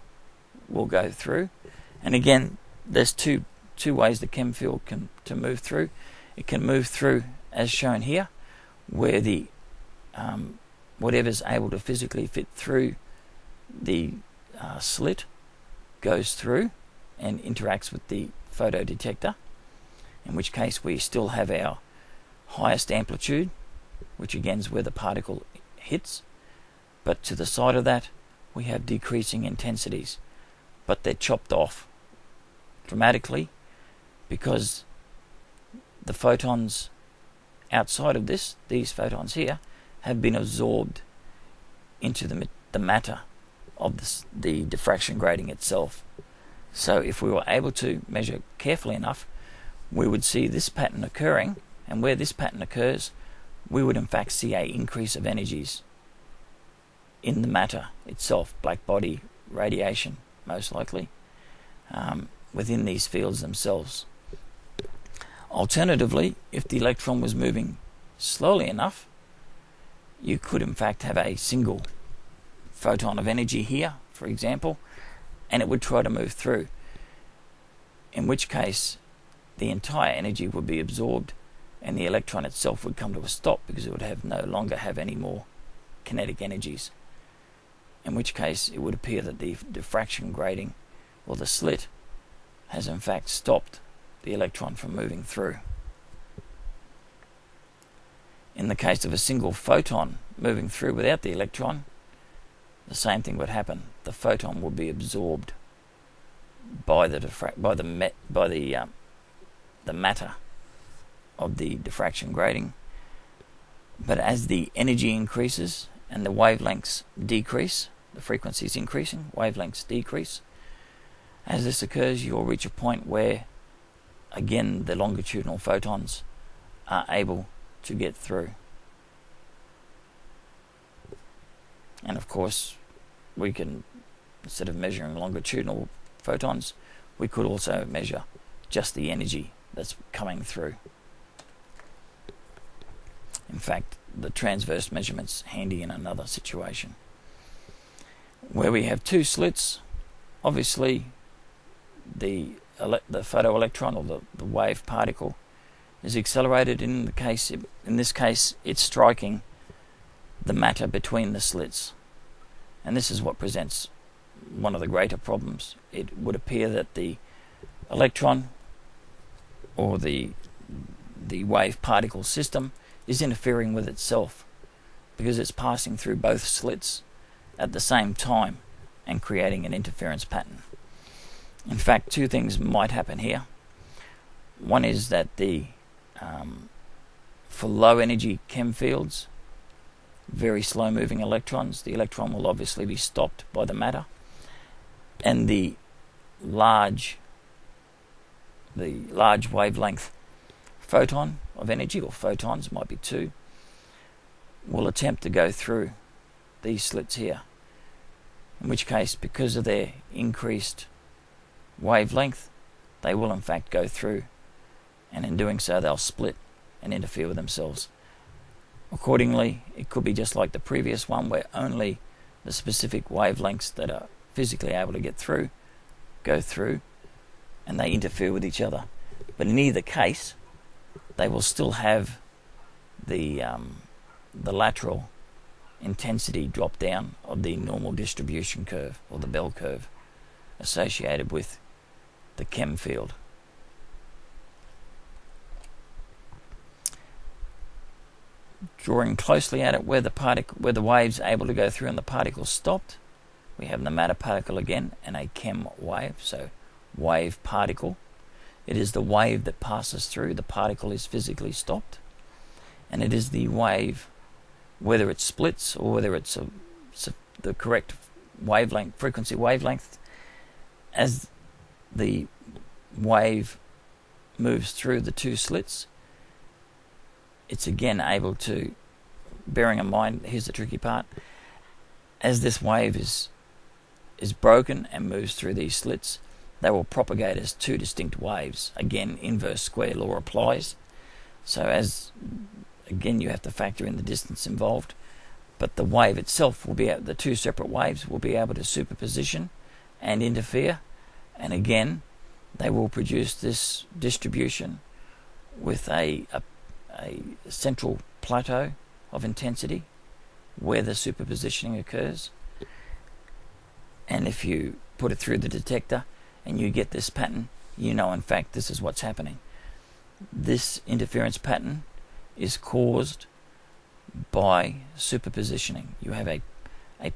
will go through. And again, there's two ways the chem field can move through. It can move through as shown here, where the whatever's able to physically fit through the slit goes through and interacts with the photodetector, in which case we still have our highest amplitude, which again is where the particle hits, but to the side of that we have decreasing intensities, but they're chopped off dramatically because the photons outside of these photons here, have been absorbed into the matter of the diffraction grating itself. So if we were able to measure carefully enough, we would see this pattern occurring, and where this pattern occurs, we would in fact see an increase of energies in the matter itself, black body radiation most likely, within these fields themselves. Alternatively, if the electron was moving slowly enough, you could in fact have a single photon of energy here, for example, and it would try to move through, in which case the entire energy would be absorbed and the electron itself would come to a stop because it would no longer have any more kinetic energies, in which case it would appear that the diffraction grating or the slit has in fact stopped the electron from moving through. In the case of a single photon moving through without the electron, the same thing would happen. The photon would be absorbed by the matter of the diffraction grating. But as the energy increases and the wavelengths decrease, the frequency is increasing, wavelengths decrease. As this occurs, you'll reach a point where, again, the longitudinal photons are able to get through. And of course, we can, instead of measuring longitudinal photons, we could also measure just the energy that's coming through. In fact, the transverse measurement's handy in another situation. Where we have two slits, obviously the photoelectron, or the wave particle, is accelerated. In this case, it's striking the matter between the slits, and this is what presents one of the greater problems. It would appear that the electron, or the wave particle system, is interfering with itself because it's passing through both slits at the same time and creating an interference pattern. In fact, two things might happen here. One is that for low energy chem fields, very slow moving electrons, the electron will obviously be stopped by the matter, and the large wavelength photon of energy, or photons, might be two, will attempt to go through these slits here, in which case, because of their increased wavelength, they will in fact go through, and in doing so they'll split and interfere with themselves. Accordingly, it could be just like the previous one, where only the specific wavelengths that are physically able to get through go through, and they interfere with each other. But in either case, they will still have the lateral intensity drop down of the normal distribution curve, or the bell curve, associated with the chem field. Drawing closely at it, where the wave's able to go through and the particle stopped, we have the matter particle again and a chem wave. So wave particle, it is the wave that passes through, the particle is physically stopped, and it is the wave, whether it splits or whether it's the correct wavelength, frequency wavelength, as the wave moves through the two slits, it's again able to, bearing in mind, here's the tricky part, as this wave is broken and moves through these slits, they will propagate as two distinct waves. Again, inverse square law applies. So as, again, you have to factor in the distance involved, but the wave itself will be, the two separate waves will be able to superposition and interfere, and again, they will produce this distribution with a central plateau of intensity where the superpositioning occurs. And if you put it through the detector and you get this pattern, you know in fact this is what's happening. This interference pattern is caused by superpositioning. You have a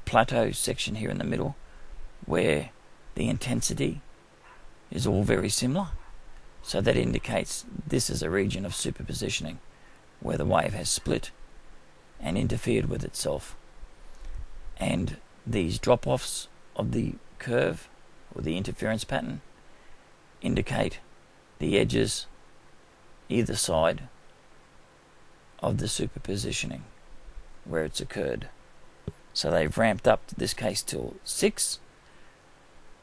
plateau section here in the middle where the intensity is all very similar, so that indicates this is a region of superpositioning where the wave has split and interfered with itself. And these drop-offs of the curve, or the interference pattern, indicate the edges either side of the superpositioning where it's occurred. So they've ramped up, to this case, till 6.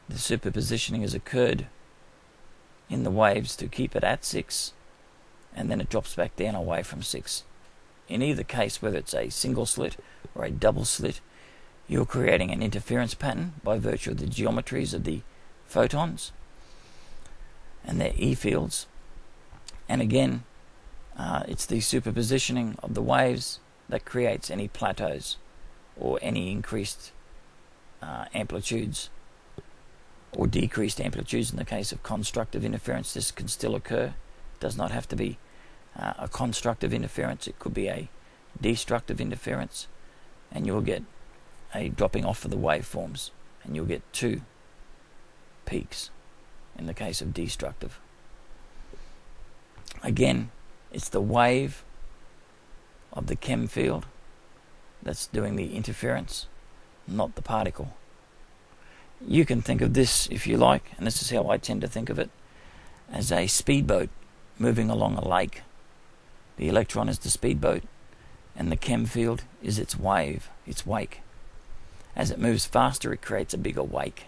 The superpositioning has occurred in the waves to keep it at 6, and then it drops back down away from 6. In either case, whether it's a single slit or a double slit, you're creating an interference pattern by virtue of the geometries of the photons and their E fields. And again, it's the superpositioning of the waves that creates any plateaus or any increased amplitudes or decreased amplitudes. In the case of constructive interference, this can still occur. It does not have to be a constructive interference. It could be a destructive interference, and you'll get a dropping off of the waveforms, and you'll get two peaks in the case of destructive. Again, it's the wave of the chem field that's doing the interference, not the particle. You can think of this, if you like, and this is how I tend to think of it, as a speedboat moving along a lake. The electron is the speedboat, and the chem field is its wave, its wake. As it moves faster, it creates a bigger wake.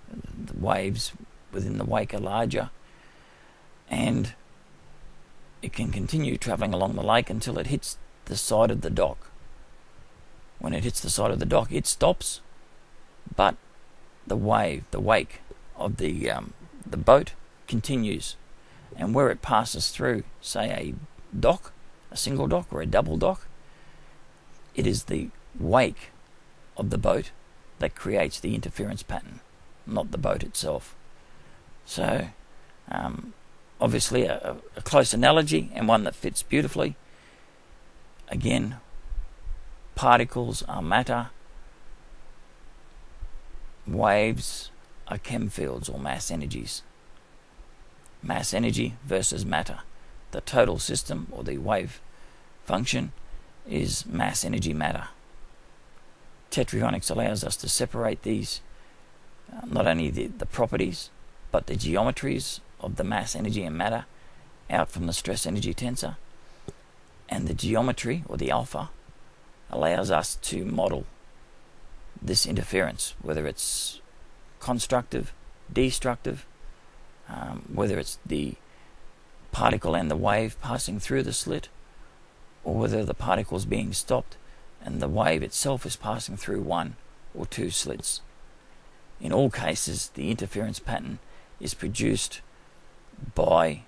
The waves within the wake are larger, and it can continue travelling along the lake until it hits the side of the dock. When it hits the side of the dock, it stops, but the wake of the boat continues. And where it passes through, say, a dock, a single dock or a double dock, it is the wake of the boat that creates the interference pattern, not the boat itself. So, obviously a close analogy and one that fits beautifully. Again, particles are matter, waves are chem fields or mass energies. Mass energy versus matter. The total system or the wave function is mass energy matter. Tetryonics allows us to separate these, not only the properties, but the geometries of the mass energy and matter out from the stress energy tensor. And the geometry, or the alpha, allows us to model this interference, whether it's constructive, destructive, whether it's the particle and the wave passing through the slit, or whether the particle is being stopped and the wave itself is passing through one or two slits. In all cases, the interference pattern is produced by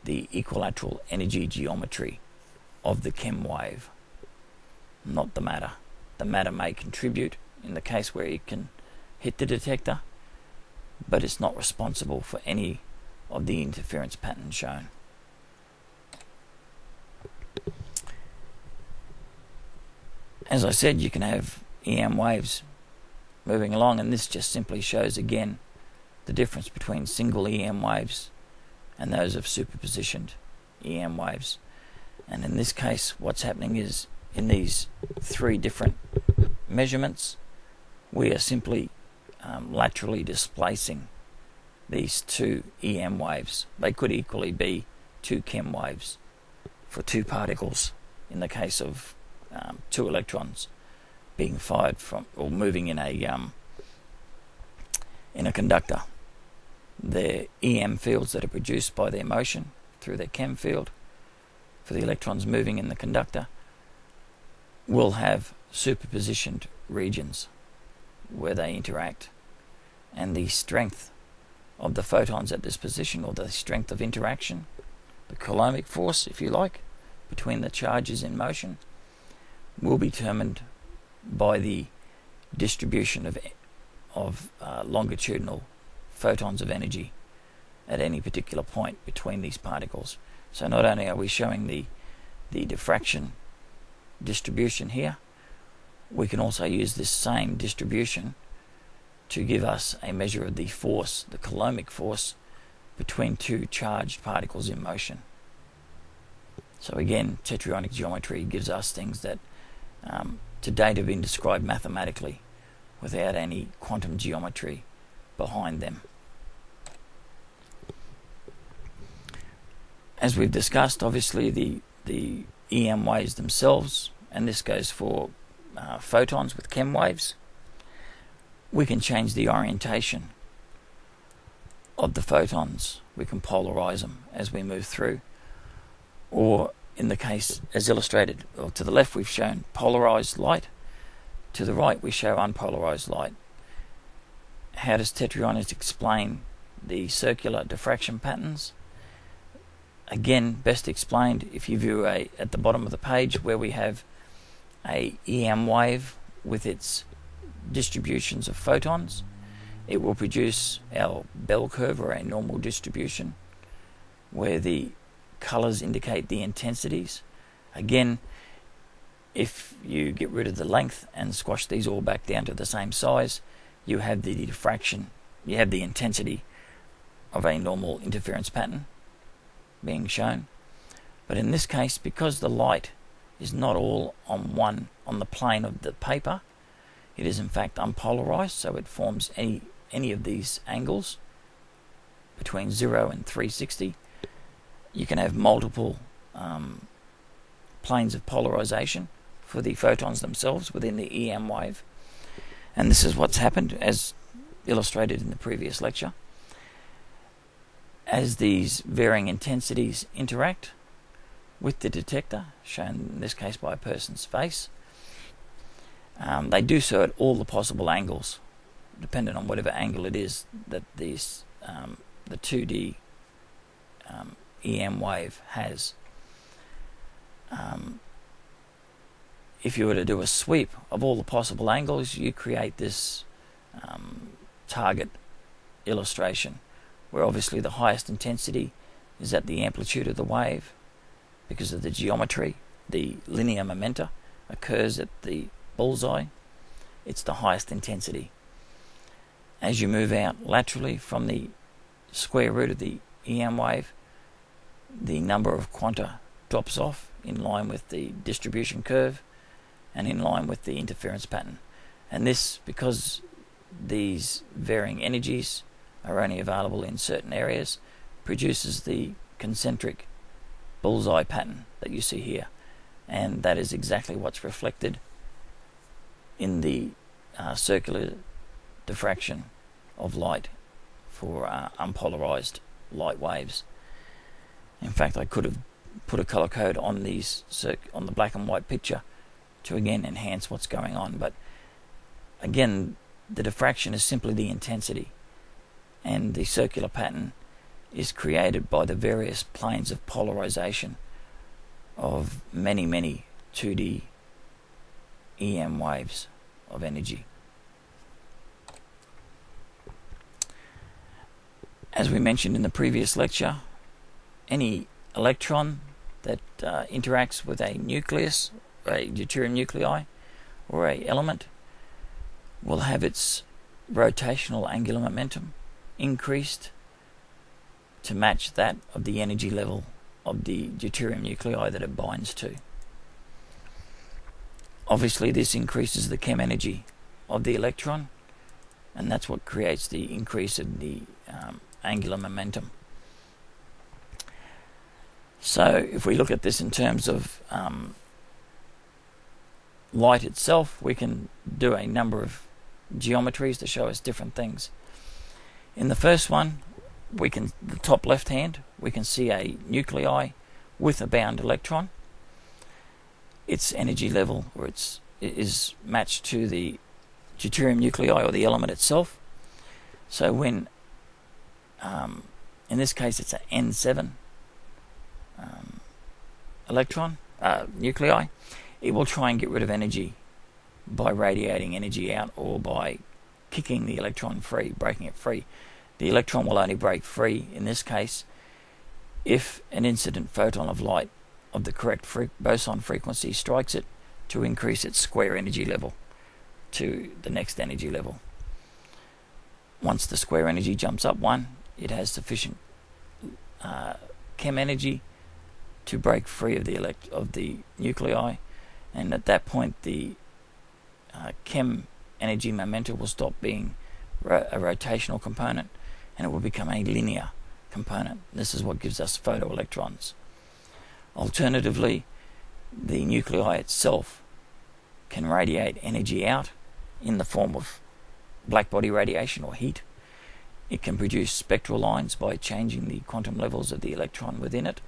the equilateral energy geometry of the chem wave, not the matter. The matter may contribute in the case where it can hit the detector, but it's not responsible for any of the interference patterns shown. As I said, you can have EM waves moving along, and this just simply shows again the difference between single EM waves and those of superpositioned EM waves. And in this case, what's happening is, in these three different measurements, we are simply laterally displacing these two EM waves. They could equally be two chem waves for two particles in the case of two electrons being fired from or moving in a conductor. The EM fields that are produced by their motion through their chem field for the electrons moving in the conductor will have superpositioned regions where they interact, and the strength of the photons at this position, or the strength of interaction, the coulombic force, if you like, between the charges in motion, will be determined by the distribution of longitudinal photons of energy at any particular point between these particles. So not only are we showing the diffraction distribution here, we can also use this same distribution to give us a measure of the force, the coulombic force, between two charged particles in motion. So again, tetryonic geometry gives us things that to date have been described mathematically without any quantum geometry behind them. As we've discussed, obviously the EM waves themselves, and this goes for photons with chem waves, we can change the orientation of the photons. We can polarize them as we move through, or in the case as illustrated, or to the left we've shown polarized light, to the right we show unpolarized light. How does Tetryonics explain the circular diffraction patterns? Again, best explained if you view at the bottom of the page where we have a EM wave with its distributions of photons. It will produce our bell curve, or a normal distribution, where the colors indicate the intensities. Again, if you get rid of the length and squash these all back down to the same size, you have the diffraction, you have the intensity of a normal interference pattern being shown. But in this case, because the light is not all on the plane of the paper, it is in fact unpolarized, so it forms any of these angles between 0 and 360. You can have multiple planes of polarization for the photons themselves within the EM wave, and this is what's happened as illustrated in the previous lecture. As these varying intensities interact, with the detector, shown in this case by a person's face. They do so at all the possible angles, depending on whatever angle it is that the 2D EM wave has. If you were to do a sweep of all the possible angles, you create this target illustration, where obviously the highest intensity is at the amplitude of the wave because of the geometry. The linear momenta occurs at the bullseye. It's the highest intensity. As you move out laterally from the square root of the EM wave, the number of quanta drops off in line with the distribution curve and in line with the interference pattern. And this, because these varying energies are only available in certain areas, produces the concentric bullseye pattern that you see here. And that is exactly what's reflected in the circular diffraction of light for unpolarized light waves. In fact, I could have put a color code on these on the black and white picture to again enhance what's going on. But again, the diffraction is simply the intensity, and the circular pattern is created by the various planes of polarization of many 2D EM waves of energy. As we mentioned in the previous lecture, any electron that interacts with a nucleus, a deuterium nuclei, or a element will have its rotational angular momentum increased to match that of the energy level of the deuterium nuclei that it binds to. Obviously, this increases the chem energy of the electron, and that's what creates the increase of the angular momentum. So if we look at this in terms of light itself, we can do a number of geometries to show us different things. In the first one, the top left hand, we can see a nuclei with a bound electron. Its energy level, or is matched to the deuterium nuclei or the element itself. So when, in this case, it's an N7 nuclei, it will try and get rid of energy by radiating energy out or by kicking the electron free, breaking it free. The electron will only break free, in this case, if an incident photon of light of the correct boson frequency strikes it to increase its square energy level to the next energy level. Once the square energy jumps up one, it has sufficient chem energy to break free of the nuclei, and at that point the chem energy momentum will stop being a rotational component and it will become a linear component. This is what gives us photoelectrons. Alternatively, the nuclei itself can radiate energy out in the form of blackbody radiation or heat. It can produce spectral lines by changing the quantum levels of the electron within it,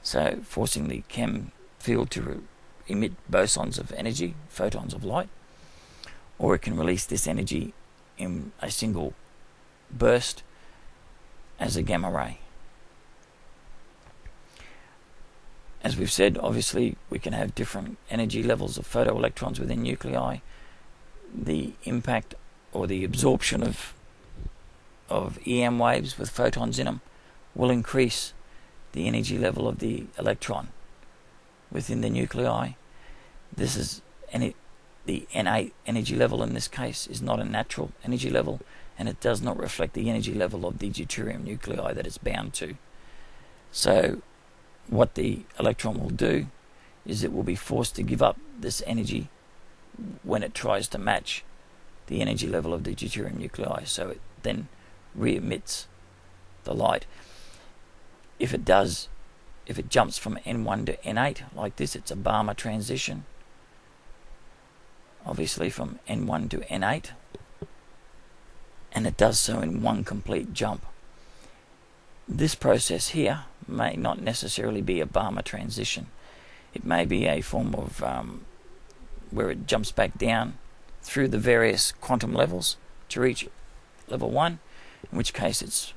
so forcing the chem field to emit bosons of energy, photons of light, or it can release this energy in a single burst as a gamma ray. As we've said, obviously we can have different energy levels of photoelectrons within nuclei. The impact or the absorption of EM waves with photons in them will increase the energy level of the electron within the nuclei. This is the N8 energy level in this case is not a natural energy level, and it does not reflect the energy level of the deuterium nuclei that it's bound to. So what the electron will do is it will be forced to give up this energy when it tries to match the energy level of the deuterium nuclei, so it then re-emits the light. If it jumps from N1 to N8 like this, it's a Balmer transition, obviously from N1 to N8, and it does so in one complete jump. this process here may not necessarily be a Balmer transition. It may be a form of where it jumps back down through the various quantum levels to reach level 1, in which case it's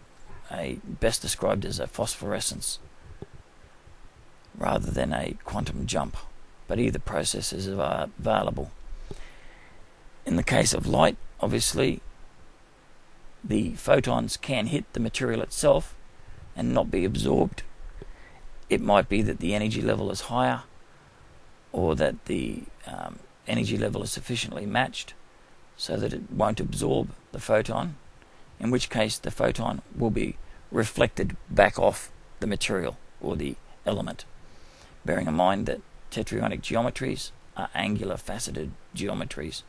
best described as a phosphorescence rather than a quantum jump, but either process is available. In the case of light, obviously the photons can hit the material itself and not be absorbed. It might be that the energy level is higher, or that the energy level is sufficiently matched so that it won't absorb the photon, in which case the photon will be reflected back off the material or the element, bearing in mind that tetraionic geometries are angular faceted geometries.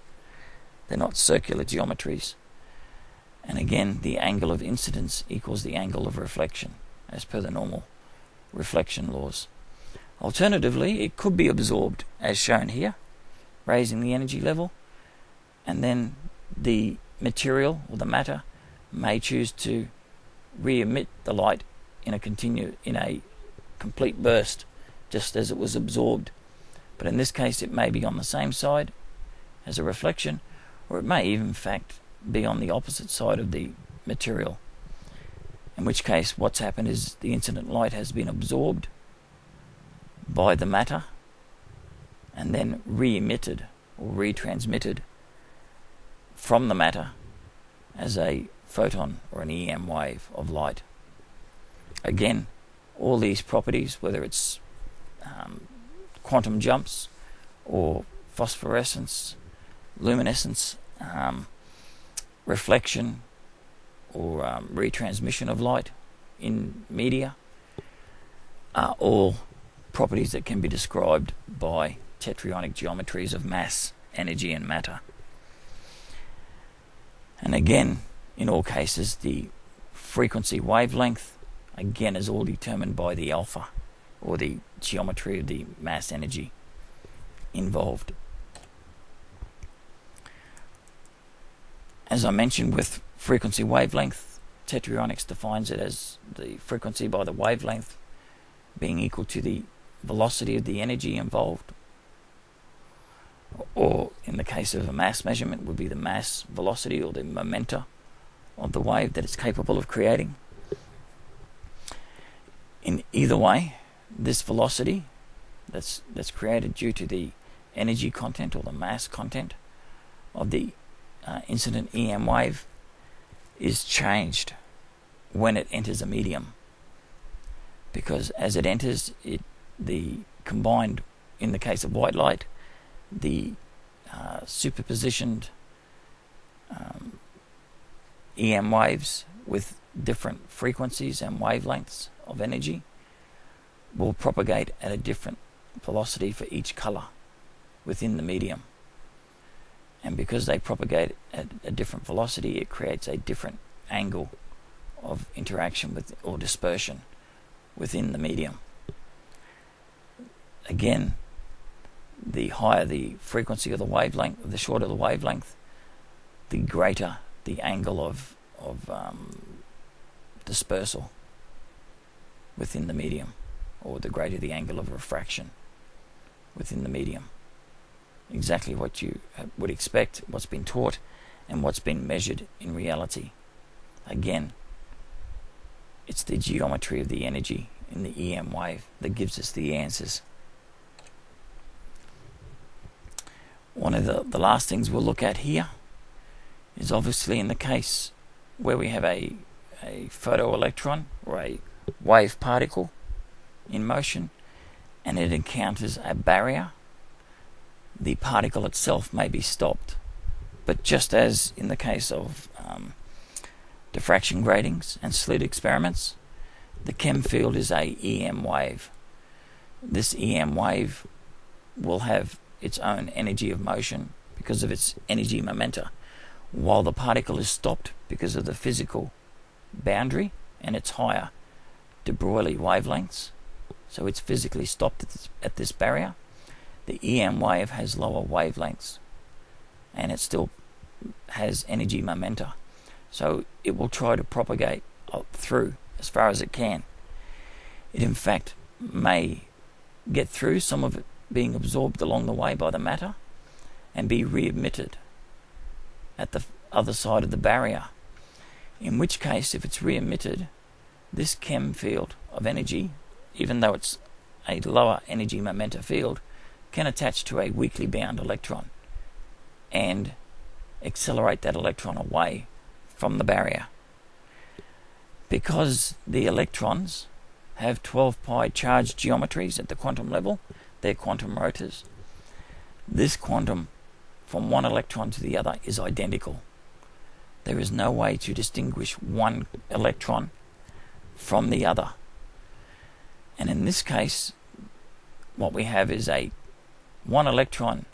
They're not circular geometries. And again, the angle of incidence equals the angle of reflection, as per the normal reflection laws. Alternatively, it could be absorbed, as shown here, raising the energy level, and then the material or the matter may choose to re-emit the light in a complete burst, just as it was absorbed. But in this case, it may be on the same side as a reflection, or it may even, in fact, be on the opposite side of the material, in which case what's happened is the incident light has been absorbed by the matter and then re-emitted or retransmitted from the matter as a photon or an EM wave of light. Again, all these properties, whether it's quantum jumps or phosphorescence, luminescence, reflection, or retransmission of light in media, are all properties that can be described by tetraionic geometries of mass, energy, and matter. And again, in all cases, the frequency wavelength, again, is all determined by the alpha, or the geometry of the mass energy involved. As I mentioned, with frequency wavelength, Tetryonics defines it as the frequency by the wavelength being equal to the velocity of the energy involved, or in the case of a mass measurement would be the mass velocity or the momenta of the wave that it's capable of creating. In either way, this velocity that's created due to the energy content or the mass content of the incident EM wave is changed when it enters a medium, because as it enters it, the combined, in the case of white light, the superpositioned EM waves with different frequencies and wavelengths of energy will propagate at a different velocity for each color within the medium. And because they propagate at a different velocity, it creates a different angle of interaction with or dispersion within the medium. Again, the higher the frequency of the wavelength, the shorter the wavelength, the greater the angle of dispersal within the medium, or the greater the angle of refraction within the medium. Exactly what you would expect, what's been taught, and what's been measured in reality. Again, it's the geometry of the energy in the EM wave that gives us the answers. One of the last things we'll look at here is obviously in the case where we have a photo-electron or a wave particle in motion and it encounters a barrier, the particle itself may be stopped. But just as in the case of diffraction gratings and slit experiments, the chem field is a EM wave. This EM wave will have its own energy of motion because of its energy momenta, while the particle is stopped because of the physical boundary and its higher de Broglie wavelengths. So it's physically stopped at this barrier. The EM wave has lower wavelengths and it still has energy momenta. So it will try to propagate up through as far as it can. It in fact may get through, some of it being absorbed along the way by the matter, and be re-emitted at the other side of the barrier. In which case, if it's re-emitted, this chem field of energy, even though it's a lower energy momenta field, can attach to a weakly bound electron and accelerate that electron away from the barrier. Because the electrons have 12 pi charged geometries at the quantum level, they're quantum rotors. This quantum from one electron to the other is identical. There is no way to distinguish one electron from the other. And in this case, what we have is one electron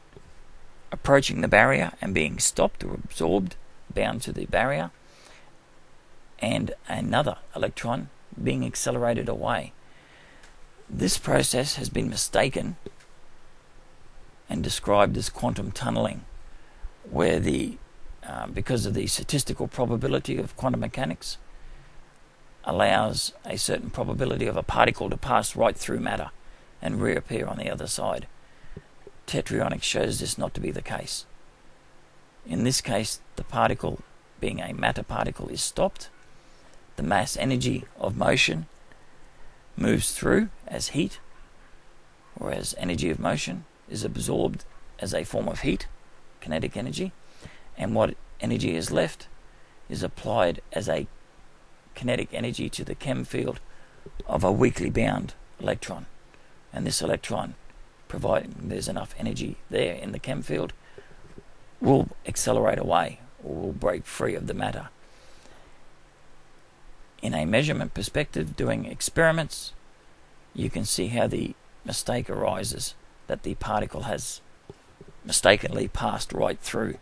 approaching the barrier and being stopped or absorbed, bound to the barrier, and another electron being accelerated away. This process has been mistaken and described as quantum tunneling, where because of the statistical probability of quantum mechanics, allows a certain probability of a particle to pass right through matter and reappear on the other side. Tetryonics shows this not to be the case. In this case, the particle, being a matter particle, is stopped. The mass energy of motion moves through as heat, or as energy of motion is absorbed as a form of heat, kinetic energy, and what energy is left is applied as a kinetic energy to the chem field of a weakly bound electron. And this electron, providing there's enough energy there in the chem field, will accelerate away or will break free of the matter. In a measurement perspective, doing experiments, you can see how the mistake arises, that the particle has mistakenly passed right through,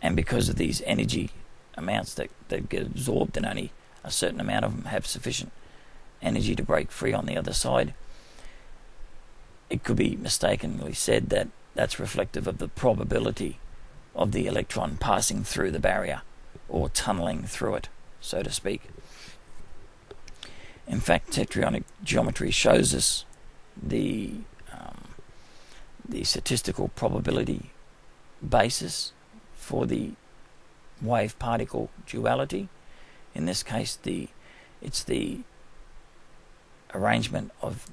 and because of these energy amounts that get absorbed, and only a certain amount of them have sufficient energy to break free on the other side, it could be mistakenly said that that's reflective of the probability of the electron passing through the barrier, or tunneling through it, so to speak. In fact, tetronic geometry shows us the statistical probability basis for the wave-particle duality. In this case, it's the arrangement of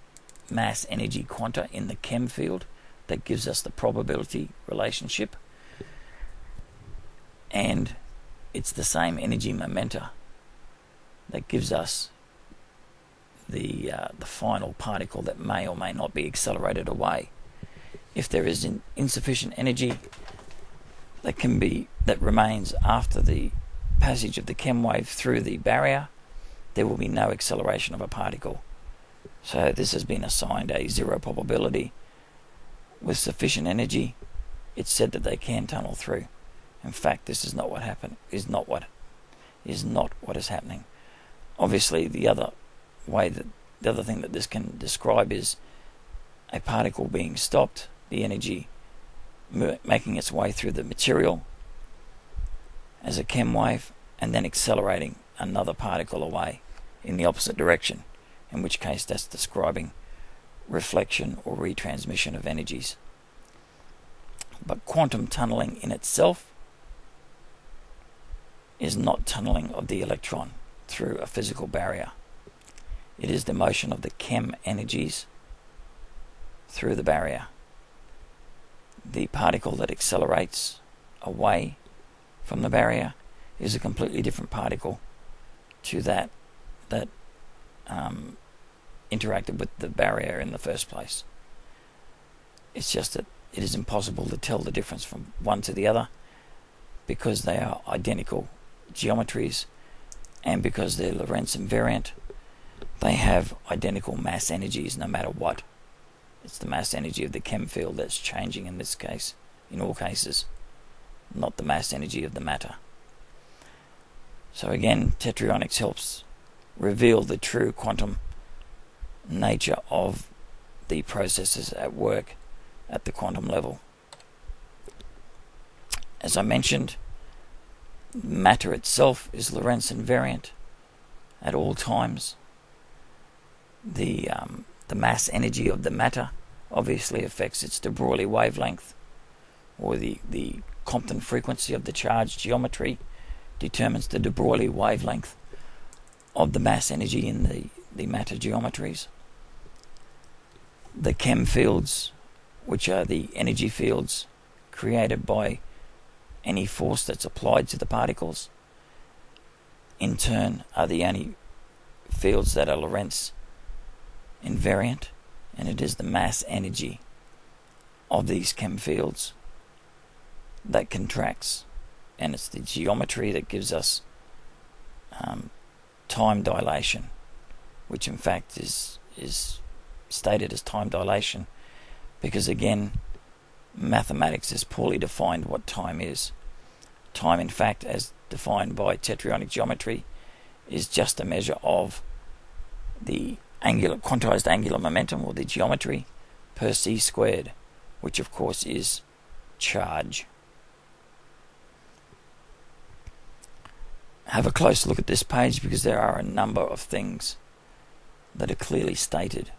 mass-energy quanta in the chem field that gives us the probability relationship, and it's the same energy momenta that gives us the final particle that may or may not be accelerated away. If there is insufficient energy that remains after the passage of the chem wave through the barrier, there will be no acceleration of a particle. So this has been assigned a zero probability. With sufficient energy, it's said that they can tunnel through. In fact, this is not what happened. Is not what is happening. Obviously, the other thing that this can describe is a particle being stopped, the energy making its way through the material as a chem wave, and then accelerating another particle away in the opposite direction, in which case that's describing reflection or retransmission of energies. But quantum tunneling in itself is not tunneling of the electron through a physical barrier. It is the motion of the chem energies through the barrier. The particle that accelerates away from the barrier is a completely different particle to that interacted with the barrier in the first place. It's just that it is impossible to tell the difference from one to the other, because they are identical geometries, and because they're Lorentz invariant, they have identical mass energies no matter what. It's the mass energy of the chem field that's changing in this case, in all cases, not the mass energy of the matter. So again, Tetryonics helps reveal the true quantum nature of the processes at work at the quantum level. As I mentioned, matter itself is Lorentz invariant, at all times. The mass energy of the matter obviously affects its de Broglie wavelength, or the Compton frequency of the charge geometry determines the de Broglie wavelength of the mass energy in the matter geometries. The chem fields, which are the energy fields created by any force that's applied to the particles, in turn are the only fields that are Lorentz invariant, and it is the mass energy of these chem fields that contracts, and it's the geometry that gives us time dilation, which in fact is stated as time dilation because, again, mathematics has poorly defined what time is. Time, in fact, as defined by Tetryonic geometry, is just a measure of the quantized angular momentum, or the geometry, per c squared, which of course is charge. Have a close look at this page because there are a number of things that are clearly stated,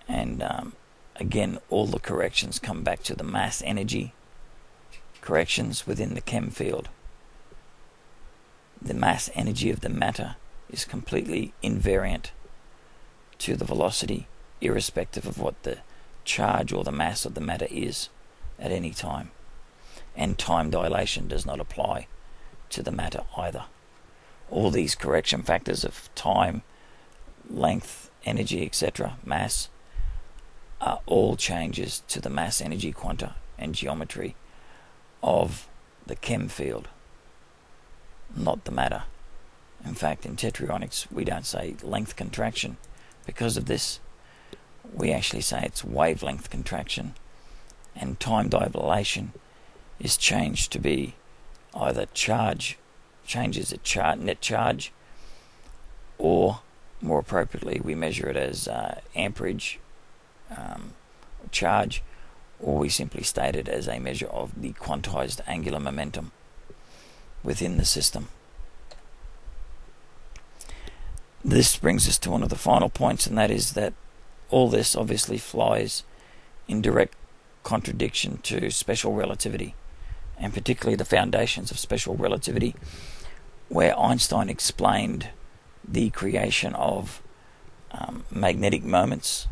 and again, all the corrections come back to the mass energy corrections within the chem field. The mass energy of the matter is completely invariant to the velocity, irrespective of what the charge or the mass of the matter is at any time. And time dilation does not apply to the matter either. All these correction factors of time, length, energy, etc., mass, are all changes to the mass energy quanta and geometry of the chem field, not the matter. In fact, in Tetryonics, we don't say length contraction because of this. We actually say it's wavelength contraction, and time dilation is changed to be either charge, changes at net charge, or more appropriately, we measure it as amperage charge, or we simply state it as a measure of the quantized angular momentum within the system. This brings us to one of the final points, and that is that all this obviously flies in direct contradiction to special relativity, and particularly the foundations of special relativity, where Einstein explained the creation of magnetic moments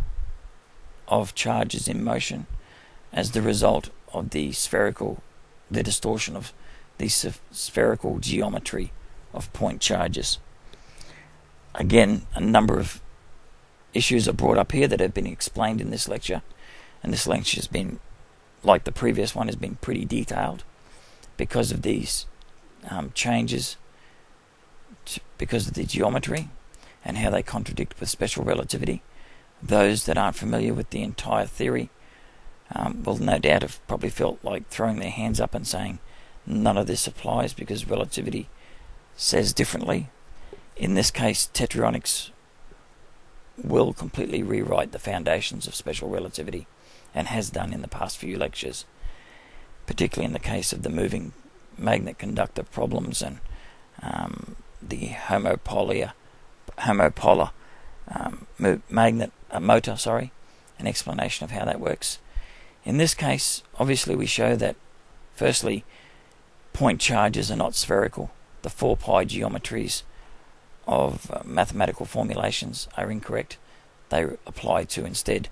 of charges in motion as the result of the distortion of the spherical geometry of point charges. Again, a number of issues are brought up here that have been explained in this lecture, and this lecture has been, like the previous one, has been pretty detailed because of these changes, because of the geometry and how they contradict with special relativity. Those that aren't familiar with the entire theory will no doubt have probably felt like throwing their hands up and saying none of this applies because relativity says differently. In this case, Tetryonics will completely rewrite the foundations of special relativity, and has done in the past few lectures, particularly in the case of the moving magnet conductor problems and the homopolar magnet motor, an explanation of how that works. In this case, obviously we show that, firstly, point charges are not spherical. The 4π geometries of mathematical formulations are incorrect. They apply to instead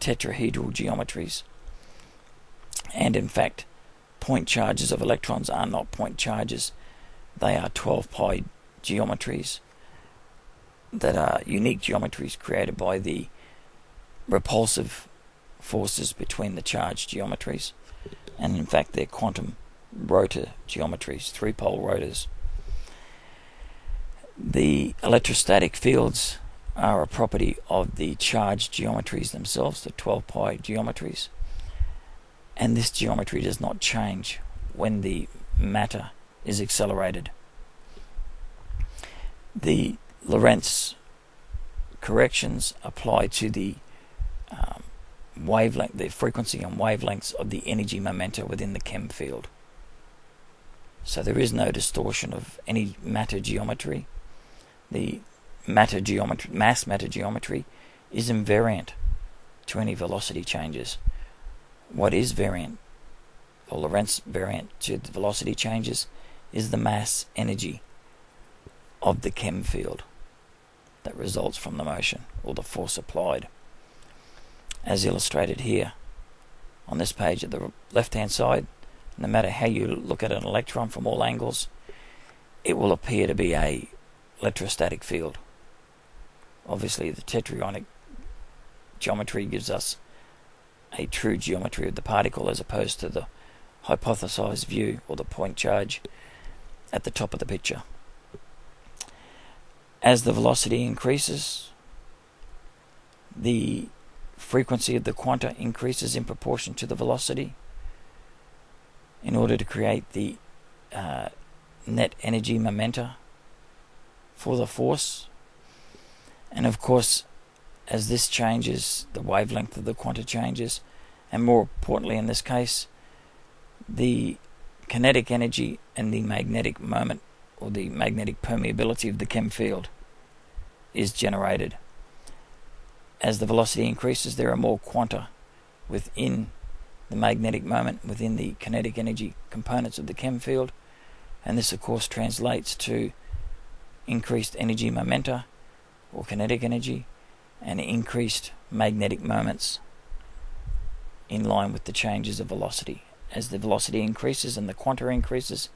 tetrahedral geometries. And in fact, point charges of electrons are not point charges. They are 12π geometries that are unique geometries created by the repulsive forces between the charged geometries. And in fact, they're quantum rotor geometries, 3-pole rotors. The electrostatic fields are a property of the charged geometries themselves, the 12π geometries, and this geometry does not change when the matter is accelerated. The Lorentz corrections apply to the wavelength, the frequency and wavelengths of the energy momenta within the chem field. So there is no distortion of any matter geometry. the mass matter geometry is invariant to any velocity changes. What is variant, or Lorentz variant to the velocity changes, is the mass energy of the chem field that results from the motion or the force applied, as illustrated here on this page at the left hand side. No matter how you look at an electron from all angles, it will appear to be a electrostatic field. Obviously the Tetryonic geometry gives us a true geometry of the particle as opposed to the hypothesized view or the point charge at the top of the picture. As the velocity increases, the frequency of the quanta increases in proportion to the velocity in order to create the net energy momenta for the force. And of course, as this changes, the wavelength of the quanta changes, and more importantly in this case, the kinetic energy and the magnetic moment or the magnetic permeability of the chem field is generated. As the velocity increases, there are more quanta within the magnetic moment, within the kinetic energy components of the chem field, and this of course translates to increased energy momenta or kinetic energy and increased magnetic moments in line with the changes of velocity. As the velocity increases and the quanta increases,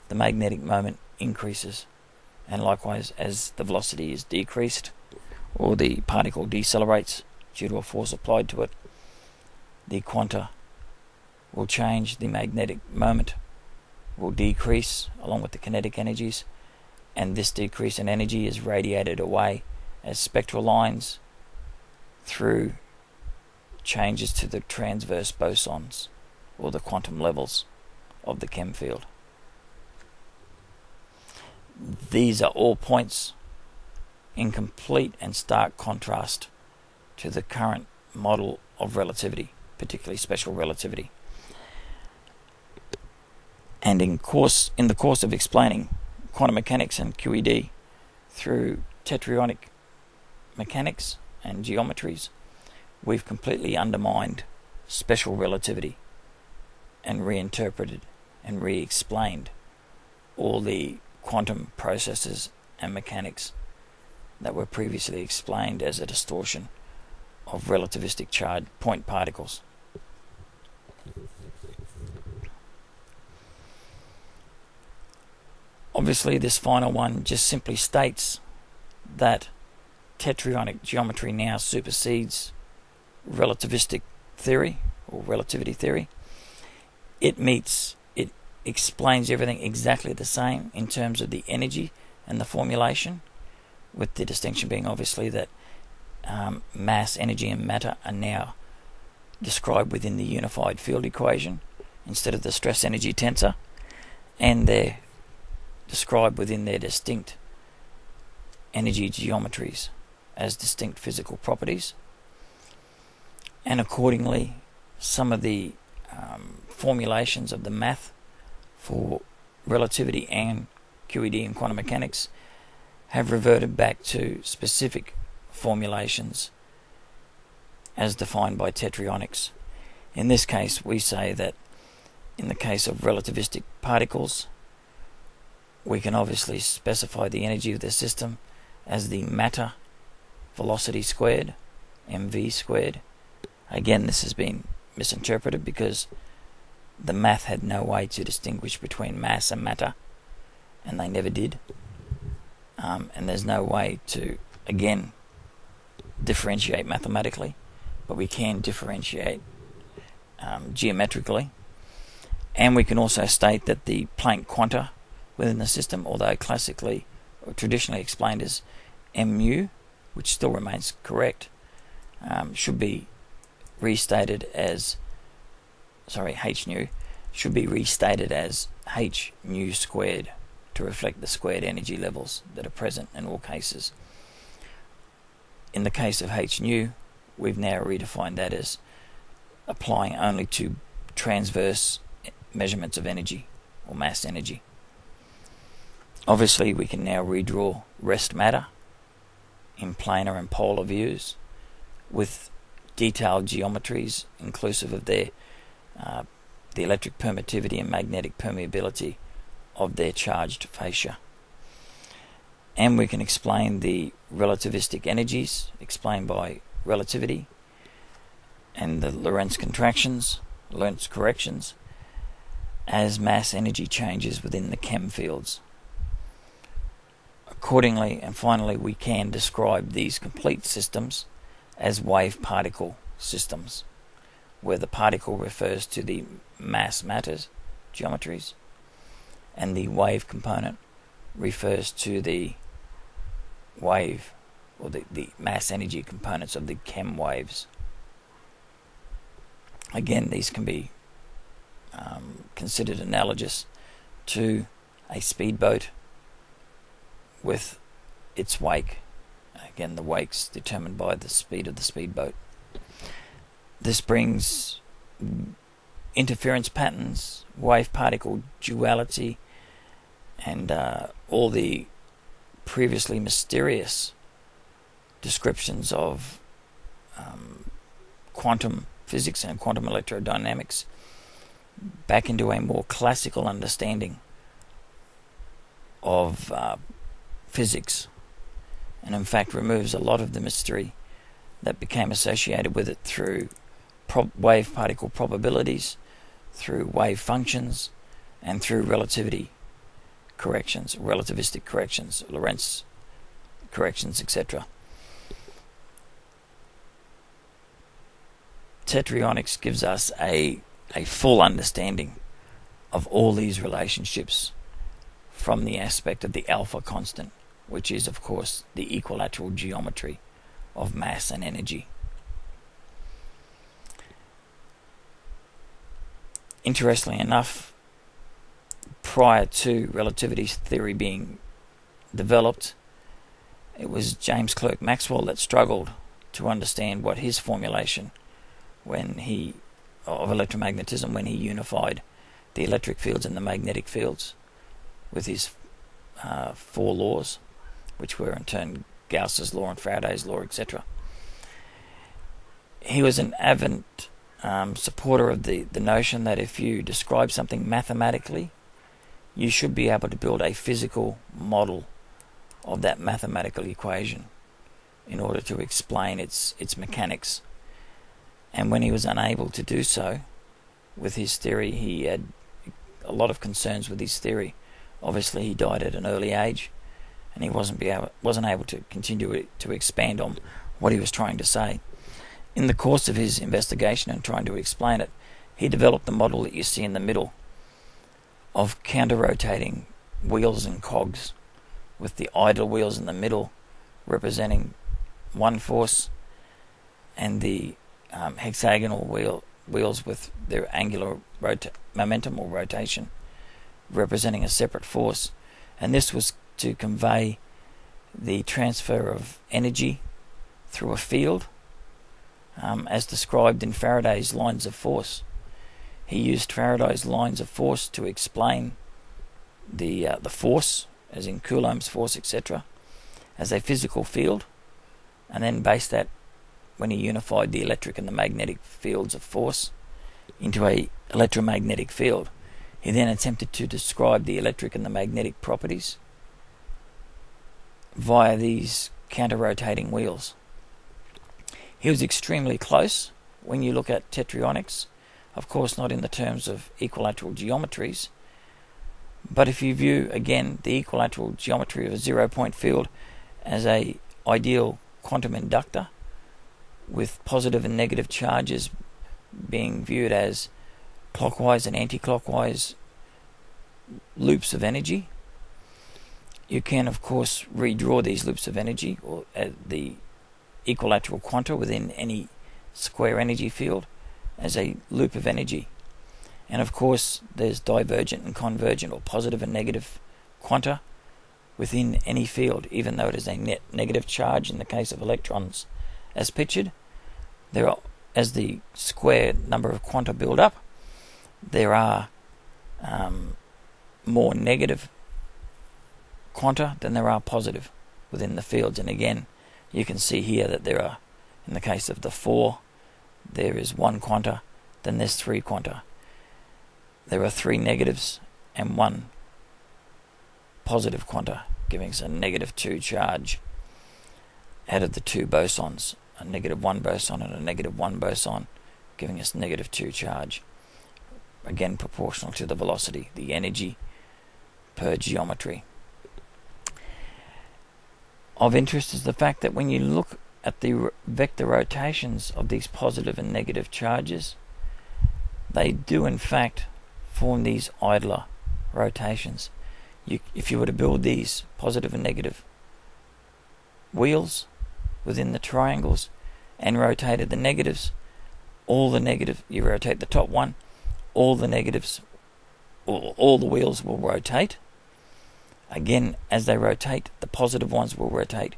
the magnetic moment increases, and likewise as the velocity is decreased or the particle decelerates due to a force applied to it, the quanta will change, the magnetic moment will decrease along with the kinetic energies, and this decrease in energy is radiated away as spectral lines through changes to the transverse bosons or the quantum levels of the chem field. These are all points in complete and stark contrast to the current model of relativity, particularly special relativity. And in the course of explaining quantum mechanics and QED through Tetryon mechanics and geometries, we've completely undermined special relativity and reinterpreted and re-explained all the quantum processes and mechanics that were previously explained as a distortion of relativistic charged point particles. Obviously, this final one just simply states that Tetronic geometry now supersedes relativistic theory or relativity theory. It explains everything exactly the same in terms of the energy and the formulation, with the distinction being obviously that mass, energy and matter are now described within the unified field equation instead of the stress energy tensor, and they're described within their distinct energy geometries as distinct physical properties. And accordingly, some of the formulations of the math for relativity and QED and quantum mechanics have reverted back to specific formulations as defined by Tetryonics. In this case, we say that in the case of relativistic particles, we can obviously specify the energy of the system as the matter velocity squared, mv squared. Again, this has been misinterpreted because the math had no way to distinguish between mass and matter, and they never did. And there's no way to, again, differentiate mathematically, but we can differentiate geometrically. And we can also state that the Planck quanta within the system, although classically or traditionally explained as mu, which still remains correct, should be restated as h nu should be restated as h nu squared to reflect the squared energy levels that are present in all cases. In the case of h nu, we've now redefined that as applying only to transverse measurements of energy or mass energy. Obviously, we can now redraw rest matter in planar and polar views with detailed geometries inclusive of their the electric permittivity and magnetic permeability of their charged fascia. And we can explain the relativistic energies explained by relativity and the Lorentz corrections as mass energy changes within the chem fields. Accordingly, and finally, we can describe these complete systems as wave-particle systems, where the particle refers to the mass matters geometries, and the wave component refers to the wave, or the mass energy components of the chem waves. Again, these can be considered analogous to a speedboat with its wake. Again, the wake's determined by the speed of the speedboat. This brings interference patterns, wave-particle duality, and all the previously mysterious descriptions of quantum physics and quantum electrodynamics back into a more classical understanding of physics, and in fact removes a lot of the mystery that became associated with it through wave particle probabilities, through wave functions, and through relativistic corrections, Lorentz corrections, etc. Tetryonics gives us a full understanding of all these relationships from the aspect of the alpha constant, which is, of course, the equilateral geometry of mass and energy. Interestingly enough, prior to relativity theory being developed, it was James Clerk Maxwell that struggled to understand what his formulation of electromagnetism when he unified the electric fields and the magnetic fields with his 4 laws, which were in turn Gauss's law and Faraday's law, etc. He was an avid supporter of the notion that if you describe something mathematically, you should be able to build a physical model of that mathematical equation in order to explain its mechanics. And when he was unable to do so with his theory, he had a lot of concerns with his theory. Obviously, he died at an early age, and he wasn't able to continue to expand on what he was trying to say. In the course of his investigation and trying to explain it, he developed the model that you see in the middle of counter-rotating wheels and cogs, with the idle wheels in the middle representing one force, and the hexagonal wheels with their angular momentum or rotation representing a separate force. And this was to convey the transfer of energy through a field as described in Faraday's lines of force. He used Faraday's lines of force to explain the force, as in Coulomb's force, etc., as a physical field, and then based that, when he unified the electric and the magnetic fields of force into a electromagnetic field, he then attempted to describe the electric and the magnetic properties via these counter-rotating wheels. He was extremely close when you look at Tetryonics, of course not in the terms of equilateral geometries, but if you view again the equilateral geometry of a zero-point field as a ideal quantum inductor with positive and negative charges being viewed as clockwise and anti-clockwise loops of energy, you can of course redraw these loops of energy, or the equilateral quanta within any square energy field, as a loop of energy. And of course there's divergent and convergent, or positive and negative quanta within any field, even though it is a net negative charge in the case of electrons as pictured. There are, as the square number of quanta build up, there are more negative quanta than there are positive within the fields. And again, you can see here that there are, in the case of the 4, there is 1 quanta, then there's 3 quanta. There are 3 negatives and 1 positive quanta, giving us a -2 charge out of the 2 bosons, a -1 boson and a -1 boson, giving us -2 charge. Again, proportional to the velocity, the energy per geometry. Of interest is the fact that when you look at the vector rotations of these positive and negative charges, they do in fact form these idler rotations. If you were to build these positive and negative wheels within the triangles and rotated the negatives, all the negative, you rotate the top one, all the negatives, all the wheels will rotate. Again, as they rotate, the positive ones will rotate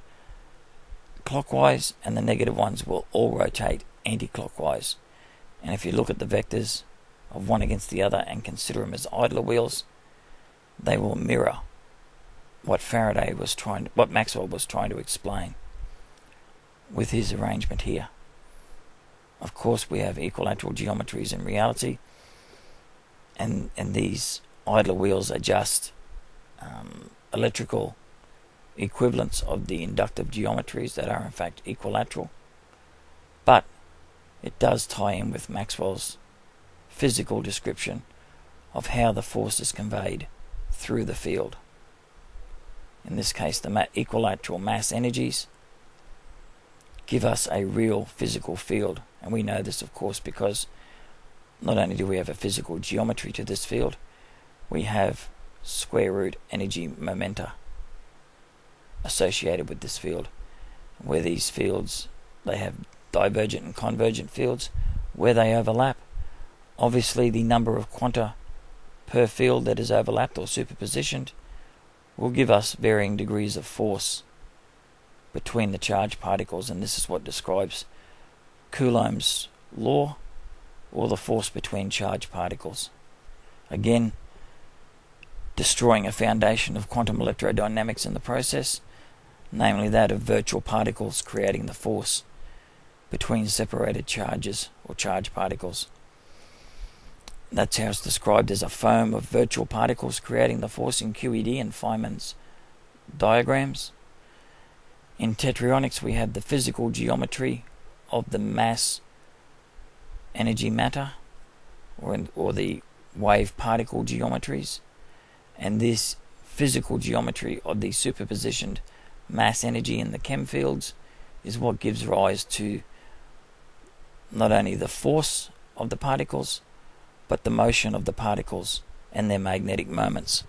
clockwise and the negative ones will all rotate anti-clockwise. And if you look at the vectors of one against the other and consider them as idler wheels, they will mirror what Maxwell was trying to explain with his arrangement here. Of course, we have equilateral geometries in reality, and these idler wheels are just electrical equivalents of the inductive geometries that are in fact equilateral. But it does tie in with Maxwell's physical description of how the force is conveyed through the field. In this case, the equilateral mass energies give us a real physical field. And we know this, of course, because not only do we have a physical geometry to this field, we have square root energy momenta associated with this field, where these fields, they have divergent and convergent fields where they overlap. Obviously, the number of quanta per field that is overlapped or superpositioned will give us varying degrees of force between the charged particles, and this is what describes Coulomb's law, or the force between charged particles. Again, destroying a foundation of quantum electrodynamics in the process, namely that of virtual particles creating the force between separated charges or charged particles. That's how it's described as a foam of virtual particles creating the force in QED and Feynman's diagrams. In Tetryonics, we have the physical geometry of the mass energy matter, or the wave particle geometries, and this physical geometry of the superpositioned mass energy in the chem fields is what gives rise to not only the force of the particles, but the motion of the particles and their magnetic moments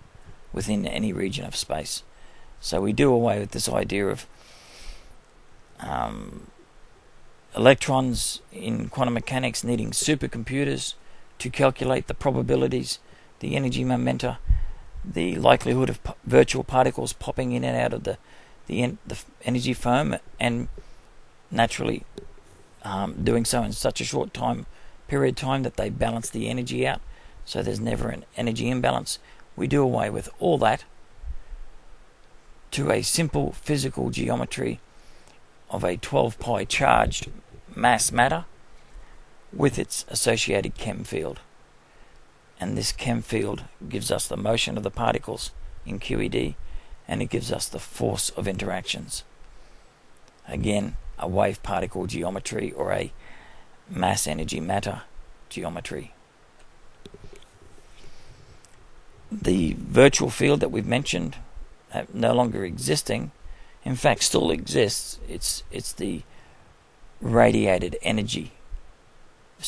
within any region of space. So we do away with this idea of electrons in quantum mechanics needing supercomputers to calculate the probabilities, the energy momenta, the likelihood of virtual particles popping in and out of the energy foam, and naturally doing so in such a short period of time that they balance the energy out, so there's never an energy imbalance. We do away with all that to a simple physical geometry of a 12 pi charged mass matter with its associated chem field. And this chem field gives us the motion of the particles in QED, and it gives us the force of interactions. Again, a wave particle geometry or a mass energy matter geometry. The virtual field that we've mentioned, no longer existing, in fact still exists. It's the radiated energy,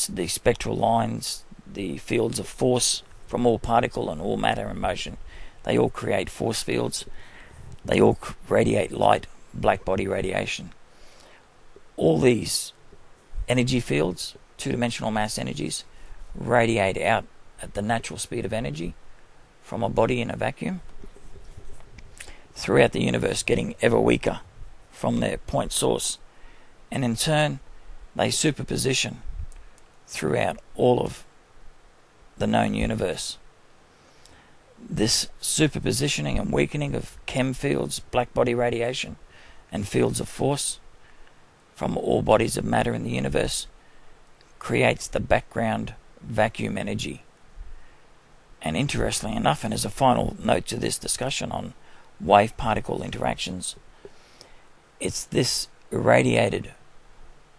the spectral lines, the fields of force from all particle and all matter and motion. They all create force fields. They all radiate light, black body radiation. All these energy fields, two-dimensional mass energies, radiate out at the natural speed of energy from a body in a vacuum throughout the universe, getting ever weaker from their point source, and in turn they superposition throughout all of the known universe. This superpositioning and weakening of chem fields, black body radiation, and fields of force from all bodies of matter in the universe creates the background vacuum energy. And interestingly enough, and as a final note to this discussion on wave-particle interactions, it's this irradiated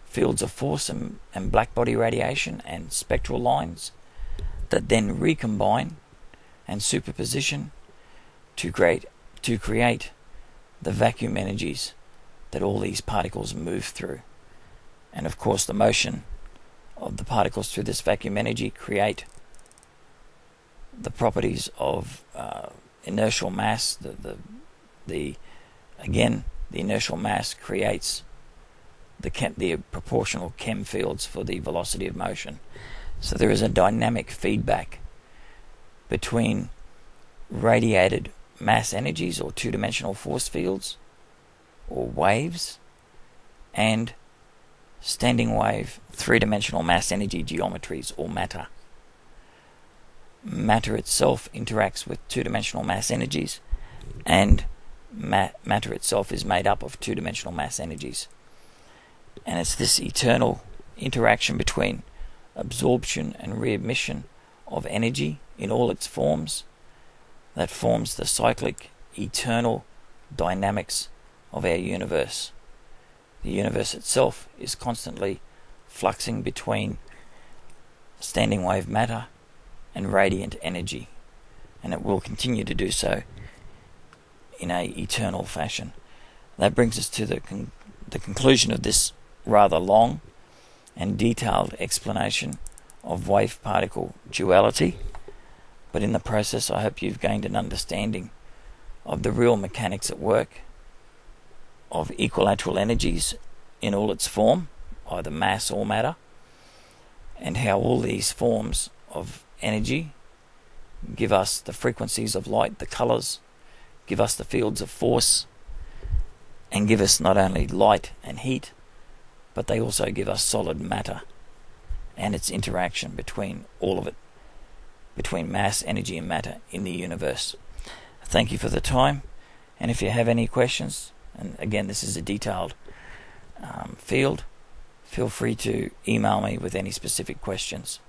fields of force and black body radiation and spectral lines that then recombine and superposition to create the vacuum energies that all these particles move through. And of course the motion of the particles through this vacuum energy create the properties of inertial mass. The inertial mass creates the proportional chem fields for the velocity of motion. So there is a dynamic feedback between radiated mass energies or two-dimensional force fields or waves and standing wave three-dimensional mass energy geometries or matter. Matter itself interacts with two-dimensional mass energies, and matter itself is made up of two-dimensional mass energies. And it's this eternal interaction between absorption and reemission of energy in all its forms that forms the cyclic, eternal dynamics of our universe. The universe itself is constantly fluxing between standing wave matter and radiant energy, and it will continue to do so in a eternal fashion. That brings us to the conclusion of this rather long and detailed explanation of wave-particle duality, but in the process I hope you've gained an understanding of the real mechanics at work of equilateral energies in all its form, either mass or matter, and how all these forms of energy give us the frequencies of light, the colours, give us the fields of force, and give us not only light and heat, but they also give us solid matter and its interaction between all of it, between mass, energy and matter in the universe. Thank you for the time, and if you have any questions, and again this is a detailed field, feel free to email me with any specific questions.